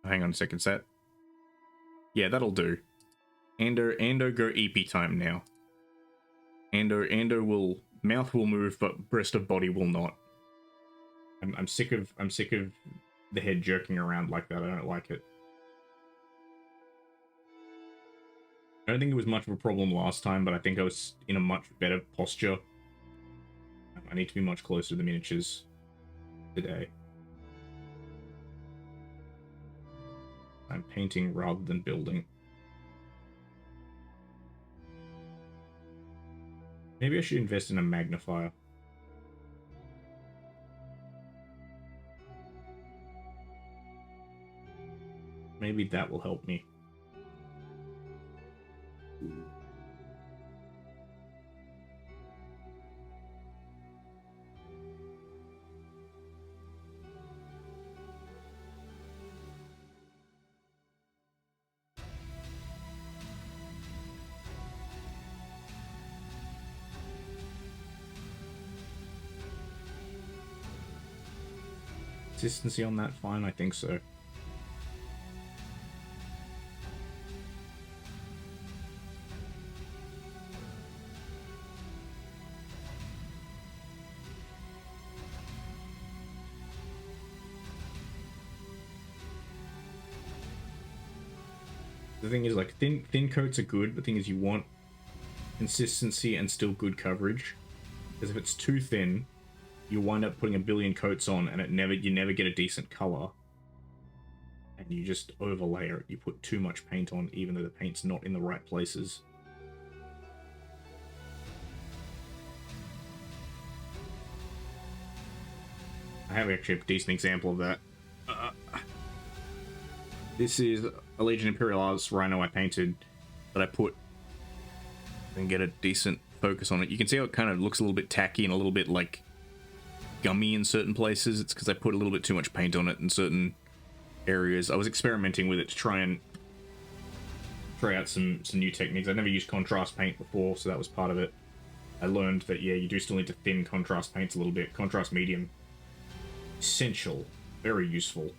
Hang on a second, set. Yeah, that'll do. Ando go EP time now. Ando will Mouth will move, but rest of body will not. I'm sick of the head jerking around like that. I don't like it. I don't think it was much of a problem last time, but I think I was in a much better posture. I need to be much closer to the miniatures today. I'm painting rather than building. Maybe I should invest in a magnifier. Maybe that will help me. Consistency on that, fine, I think so. The thing is, like, thin coats are good. The thing is, you want consistency and still good coverage. Because if it's too thin, you wind up putting a billion coats on, and you never get a decent color. And you just overlay it. You put too much paint on, even though the paint's not in the right places. I have actually a decent example of that. This is a Legion Imperialis Rhino I painted that I put and get a decent focus on it. You can see how it kind of looks a little bit tacky and a little bit like gummy in certain places. It's because I put a little bit too much paint on it in certain areas. I was experimenting with it to try out some new techniques. I'd never used contrast paint before, so that was part of it. I learned that, yeah, you do still need to thin contrast paints a little bit. Contrast medium. Essential. Very useful.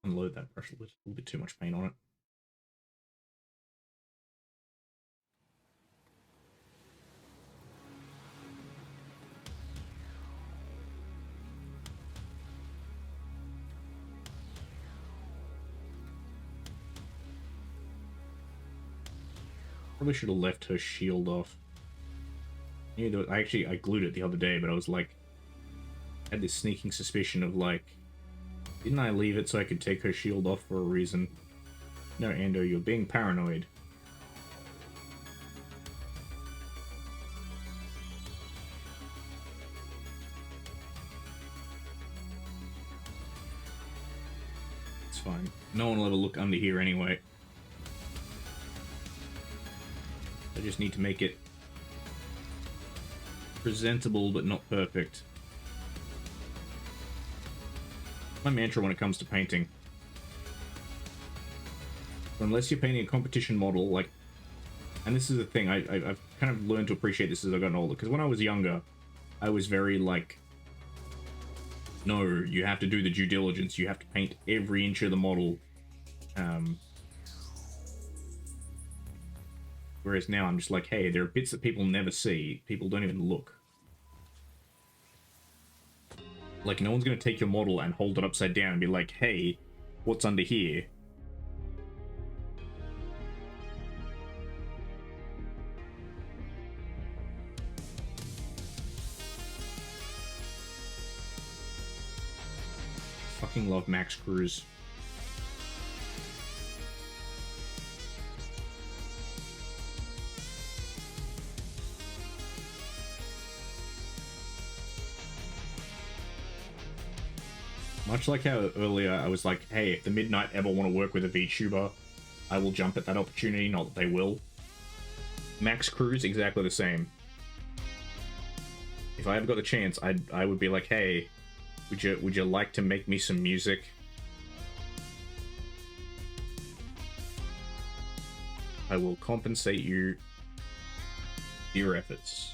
Unload that brush, a little bit too much paint on it. Probably should have left her shield off. I glued it the other day, but I was like, I had this sneaking suspicion of like, didn't I leave it so I could take her shield off for a reason? No, Ando, you're being paranoid. It's fine. No one will ever look under here anyway. I just need to make it presentable but not perfect. My mantra when it comes to painting. Unless you're painting a competition model, like, and this is the thing, I've kind of learned to appreciate this as I've gotten older, because when I was younger, I was very like, no, you have to do the due diligence, you have to paint every inch of the model. Whereas now I'm just like, hey, there are bits that people never see, people don't even look. Like, no one's going to take your model and hold it upside down and be like, hey, what's under here? Fucking love Max Cruz. Much like how earlier I was like, hey, if the Midnight ever want to work with a VTuber, I will jump at that opportunity, not that they will. Max Cruz, exactly the same. If I ever got the chance, I would be like, hey, would you like to make me some music? I will compensate you Your efforts.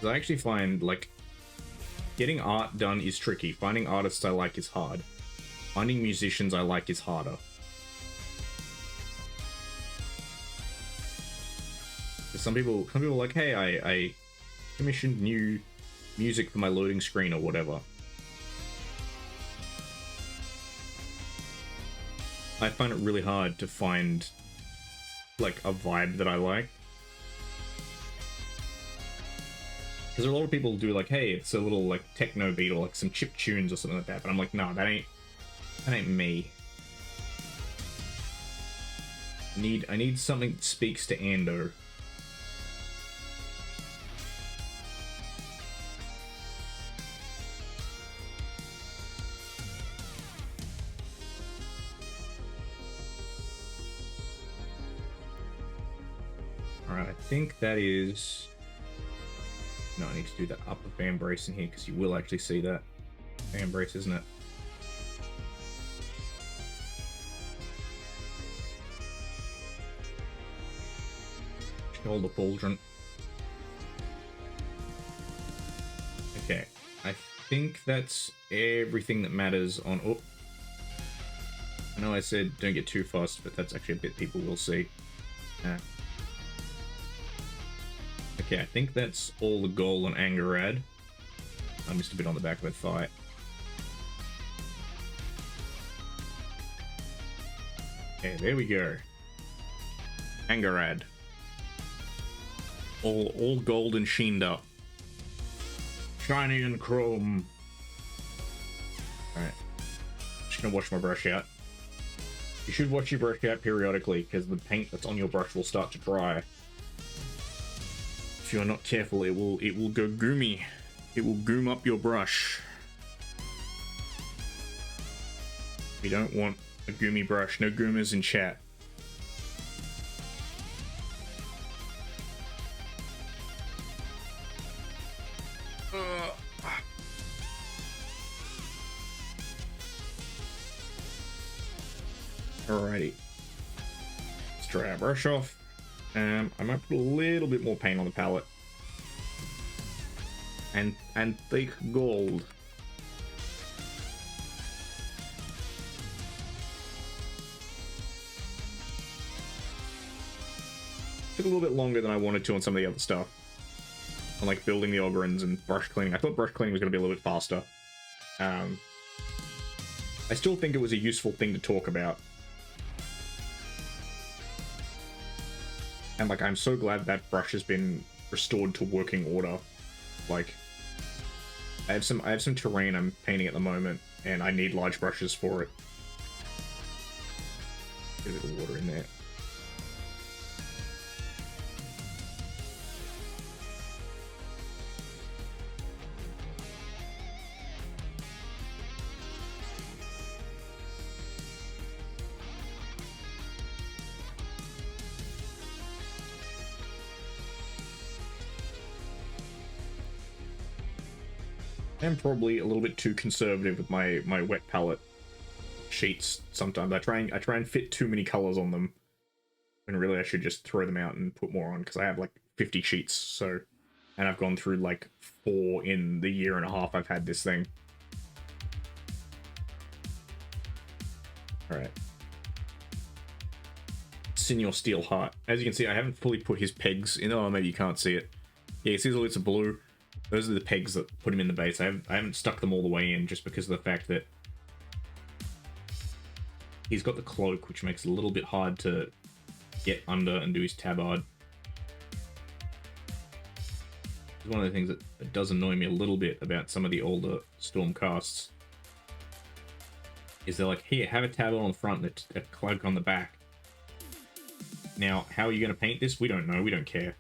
I actually find, like, getting art done is tricky. Finding artists I like is hard. Finding musicians I like is harder. Some people are like, hey, I commissioned new music for my loading screen or whatever. I find it really hard to find, like, a vibe that I like. Because a lot of people do, like, hey, it's a little, like, techno beat or, like, some chip tunes or something like that. But I'm like, nah, that ain't me. I need something that speaks to Ando. Alright, I think that is... No, I need to do that upper fan brace in here because you will actually see that fan brace, isn't it? Shoulder pauldron. Okay, I think that's everything that matters on... Oh, I know I said don't get too fast, but that's actually a bit people will see. Okay, I think that's all the goal on Angarad. I missed a bit on the back of her thigh. Okay, there we go. Angarad. All gold and sheened up. Shiny and chrome. Alright. Just gonna wash my brush out. You should wash your brush out periodically, because the paint that's on your brush will start to dry. If you're not careful, it will go goomy. It will goom up your brush. We don't want a goomy brush. No goomers in chat. Alrighty. Let's dry our brush off. I might put a little bit more paint on the palette. And Thicc gold. Took a little bit longer than I wanted to on some of the other stuff. On like building the Ogrins and brush cleaning. I thought brush cleaning was going to be a little bit faster. I still think it was a useful thing to talk about. And like, I'm so glad that brush has been restored to working order. Like, I have some terrain I'm painting at the moment, and I need large brushes for it. Get a bit of water in there. I'm probably a little bit too conservative with my wet palette sheets sometimes. I try and fit too many colors on them, when really I should just throw them out and put more on, because I have like 50 sheets, so, and I've gone through like 4 in the year and a half I've had this thing. Alright. Senior Steel Heart. As you can see, I haven't fully put his pegs in. Oh, maybe you can't see it. Yeah, you see the bits of blue? Those are the pegs that put him in the base. I haven't stuck them all the way in, just because of the fact that he's got the cloak, which makes it a little bit hard to get under and do his tabard. It's one of the things that does annoy me a little bit about some of the older Stormcasts. Is they're like, here, have a tabard on the front and a cloak on the back. Now, how are you going to paint this? We don't know. We don't care.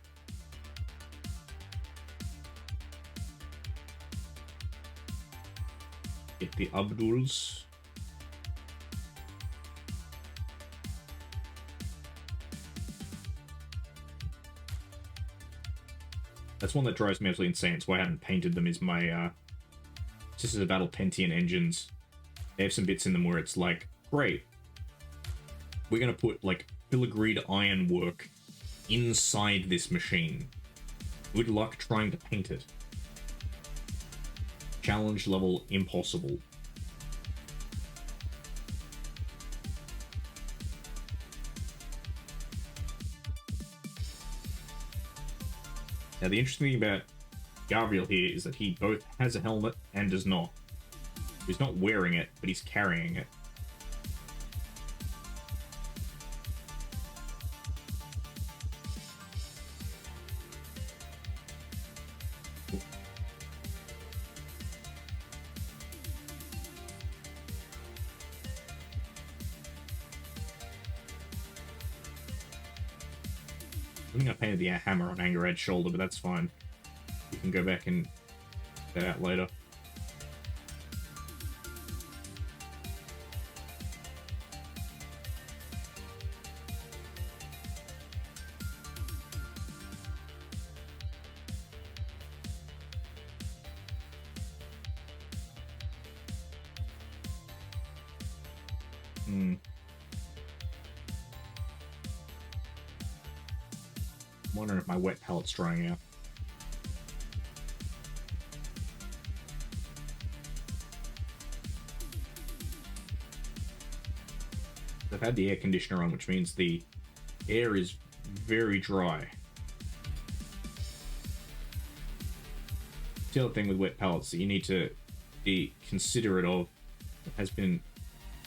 Get the Abduls. That's one that drives me absolutely insane. It's why I haven't painted them, is my Sisters of Battle Pentian engines. They have some bits in them where it's like, great. we're going to put like filigreed ironwork inside this machine. Good luck trying to paint it. Challenge level impossible. Now the interesting thing about Gabriel here is that he both has a helmet and does not. He's not wearing it, but he's carrying it. I think I painted the hammer on Angerad's shoulder, but that's fine. You can go back and get that out later. I'm wondering if my wet pallette's drying out. I've had the air conditioner on, which means the air is very dry. The other thing with wet pallets that you need to be considerate of, that has been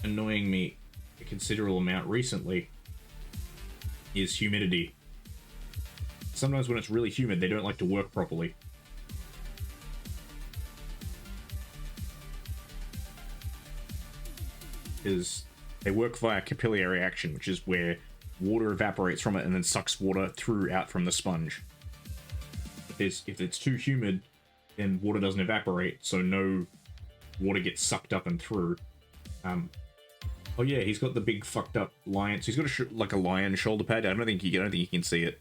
annoying me a considerable amount recently, is humidity. Sometimes when it's really humid, they don't like to work properly. Because they work via capillary action, which is where water evaporates from it and then sucks water out from the sponge. If it's too humid, then water doesn't evaporate, so no water gets sucked up and through. Oh yeah, he's got the big fucked up lion. So he's got like a lion shoulder pad. I don't think you can see it.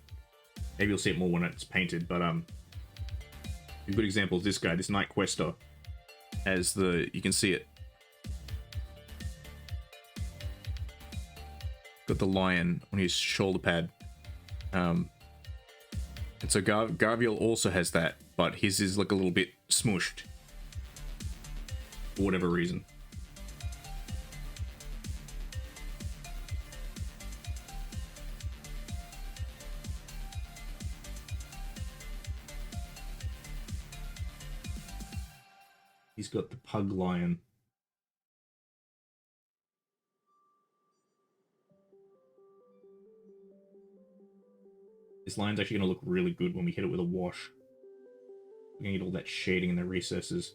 Maybe you'll see it more when it's painted, but a good example is this guy, this Night Quester, has you can see it. Got the lion on his shoulder pad. And so Gabriel also has that, but his is like a little bit smushed. For whatever reason. He's got the pug lion. This lion's actually going to look really good when we hit it with a wash. We're going to get all that shading in the recesses.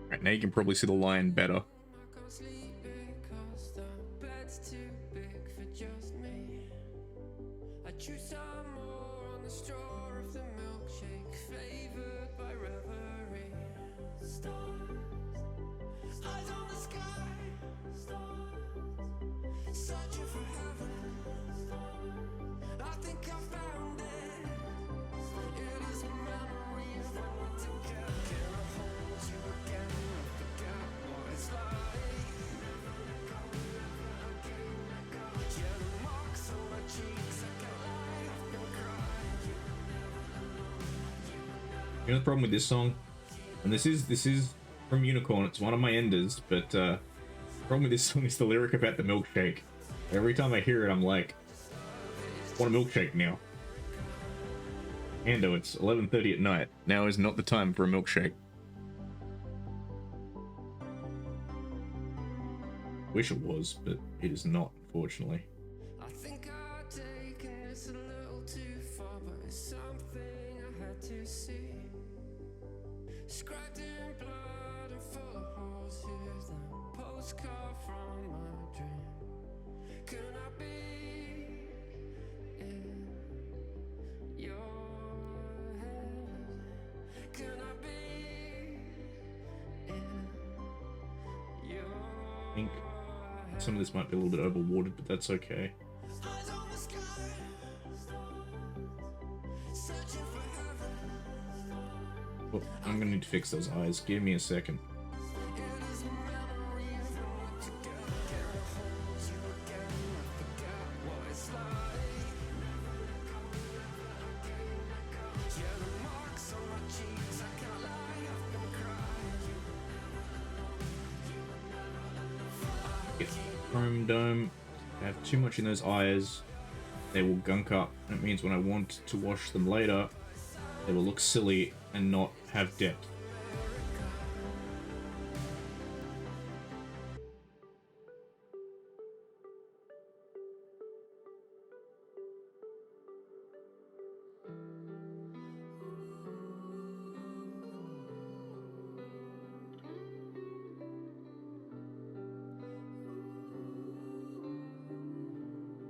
Right, now you can probably see the lion better. You know the problem with this song, and this is from Unicorn. It's one of my enders, but the problem with this song is the lyric about the milkshake. Every time I hear it, I'm like, I want a milkshake now. Ando, it's 11:30 at night. Now is not the time for a milkshake. Wish it was, but it is not, unfortunately. I think I've taken this a little too far, but it's something I had to see. Scratched in blood and full of holes. Here's the postcard from my dream. Can I be in your head? Can I be in I think some of this might be a little bit overwatered, but that's okay. Oh, I'm gonna need to fix those eyes. Give me a second. Get chrome dome. If I have too much in those eyes, they will gunk up, and it means when I want to wash them later, they will look silly and not have depth.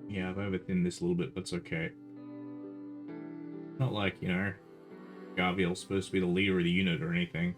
Yeah, I've overthinned this a little bit, but it's okay. Not like, you know, Garviel's supposed to be the leader of the unit or anything.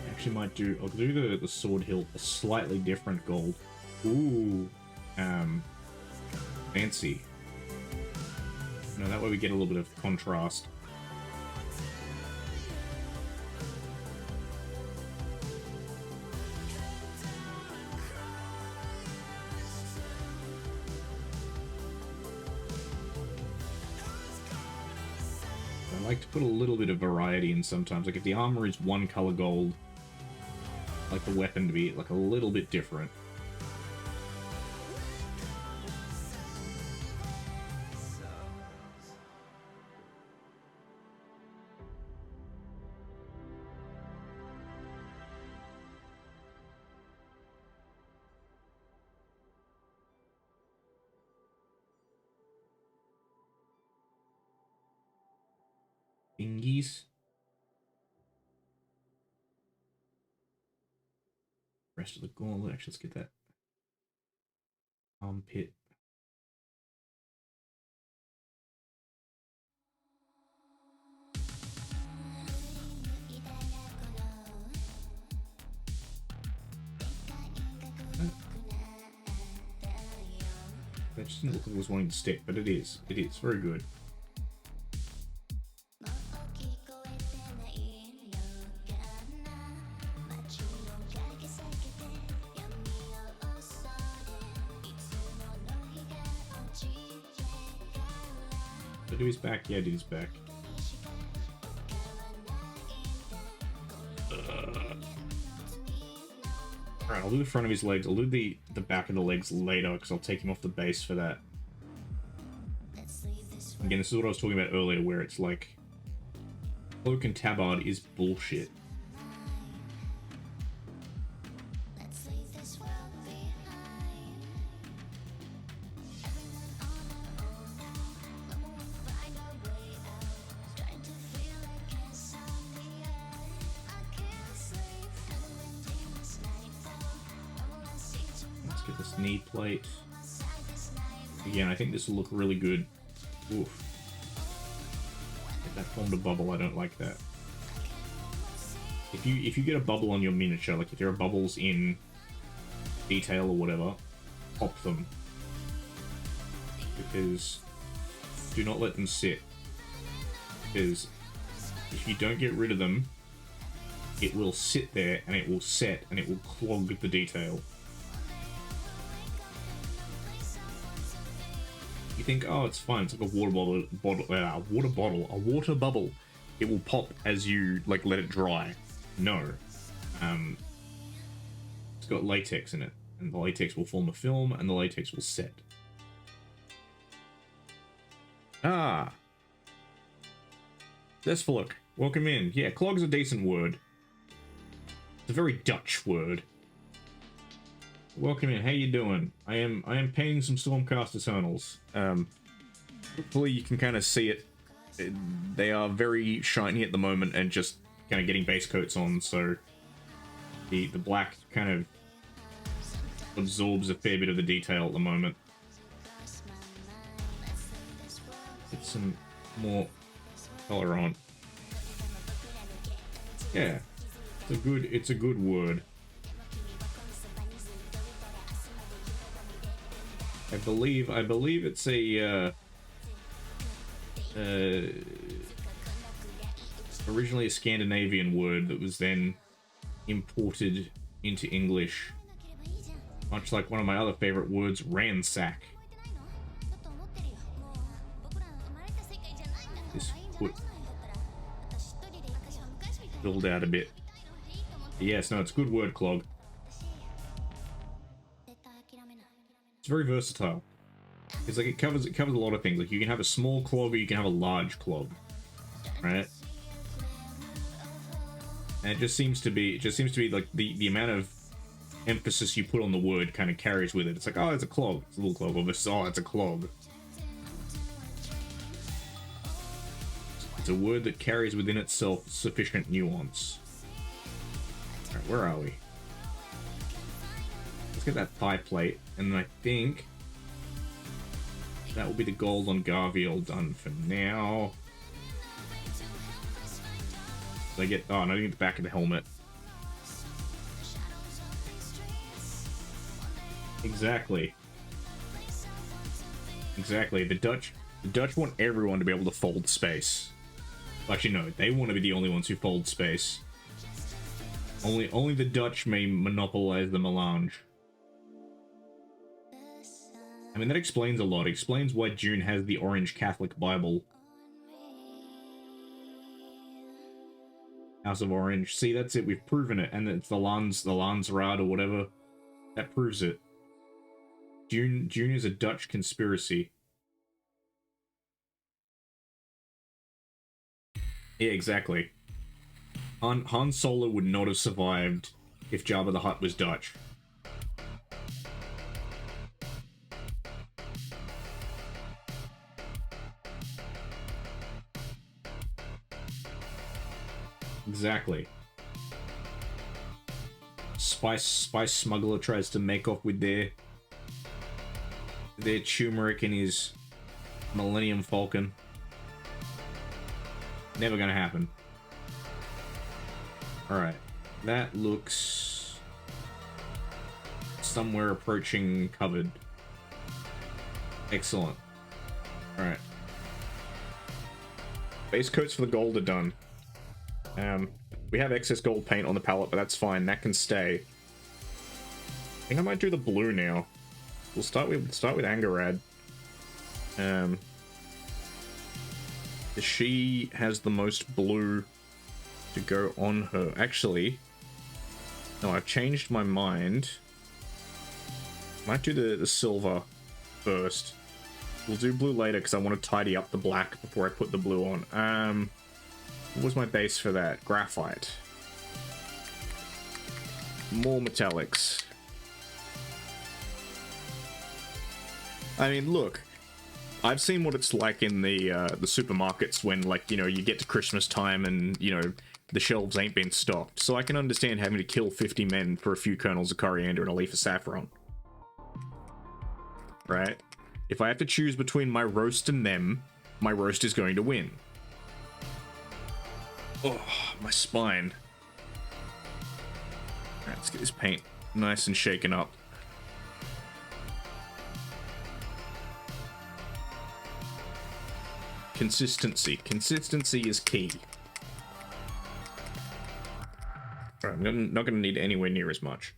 Actually might do, I'll do the sword hilt a slightly different gold. Ooh, fancy. No, that way we get a little bit of contrast. I like to put a little bit of variety in sometimes. Like if the armor is one color gold, I like the weapon to be like a little bit different. Thingies. Rest of the gauntlet. Actually, let's get that armpit. That just didn't look like it was wanting to stick, but it is. It is very good. Did I do his back? Yeah, I did his back. Alright, I'll do the front of his legs. I'll do the back of the legs later, because I'll take him off the base for that. Again, this is what I was talking about earlier, where it's like... Cloak and tabard is bullshit. Let's get this knee plate. Again, I think this will look really good. Oof. If that formed a bubble, I don't like that. If you get a bubble on your miniature, like if there are bubbles in detail or whatever, pop them. Because do not let them sit. Because if you don't get rid of them, it will sit there and it will set and it will clog the detail. You think, oh, it's fine. It's like a water bubble. It will pop as you like let it dry. No, it's got latex in it, and the latex will form a film, and the latex will set. Ah, Desfolok, Welcome in. Yeah, clog's a decent word. It's a very Dutch word. Welcome in. How you doing? I am painting some Stormcast Eternals. Hopefully you can kind of see it. They are very shiny at the moment and just kind of getting base coats on, so the black kind of absorbs a fair bit of the detail at the moment. Get some more color on. Yeah, it's a good word. I believe it's originally a Scandinavian word that was then imported into English, much like one of my other favorite words, ransack. This foot filled out a bit. But yes, no, it's a good word, clog. It's very versatile. It's like it covers a lot of things. Like you can have a small clog or you can have a large clog, right? And it just seems to be like the amount of emphasis you put on the word kind of carries with it. It's like, oh, it's a clog, it's a little clog, or this, oh, it's a clog. It's a word that carries within itself sufficient nuance. Alright, where are we? Let's get that thigh plate, and then I think that will be the gold on Garviel done for now. I get, oh, no, I need the back of the helmet. Exactly. Exactly. The Dutch want everyone to be able to fold space. Actually, no, they want to be the only ones who fold space. Only the Dutch may monopolize the melange. I mean, that explains a lot. It explains why June has the orange Catholic Bible. House of Orange. See, that's it. We've proven it. And it's the Landsraad or whatever. That proves it. June is a Dutch conspiracy. Yeah, exactly. Han Solo would not have survived if Jabba the Hutt was Dutch. Exactly. Spice smuggler tries to make off with their turmeric and his Millennium Falcon. Never gonna happen. Alright. That looks somewhere approaching covered. Excellent. Alright. Base coats for the gold are done. We have excess gold paint on the palette, but that's fine. That can stay. I think I might do the blue now. We'll start with Angarad. She has the most blue to go on her. Actually, no, I've changed my mind. Might do the silver first. We'll do blue later because I want to tidy up the black before I put the blue on. What was my base for that? Graphite. More metallics. I mean, look, I've seen what it's like in the supermarkets when, like, you know, you get to Christmas time and, you know, the shelves ain't been stocked. So I can understand having to kill 50 men for a few kernels of coriander and a leaf of saffron. Right? If I have to choose between my roast and them, my roast is going to win. Oh, my spine. Alright, let's get this paint nice and shaken up. Consistency. Consistency is key. Alright, I'm not going to need anywhere near as much.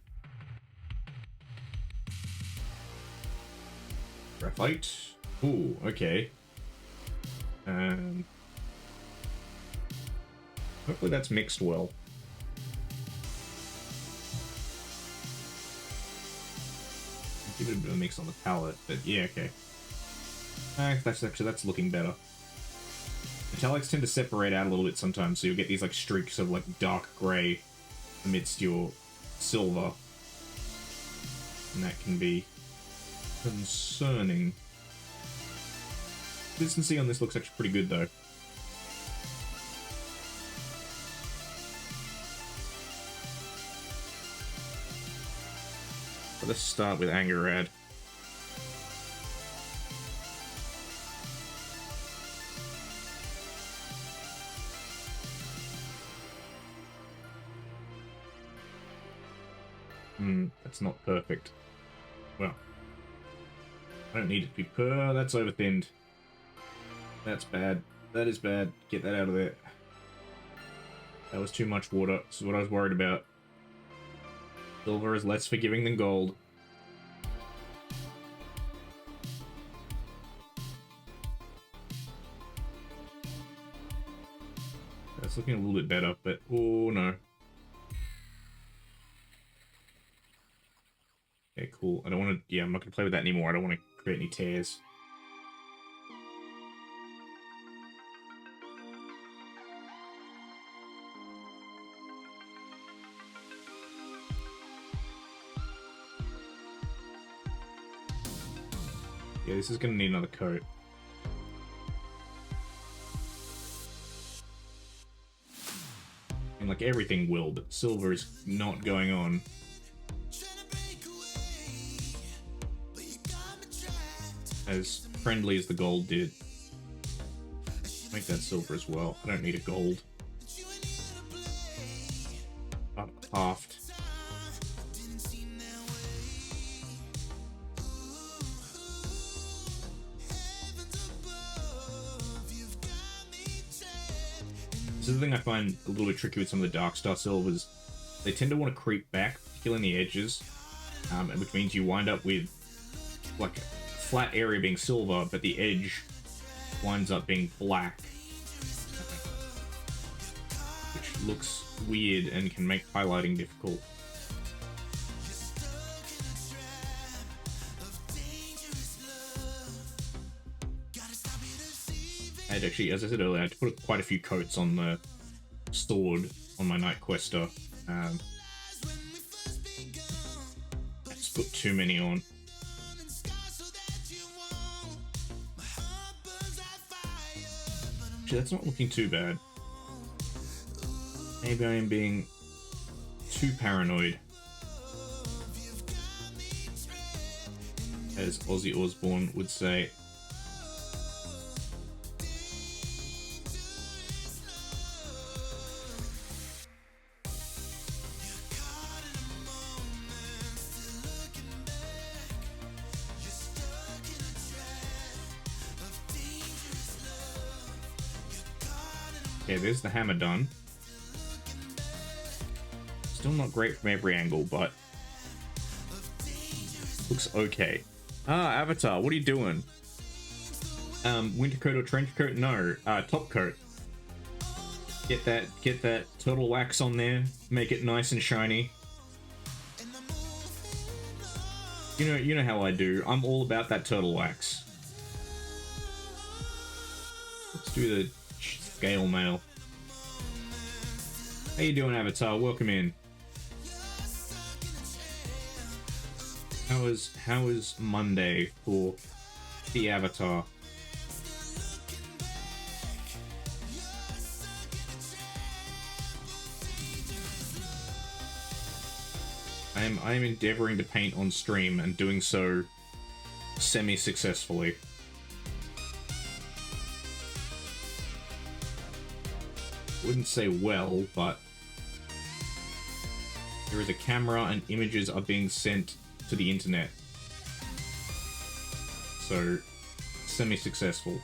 Graphite. Ooh, okay. Hopefully that's mixed well. Give it a bit of a mix on the palette, but yeah, okay. That's looking better. Metallics tend to separate out a little bit sometimes, so you'll get these like streaks of like dark grey amidst your silver. And that can be concerning. Consistency on this looks actually pretty good though. But let's start with Angerad. That's not perfect. Well, I don't need it to be that's over thinned. That's bad. That is bad. Get that out of there. That was too much water. This is what I was worried about. Silver is less forgiving than gold. That's looking a little bit better, but oh no. Okay, cool. I don't want to... Yeah, I'm not going to play with that anymore. I don't want to create any tears. Yeah, this is going to need another coat. And like everything will, but silver is not going on. As friendly as the gold did. Make that silver as well. I don't need a gold. Halved. This is the thing I find a little bit tricky with some of the Dark Star silvers. They tend to want to creep back, particularly in the edges, which means you wind up with like flat area being silver, but the edge winds up being black, which looks weird and can make highlighting difficult. And actually, as I said earlier, I had to put quite a few coats on the sword on my Night Quester. I just put too many on. Actually, that's not looking too bad. Maybe I am being too paranoid. As Ozzy Osbourne would say. Okay, there's the hammer done. Still not great from every angle, but looks okay. Ah, Avatar, what are you doing? Winter coat or trench coat? No, top coat. Get that turtle wax on there. Make it nice and shiny. You know how I do. I'm all about that turtle wax. Let's do the scale mail. How you doing, Avatar? Welcome in. How is Monday for the Avatar? I am endeavoring to paint on stream and doing so semi-successfully. Wouldn't say well, but there is a camera and images are being sent to the internet. So, semi-successful.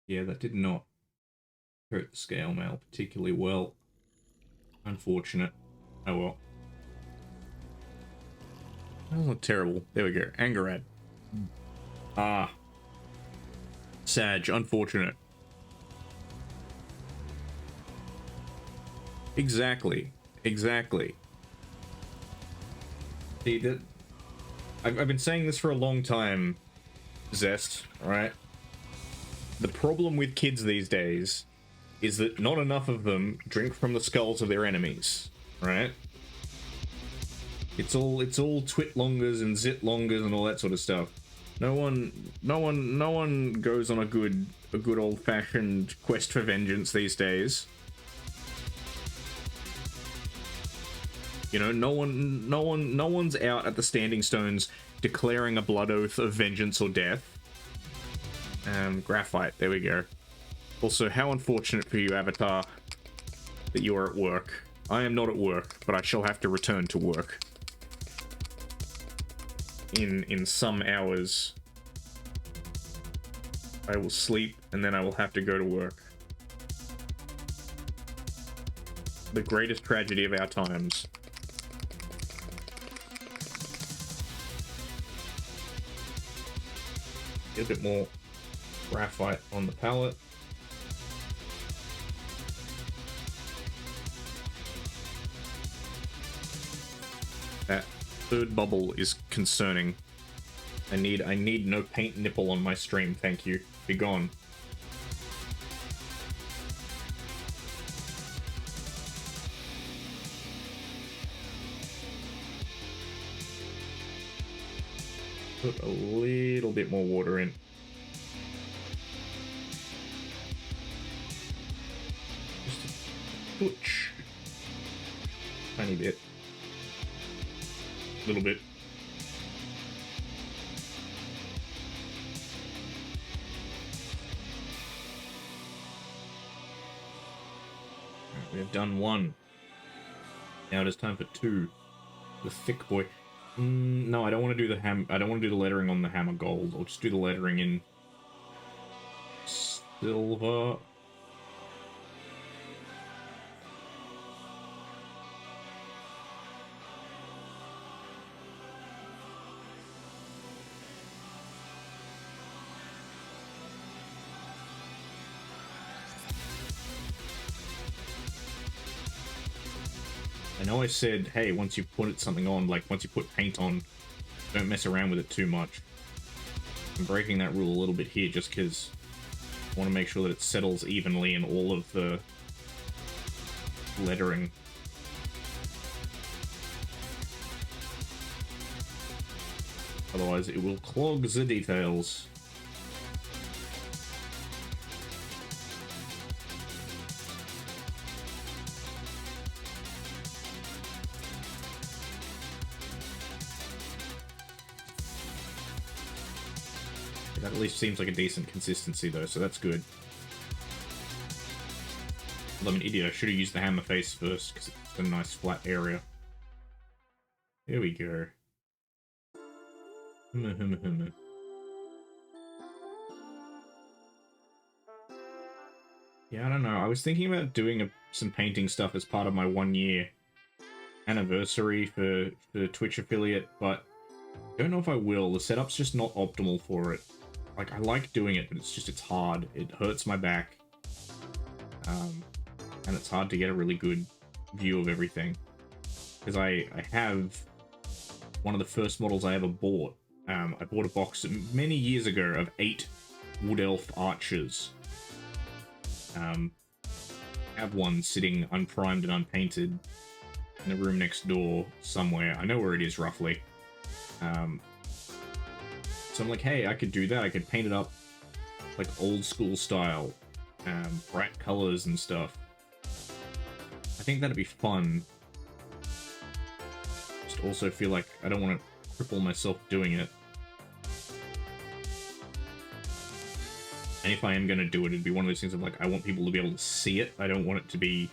Yeah, that did not hurt the scale mail particularly well. Unfortunate. Oh well. Oh, terrible. There we go. Angerad. Ah. Sag. Unfortunate. Exactly. Exactly. See, that I've been saying this for a long time, Zest, right? The problem with kids these days is that not enough of them drink from the skulls of their enemies, right? It's all twitlongers and zitlongers and all that sort of stuff. No one goes on a good old-fashioned quest for vengeance these days. You know, no one's out at the Standing Stones declaring a blood oath of vengeance or death. Graphite, there we go. Also, how unfortunate for you, Avatar, that you are at work. I am not at work, but I shall have to return to work. In some hours, I will sleep, and then I will have to go to work. The greatest tragedy of our times. Get a bit more graphite on the palette. That third bubble is concerning. I need no paint nipple on my stream, thank you. Be gone. Put a little bit more water in. Just a touch. Tiny bit. Little bit. Right, we have done one. Now it is time for two. The Thicc boy. No, I don't want to do the I don't want to do the lettering on the hammer gold. I'll just do the lettering in silver. I know I said, hey, once you put something on, like once you put paint on, don't mess around with it too much. I'm breaking that rule a little bit here just because I want to make sure that it settles evenly in all of the lettering. Otherwise it will clog the details. That at least seems like a decent consistency though, so that's good. I'm an idiot, I should have used the hammer face first, because it's a nice flat area. There we go. Yeah, I don't know. I was thinking about doing some painting stuff as part of my 1-year anniversary for Twitch affiliate, but I don't know if I will. The setup's just not optimal for it. Like, I like doing it, but it's hard. It hurts my back. And it's hard to get a really good view of everything. Because I have one of the first models I ever bought. I bought a box many years ago of 8 Wood Elf archers. I have one sitting unprimed and unpainted in the room next door somewhere. I know where it is roughly. So I'm like, hey, I could do that. I could paint it up like old school style, bright colors and stuff. I think that'd be fun. Just also feel like I don't want to cripple myself doing it. And if I am going to do it, it'd be one of those things of like, I want people to be able to see it. I don't want it to be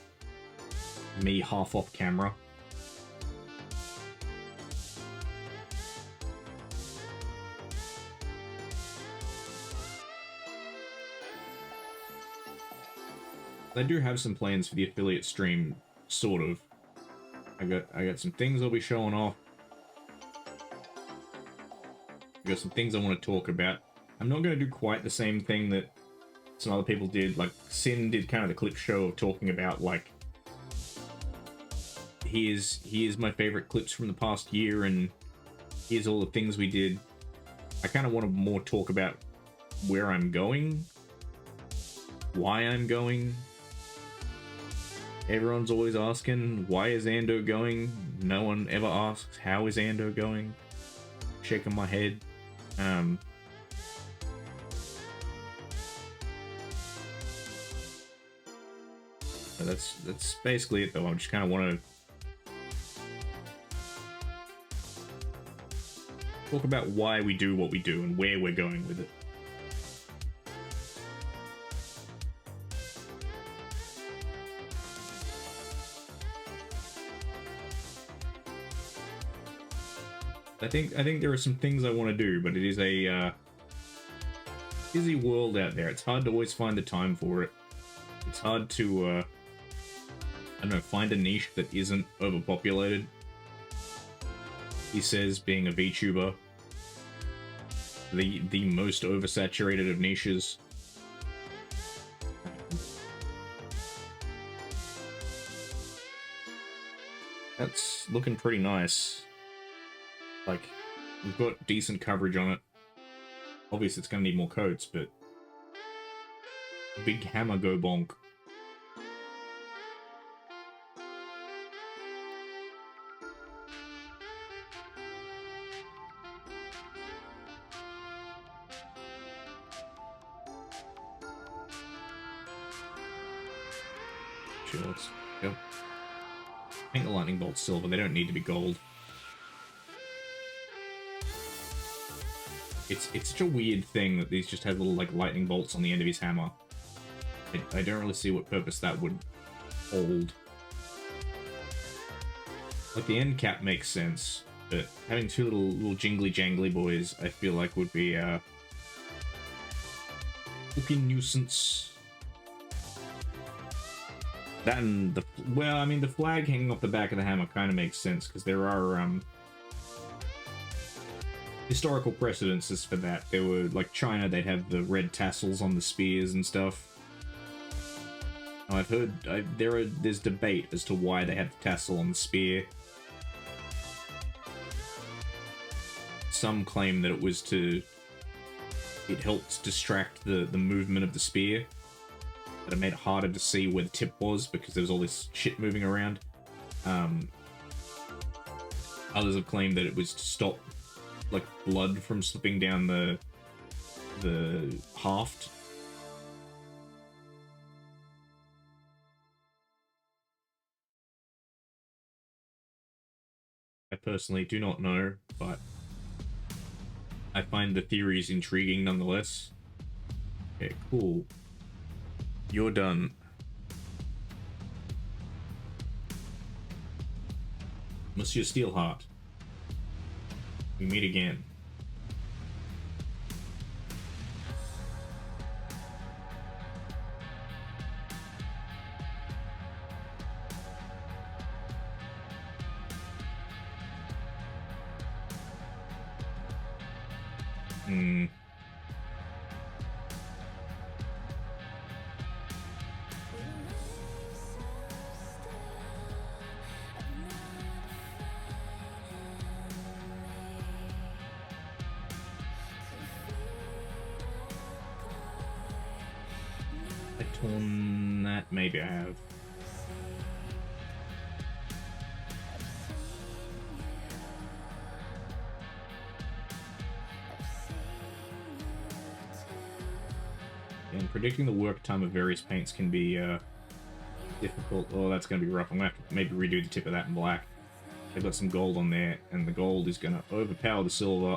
me half off camera. I do have some plans for the affiliate stream, sort of. I got some things I'll be showing off. I've got some things I want to talk about. I'm not going to do quite the same thing that some other people did. Like, Sin did kind of the clip show of talking about, like, here's my favorite clips from the past year, and here's all the things we did. I kind of want to more talk about where I'm going, why I'm going. Everyone's always asking, why is Ando going? No one ever asks, how is Ando going? Shaking my head. That's basically it, though. I just kind of want to talk about why we do what we do and where we're going with it. I think there are some things I want to do, but it is a busy world out there. It's hard to always find the time for it. It's hard to I don't know, find a niche that isn't overpopulated. He says, being a VTuber, the most oversaturated of niches. That's looking pretty nice. Like, we've got decent coverage on it. Obviously, it's gonna need more coats, but big hammer go bonk. Sure, let's go. Paint the lightning bolts silver. They don't need to be gold. It's such a weird thing that these just have little, like, lightning bolts on the end of his hammer. I don't really see what purpose that would hold. Like, the end cap makes sense, but having two little jingly jangly boys, I feel like would be a fucking nuisance. That and the, well, I mean, the flag hanging off the back of the hammer kind of makes sense, because there are, historical precedences for that. There were, like, China, they'd have the red tassels on the spears and stuff. Now, I've heard, there's debate as to why they had the tassel on the spear. Some claim that it was it helped distract the movement of the spear. That it made it harder to see where the tip was because there was all this shit moving around. Others have claimed that it was to stop, like, blood from slipping down the haft. I personally do not know, but I find the theories intriguing nonetheless. Okay, cool. You're done. Monsieur Steelheart. We meet again. On that, maybe I have. And predicting the work time of various paints can be difficult. Oh, that's going to be rough. I'm going to have to maybe redo the tip of that in black. I've got some gold on there, and the gold is going to overpower the silver.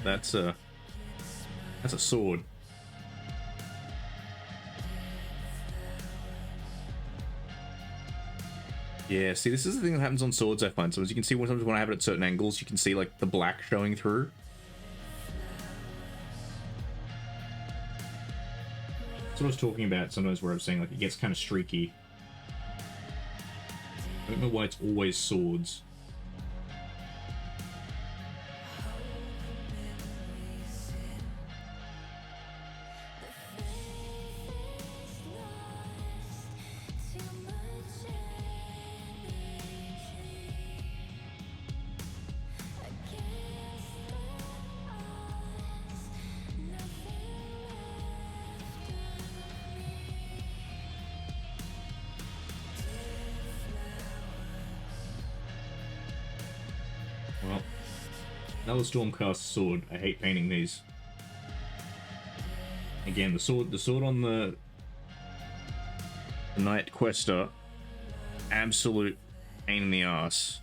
That's a sword. Yeah, see, this is the thing that happens on swords, I find. So as you can see, sometimes when I have it at certain angles, you can see, like, the black showing through. That's what I was talking about sometimes, where I was saying, like, it gets kind of streaky. don't know why it's always swords. Well, another Stormcast sword. I hate painting these. Again, the sword on the Knight Quester, absolute pain in the ass.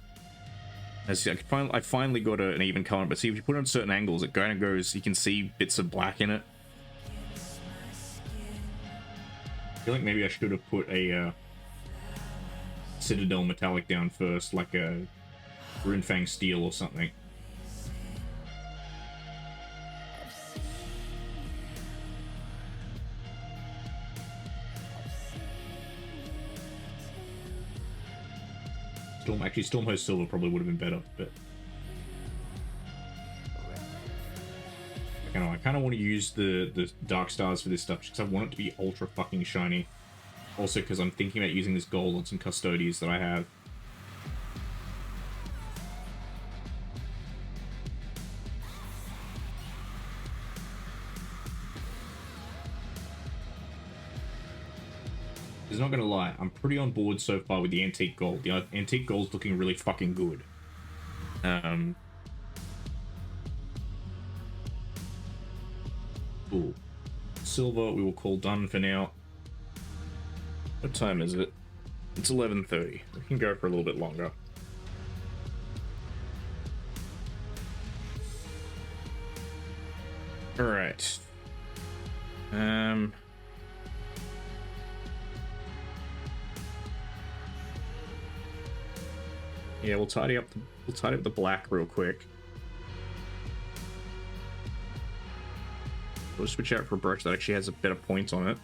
As I finally got an even color, but see, if you put it on certain angles, it kind of goes. You can see bits of black in it. I feel like maybe I should have put a Citadel metallic down first, like a Runefang steel or something. Stormhost silver probably would have been better, but I kind of want to use the Dark Stars for this stuff because I want it to be ultra fucking shiny. Also, because I'm thinking about using this gold on some custodies that I have. I'm not gonna lie, I'm pretty on board so far with the antique gold. The antique gold's looking really fucking good. Cool. Silver we will call done for now. What time is it? It's 11:30. We can go for a little bit longer. Alright. Yeah, we'll tidy up the black real quick. We'll switch out for a brush that actually has a bit of points on it.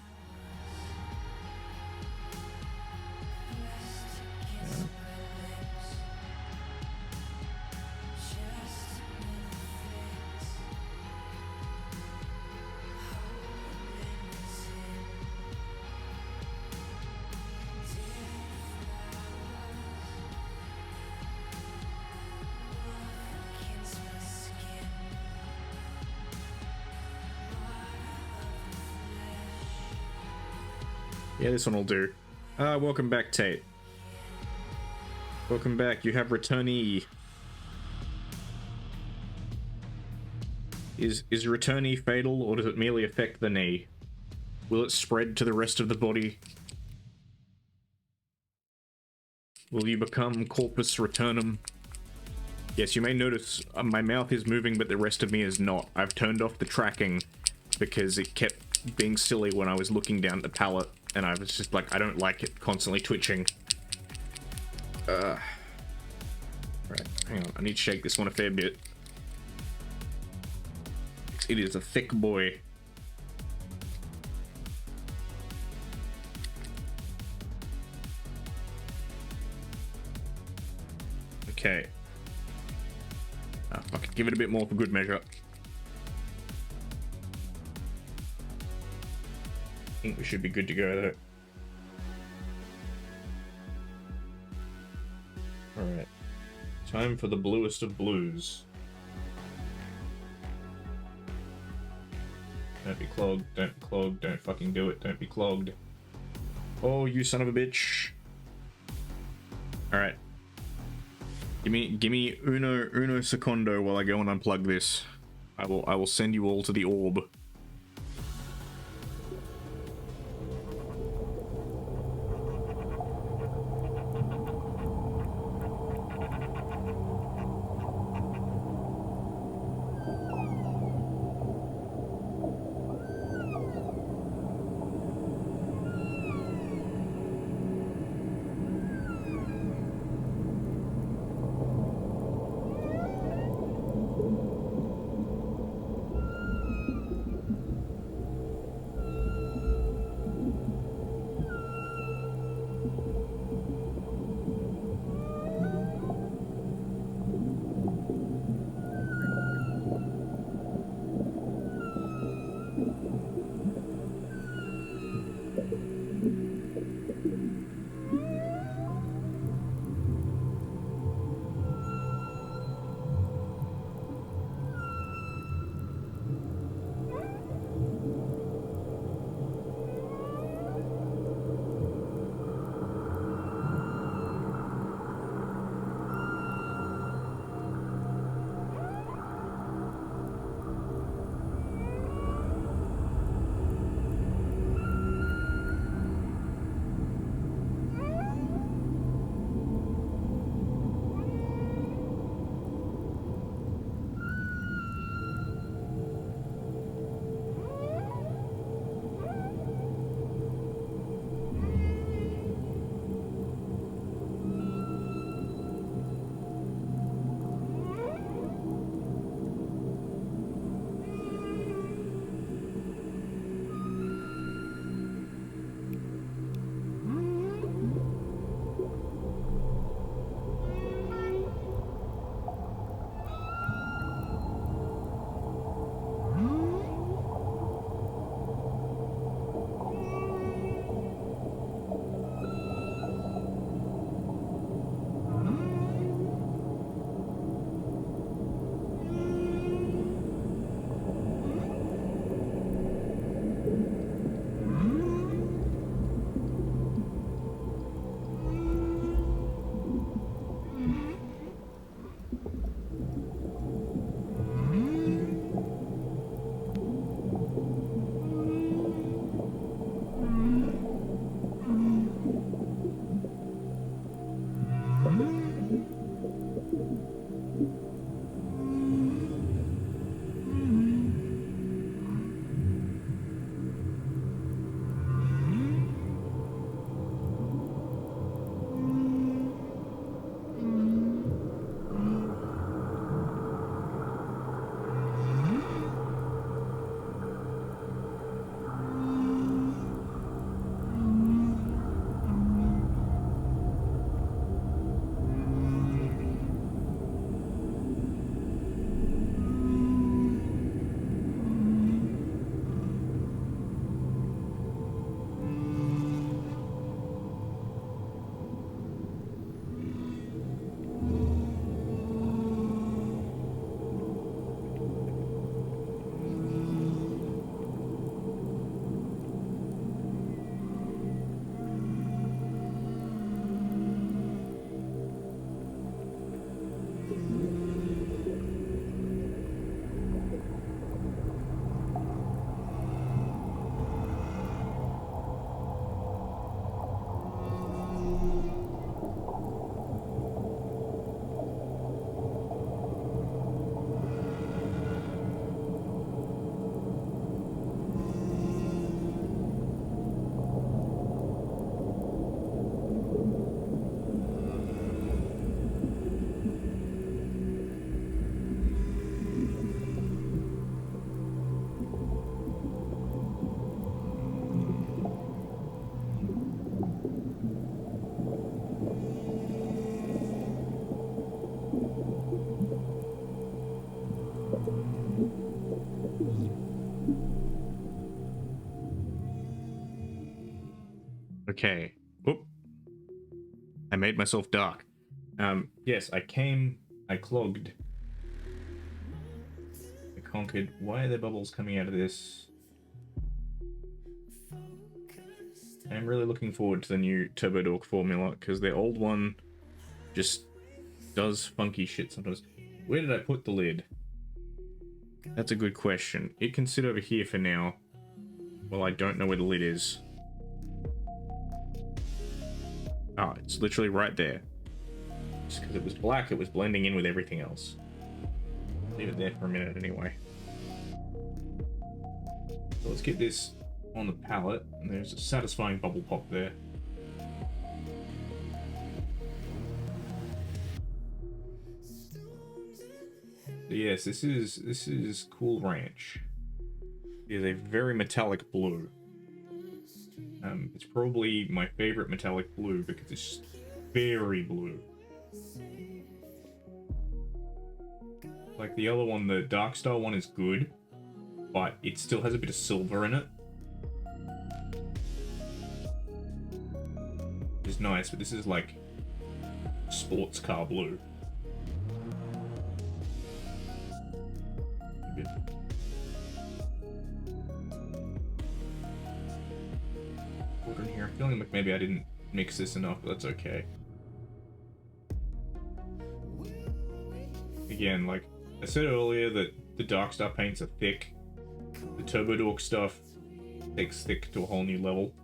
Yeah, this one will do. Welcome back, Tate. Welcome back. You have returnee. Is returnee fatal, or does it merely affect the knee? Will it spread to the rest of the body? Will you become corpus returnum? Yes, you may notice my mouth is moving, but the rest of me is not. I've turned off the tracking because it kept being silly when I was looking down at the palette. And I was just like, I don't like it constantly twitching. Right, hang on, I need to shake this one a fair bit. It is a thick boy. Okay. I could give it a bit more for good measure. I think we should be good to go though. Alright. Time for the bluest of blues. Don't be clogged, don't be clogged, don't fucking do it, don't be clogged. Oh, you son of a bitch. Alright. Give me uno secondo while I go and unplug this. I will send you all to the orb. Okay. Oop. I made myself dark. Yes, I clogged. I conquered. Why are there bubbles coming out of this? I'm really looking forward to the new Turbo Dork formula, because the old one just does funky shit sometimes. Where did I put the lid? That's a good question. It can sit over here for now. Well, I don't know where the lid is. Oh, it's literally right there. Just because it was black, it was blending in with everything else. Leave it there for a minute anyway. So let's get this on the palette, and there's a satisfying bubble pop there. So yes, this is Cool Ranch. It is a very metallic blue. It's probably my favorite metallic blue because it's just very blue. Like the other one, the Darkstar one is good, but it still has a bit of silver in it. It's nice, but this is like sports car blue. In here. I'm feeling like maybe I didn't mix this enough, but that's okay. Again, like I said earlier, that the Darkstar paints are thick. The Turbo Dork stuff takes Thicc to a whole new level.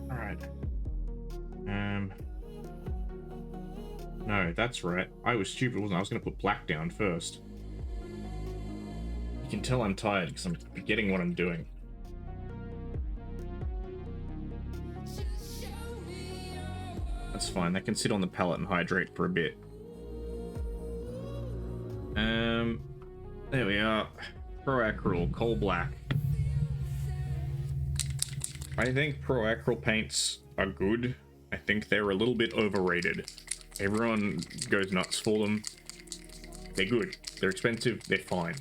Alright. No, that's right. I was stupid, wasn't I? I was gonna put black down first. You can tell I'm tired because I'm forgetting what I'm doing. That's fine, that can sit on the palette and hydrate for a bit. There we are. Pro-Acryl, Coal Black. I think Pro-Acryl paints are good. I think they're a little bit overrated. Everyone goes nuts for them. They're good. They're expensive, they're fine.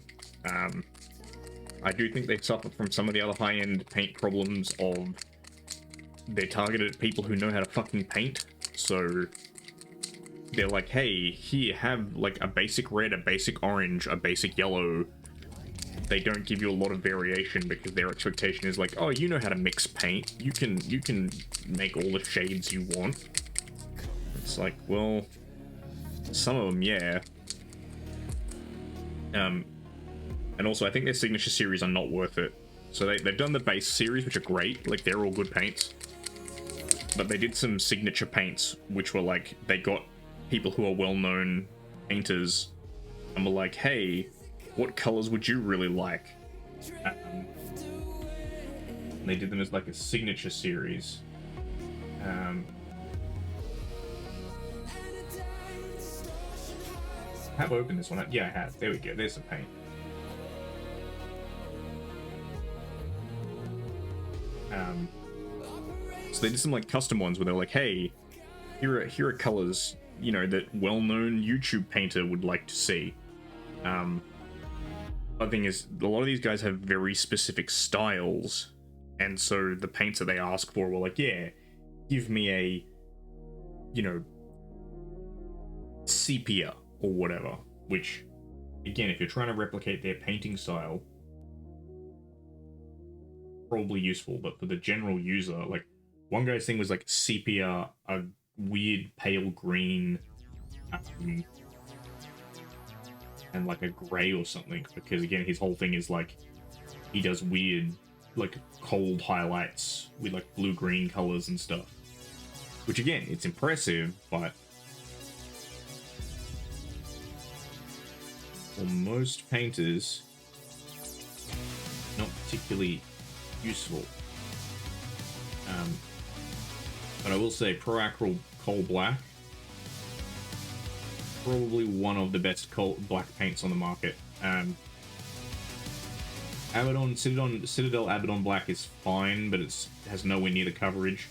I do think they suffer from some of the other high-end paint problems of they're targeted at people who know how to fucking paint, so they're like, hey, here, have like a basic red, a basic orange, a basic yellow. They don't give you a lot of variation because their expectation is like, oh, you know how to mix paint. You can make all the shades you want. It's like, well, some of them, yeah. And also, I think their signature series are not worth it. So they've done the base series, which are great. Like, they're all good paints. But they did some signature paints, which were like, they got people who are well-known painters and were like, hey, what colors would you really like? They did them as like a signature series. Have I opened this one up? Yeah, I have. There we go. There's some paint. So they did some like custom ones where they're like, hey, here are colors, you know, that well-known YouTube painter would like to see. The thing is, a lot of these guys have very specific styles, and so the paints that they ask for were like, yeah, give me a, you know, sepia or whatever. Which, again, if you're trying to replicate their painting style, probably useful. But for the general user, like, one guy's thing was like sepia, a weird pale green, and like a gray or something, because again his whole thing is like he does weird like cold highlights with like blue-green colors and stuff, which again, it's impressive, but for most painters not particularly useful. But I will say Proacryl Coal Black, probably one of the best black paints on the market. Citadel Abaddon Black is fine, but it has nowhere near the coverage.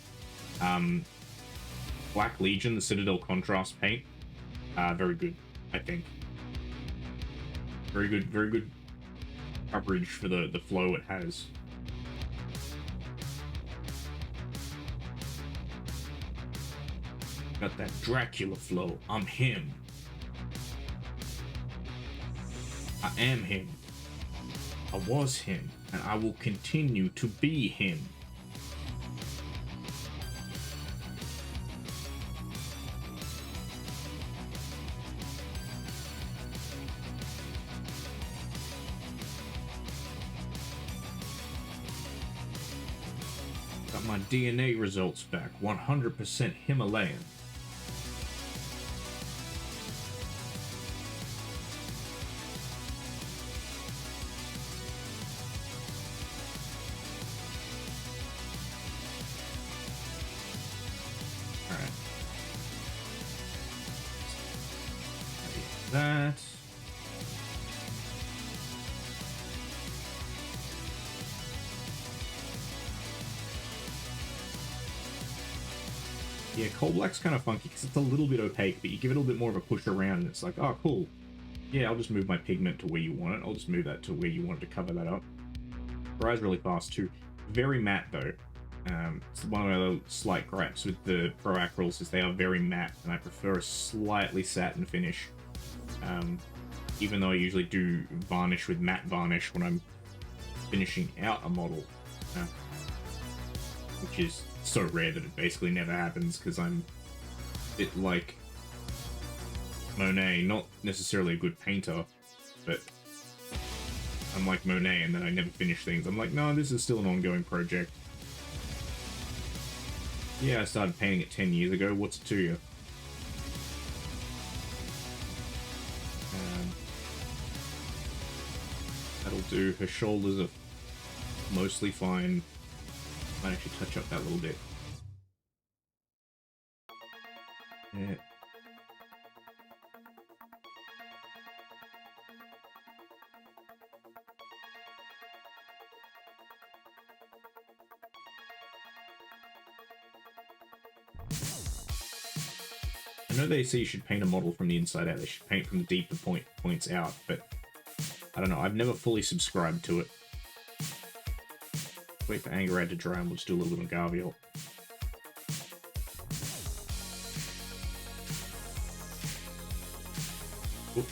Black Legion, the Citadel contrast paint, very good, I think. Very good coverage for the flow it has. Got that Dracula flow. I'm him. I am him. I was him, and I will continue to be him. Got my DNA results back. 100% Himalayan. That. Yeah, Coal Black's kind of funky because it's a little bit opaque, but you give it a little bit more of a push around and it's like, oh, cool. Yeah, I'll just move my pigment to where you want it. I'll just move that to where you want it to cover that up. Dries really fast too. Very matte though. It's one of the slight gripes with the Proacryls is they are very matte, and I prefer a slightly satin finish. Even though I usually do varnish with matte varnish when I'm finishing out a model, which is so rare that it basically never happens because I'm a bit like Monet, not necessarily a good painter, but I'm like Monet and then I never finish things. I'm like, no, this is still an ongoing project. Yeah, I started painting it 10 years ago, what's it to you? That'll do. Her shoulders are mostly fine. Might actually touch up that little bit. Yeah. I know they say you should paint a model from the inside out. They should paint from the deeper points out, but I don't know, I've never fully subscribed to it. Wait for Anger Ad to dry and we'll just do a little bit of Garviel. Oop.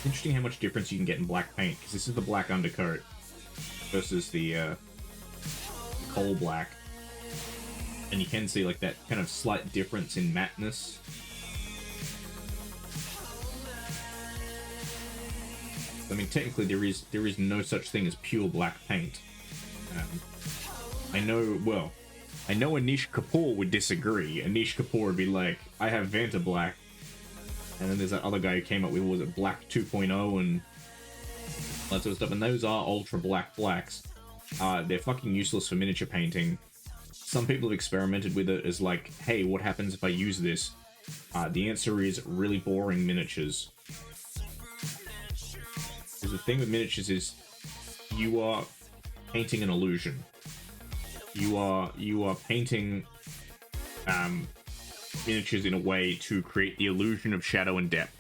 Interesting how much difference you can get in black paint, because this is the black undercoat versus the coal black. And you can see like that kind of slight difference in matteness. I mean, technically there is no such thing as pure black paint. I know Anish Kapoor would disagree. Anish Kapoor would be like, I have Vanta Black. And then there's that other guy who came up with, what was it, Black 2.0 and that sort of stuff. And those are ultra black blacks. They're fucking useless for miniature painting. Some people have experimented with it as like, hey, what happens if I use this? The answer is really boring miniatures. Because the thing with miniatures is you are painting an illusion. You are painting miniatures in a way to create the illusion of shadow and depth.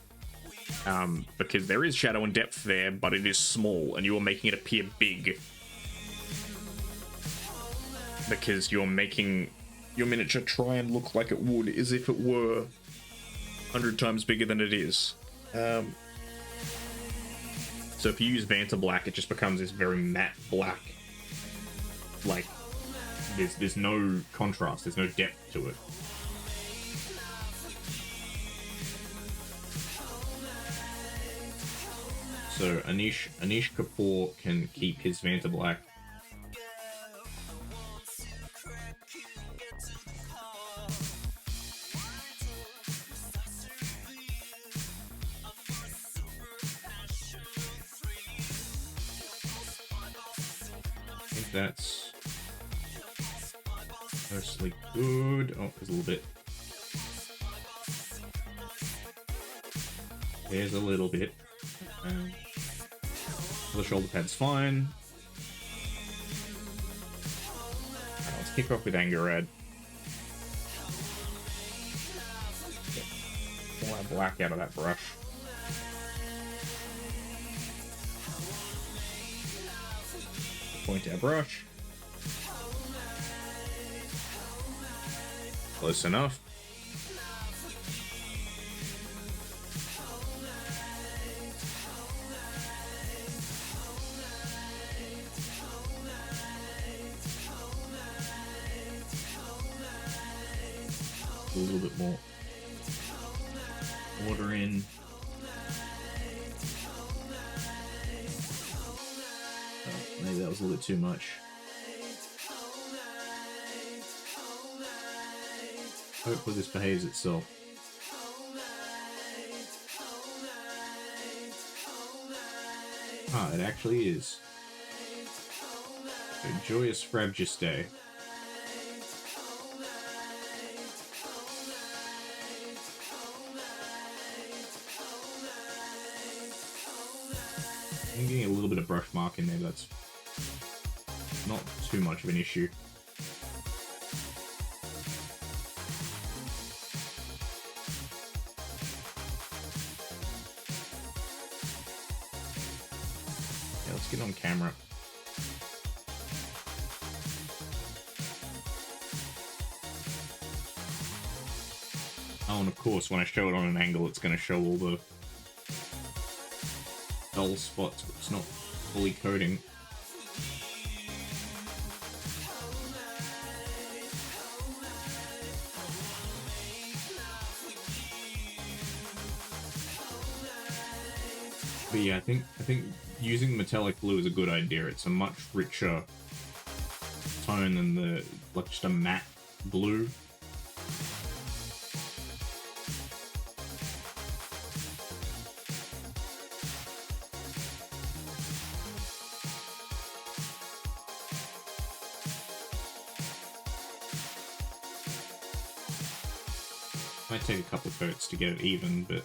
Because there is shadow and depth there, but it is small, and you are making it appear big. Because you're making your miniature try and look like it would as if it were 100 times bigger than it is. So if you use Vanta Black, it just becomes this very matte black. Like, there's no contrast, there's no depth to it. So Anish Kapoor can keep his Vanta Black. I think that's mostly good. Oh, there's a little bit. There's a little bit. The shoulder pad's fine. Let's kick off with Anger Red. Pull that black out of that brush. Point our brush. Close enough. A little bit more water in. Oh, maybe that was a little bit too much. Hopefully this behaves itself. Ah, it actually is. So, Joyous Frabjous. I'm getting a little bit of brush mark in there, but that's not too much of an issue. Yeah, let's get on camera. Oh, and of course, when I show it on an angle, it's going to show all the dull spots, but it's not fully coating. But yeah, I think using metallic blue is a good idea. It's a much richer tone than the like just a matte blue. Might take a couple of coats to get it even, but at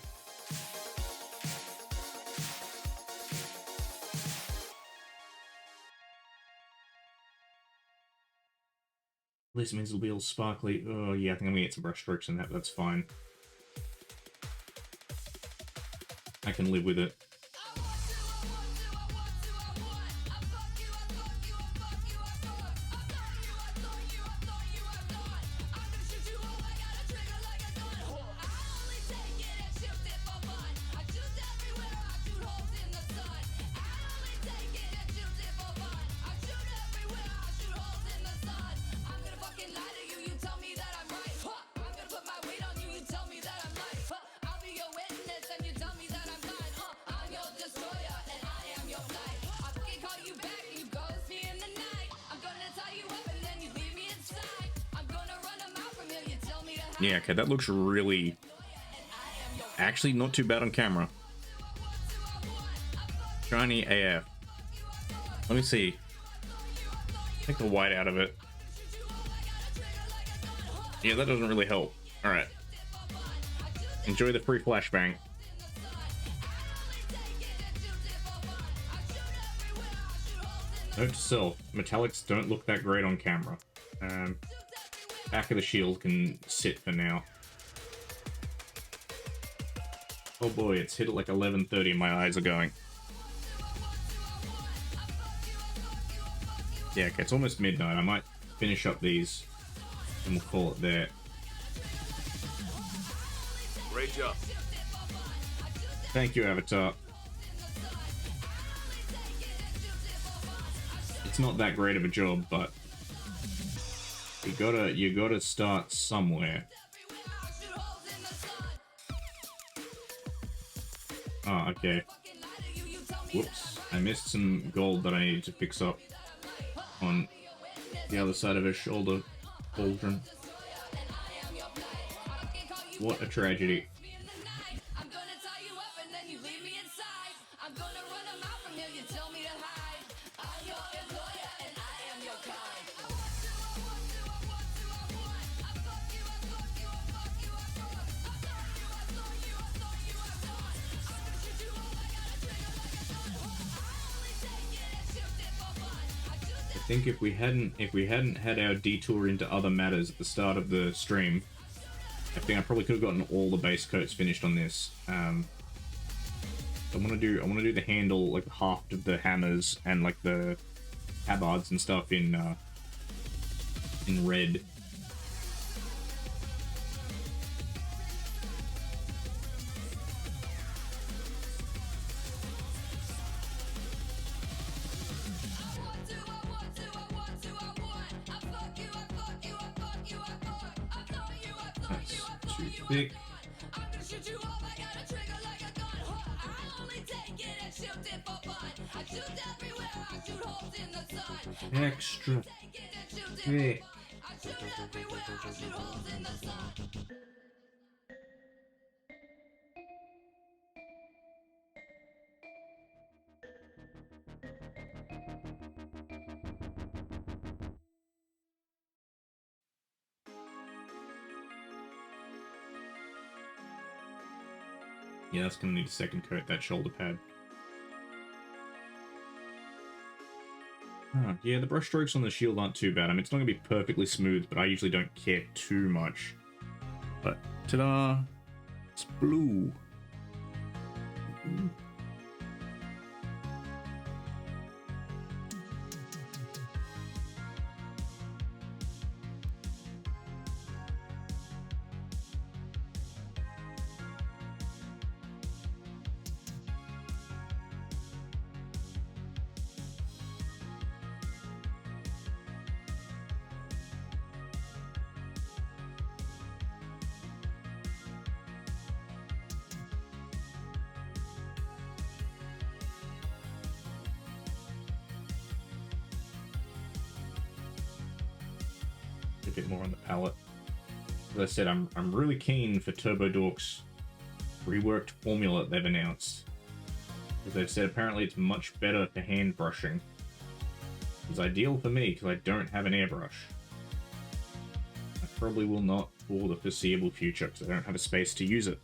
least it means it'll be all sparkly. Oh yeah, I think I'm gonna get some brush strokes in that, but that's fine. I can live with it. Yeah, okay, that looks really... Actually, not too bad on camera. Shiny AF. Let me see. Take the white out of it. Yeah, that doesn't really help. Alright. Enjoy the free flashbang. Note to self, metallics don't look that great on camera. Back of the shield can sit for now. Oh boy, it's hit at like 11:30 and my eyes are going. Yeah, okay, it's almost midnight. I might finish up these and we'll call it there. Great job. Thank you, Avatar. It's not that great of a job, but you gotta start somewhere. Oh, okay. Whoops. I missed some gold that I needed to fix up on the other side of his shoulder cauldron. What a tragedy. I think if we hadn't had our detour into other matters at the start of the stream, I think I probably could have gotten all the base coats finished on this. I want to do the handle, like the haft of the hammers and like the tabards and stuff in red. That's too thick. Extra thick. Yeah, that's gonna need a second coat, that shoulder pad. Yeah, the brush strokes on the shield aren't too bad. I mean, it's not gonna be perfectly smooth, but I usually don't care too much. But, ta-da! It's blue. A bit more on the palette. As I said, I'm really keen for Turbo Dork's reworked formula they've announced. As they've said, apparently it's much better for hand brushing. It's ideal for me because I don't have an airbrush. I probably will not for the foreseeable future because I don't have a space to use it.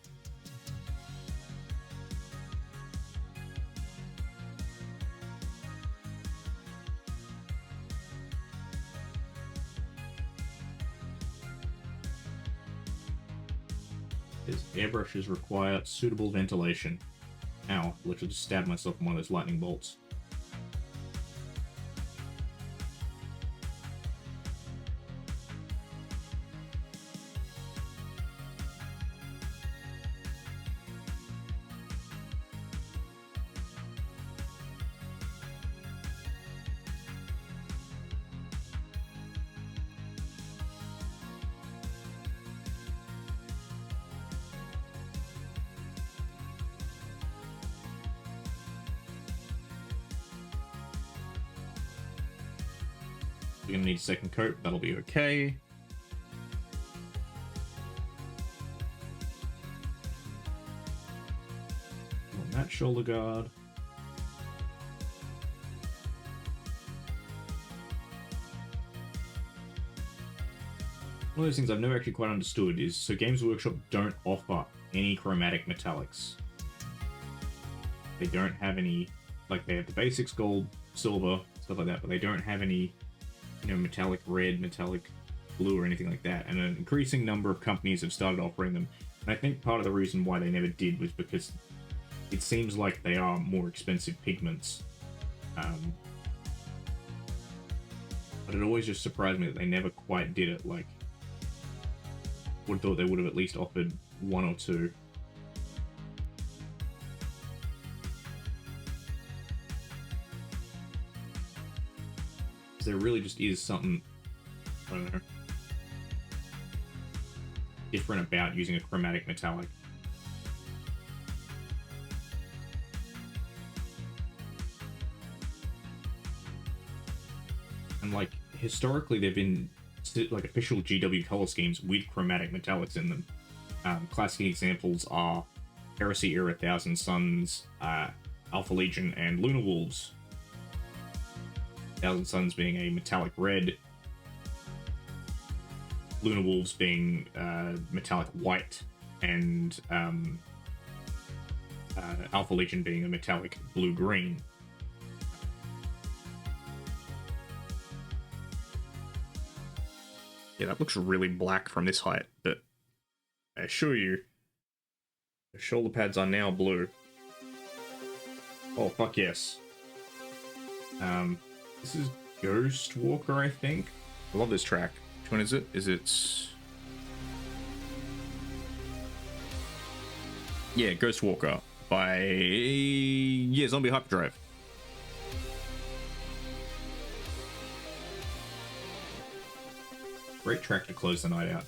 Airbrushes require suitable ventilation. Ow, literally just stabbed myself in one of those lightning bolts. We're gonna need a second coat, that'll be okay. shoulder guard. One of those things I've never actually quite understood is, so Games Workshop don't offer any chromatic metallics. They don't have any, like, they have the basics, gold, silver, stuff like that, but they don't have any, you know, metallic red, metallic blue, or anything like that. And an increasing number of companies have started offering them. And I think part of the reason why they never did was because it seems like they are more expensive pigments. But it always just surprised me that they never quite did it. Like, would have thought they would have at least offered one or two. There really just is something, I don't know, different about using a chromatic metallic. And like, historically they've been like official GW color schemes with chromatic metallics in them. Classic examples are Heresy Era Thousand Suns, Alpha Legion, and Lunar Wolves. Thousand Suns being a metallic red, Lunar Wolves being metallic white, and Alpha Legion being a metallic blue-green. Yeah, that looks really black from this height, but I assure you, the shoulder pads are now blue. Oh, fuck yes. This is Ghost Walker, I think. I love this track. Which one is it? Is it... Yeah, Ghost Walker by... Yeah, Zombie Hyperdrive. Great track to close the night out.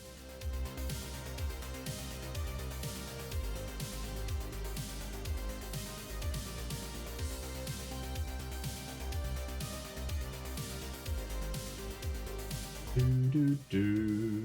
Do.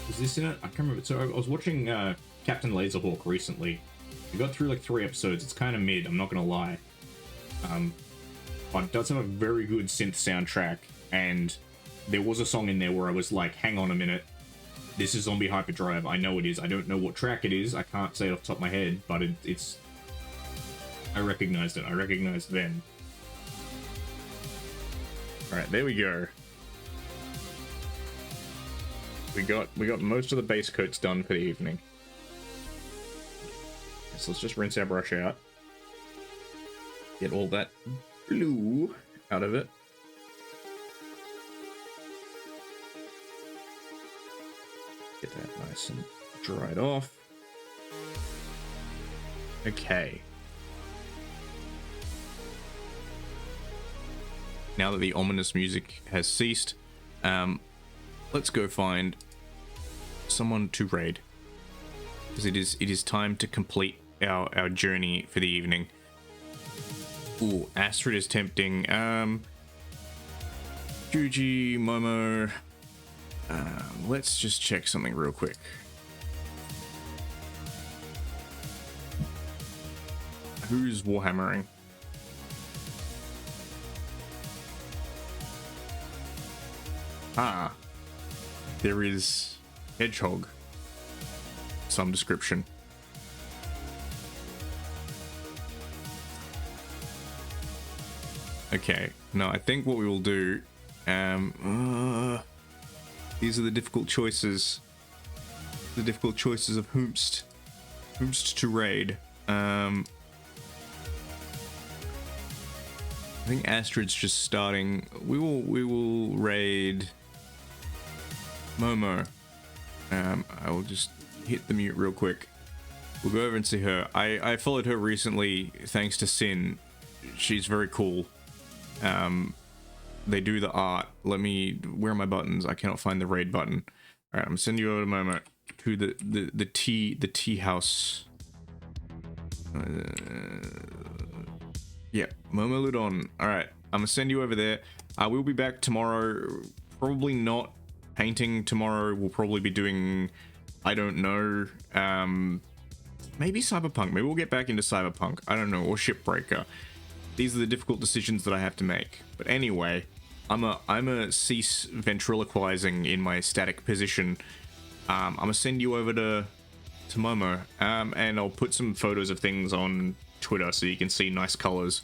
Is this in it? I can't remember. So I was watching Captain Laserhawk recently. We got through like 3 episodes. It's kind of mid, I'm not gonna lie. But it does have a very good synth soundtrack, and there was a song in there where I was like, hang on a minute, this is Zombie Hyperdrive. I know it is. I don't know what track it is. I can't say it off the top of my head, but it's... I recognized it. I recognized them. Alright, there we go. We got most of the base coats done for the evening. So let's just rinse our brush out. Get all that blue out of it. Get that nice and dried off. Okay. Now that the ominous music has ceased, let's go find someone to raid, because it is time to complete our journey for the evening. Ooh, Astrid is tempting. Juji, Momo. Let's just check something real quick. Who's Warhammering? Ah, there is Hedgehog, some description. Okay, no, I think what we will do, these are the difficult choices. The difficult choices of whomst to raid. I think Astrid's just starting. We will raid Momo. I will just hit the mute real quick. We'll go over and see her. I followed her recently thanks to Sin. She's very cool. They do the art. Where are my buttons? I cannot find the raid button. All right, I'm gonna send you over to Momo to the tea house. Yeah, Momo Ludon. All right, I'm gonna send you over there. We'll be back tomorrow. Probably not painting tomorrow. We'll probably be doing, I don't know, maybe Cyberpunk. Maybe we'll get back into Cyberpunk. I don't know, or Shipbreaker. These are the difficult decisions that I have to make. But anyway, I'm a cease ventriloquizing in my static position. I'm gonna send you over to Momo, and I'll put some photos of things on Twitter so you can see nice colors.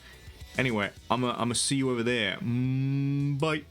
Anyway, I'm gonna see you over there. Bye.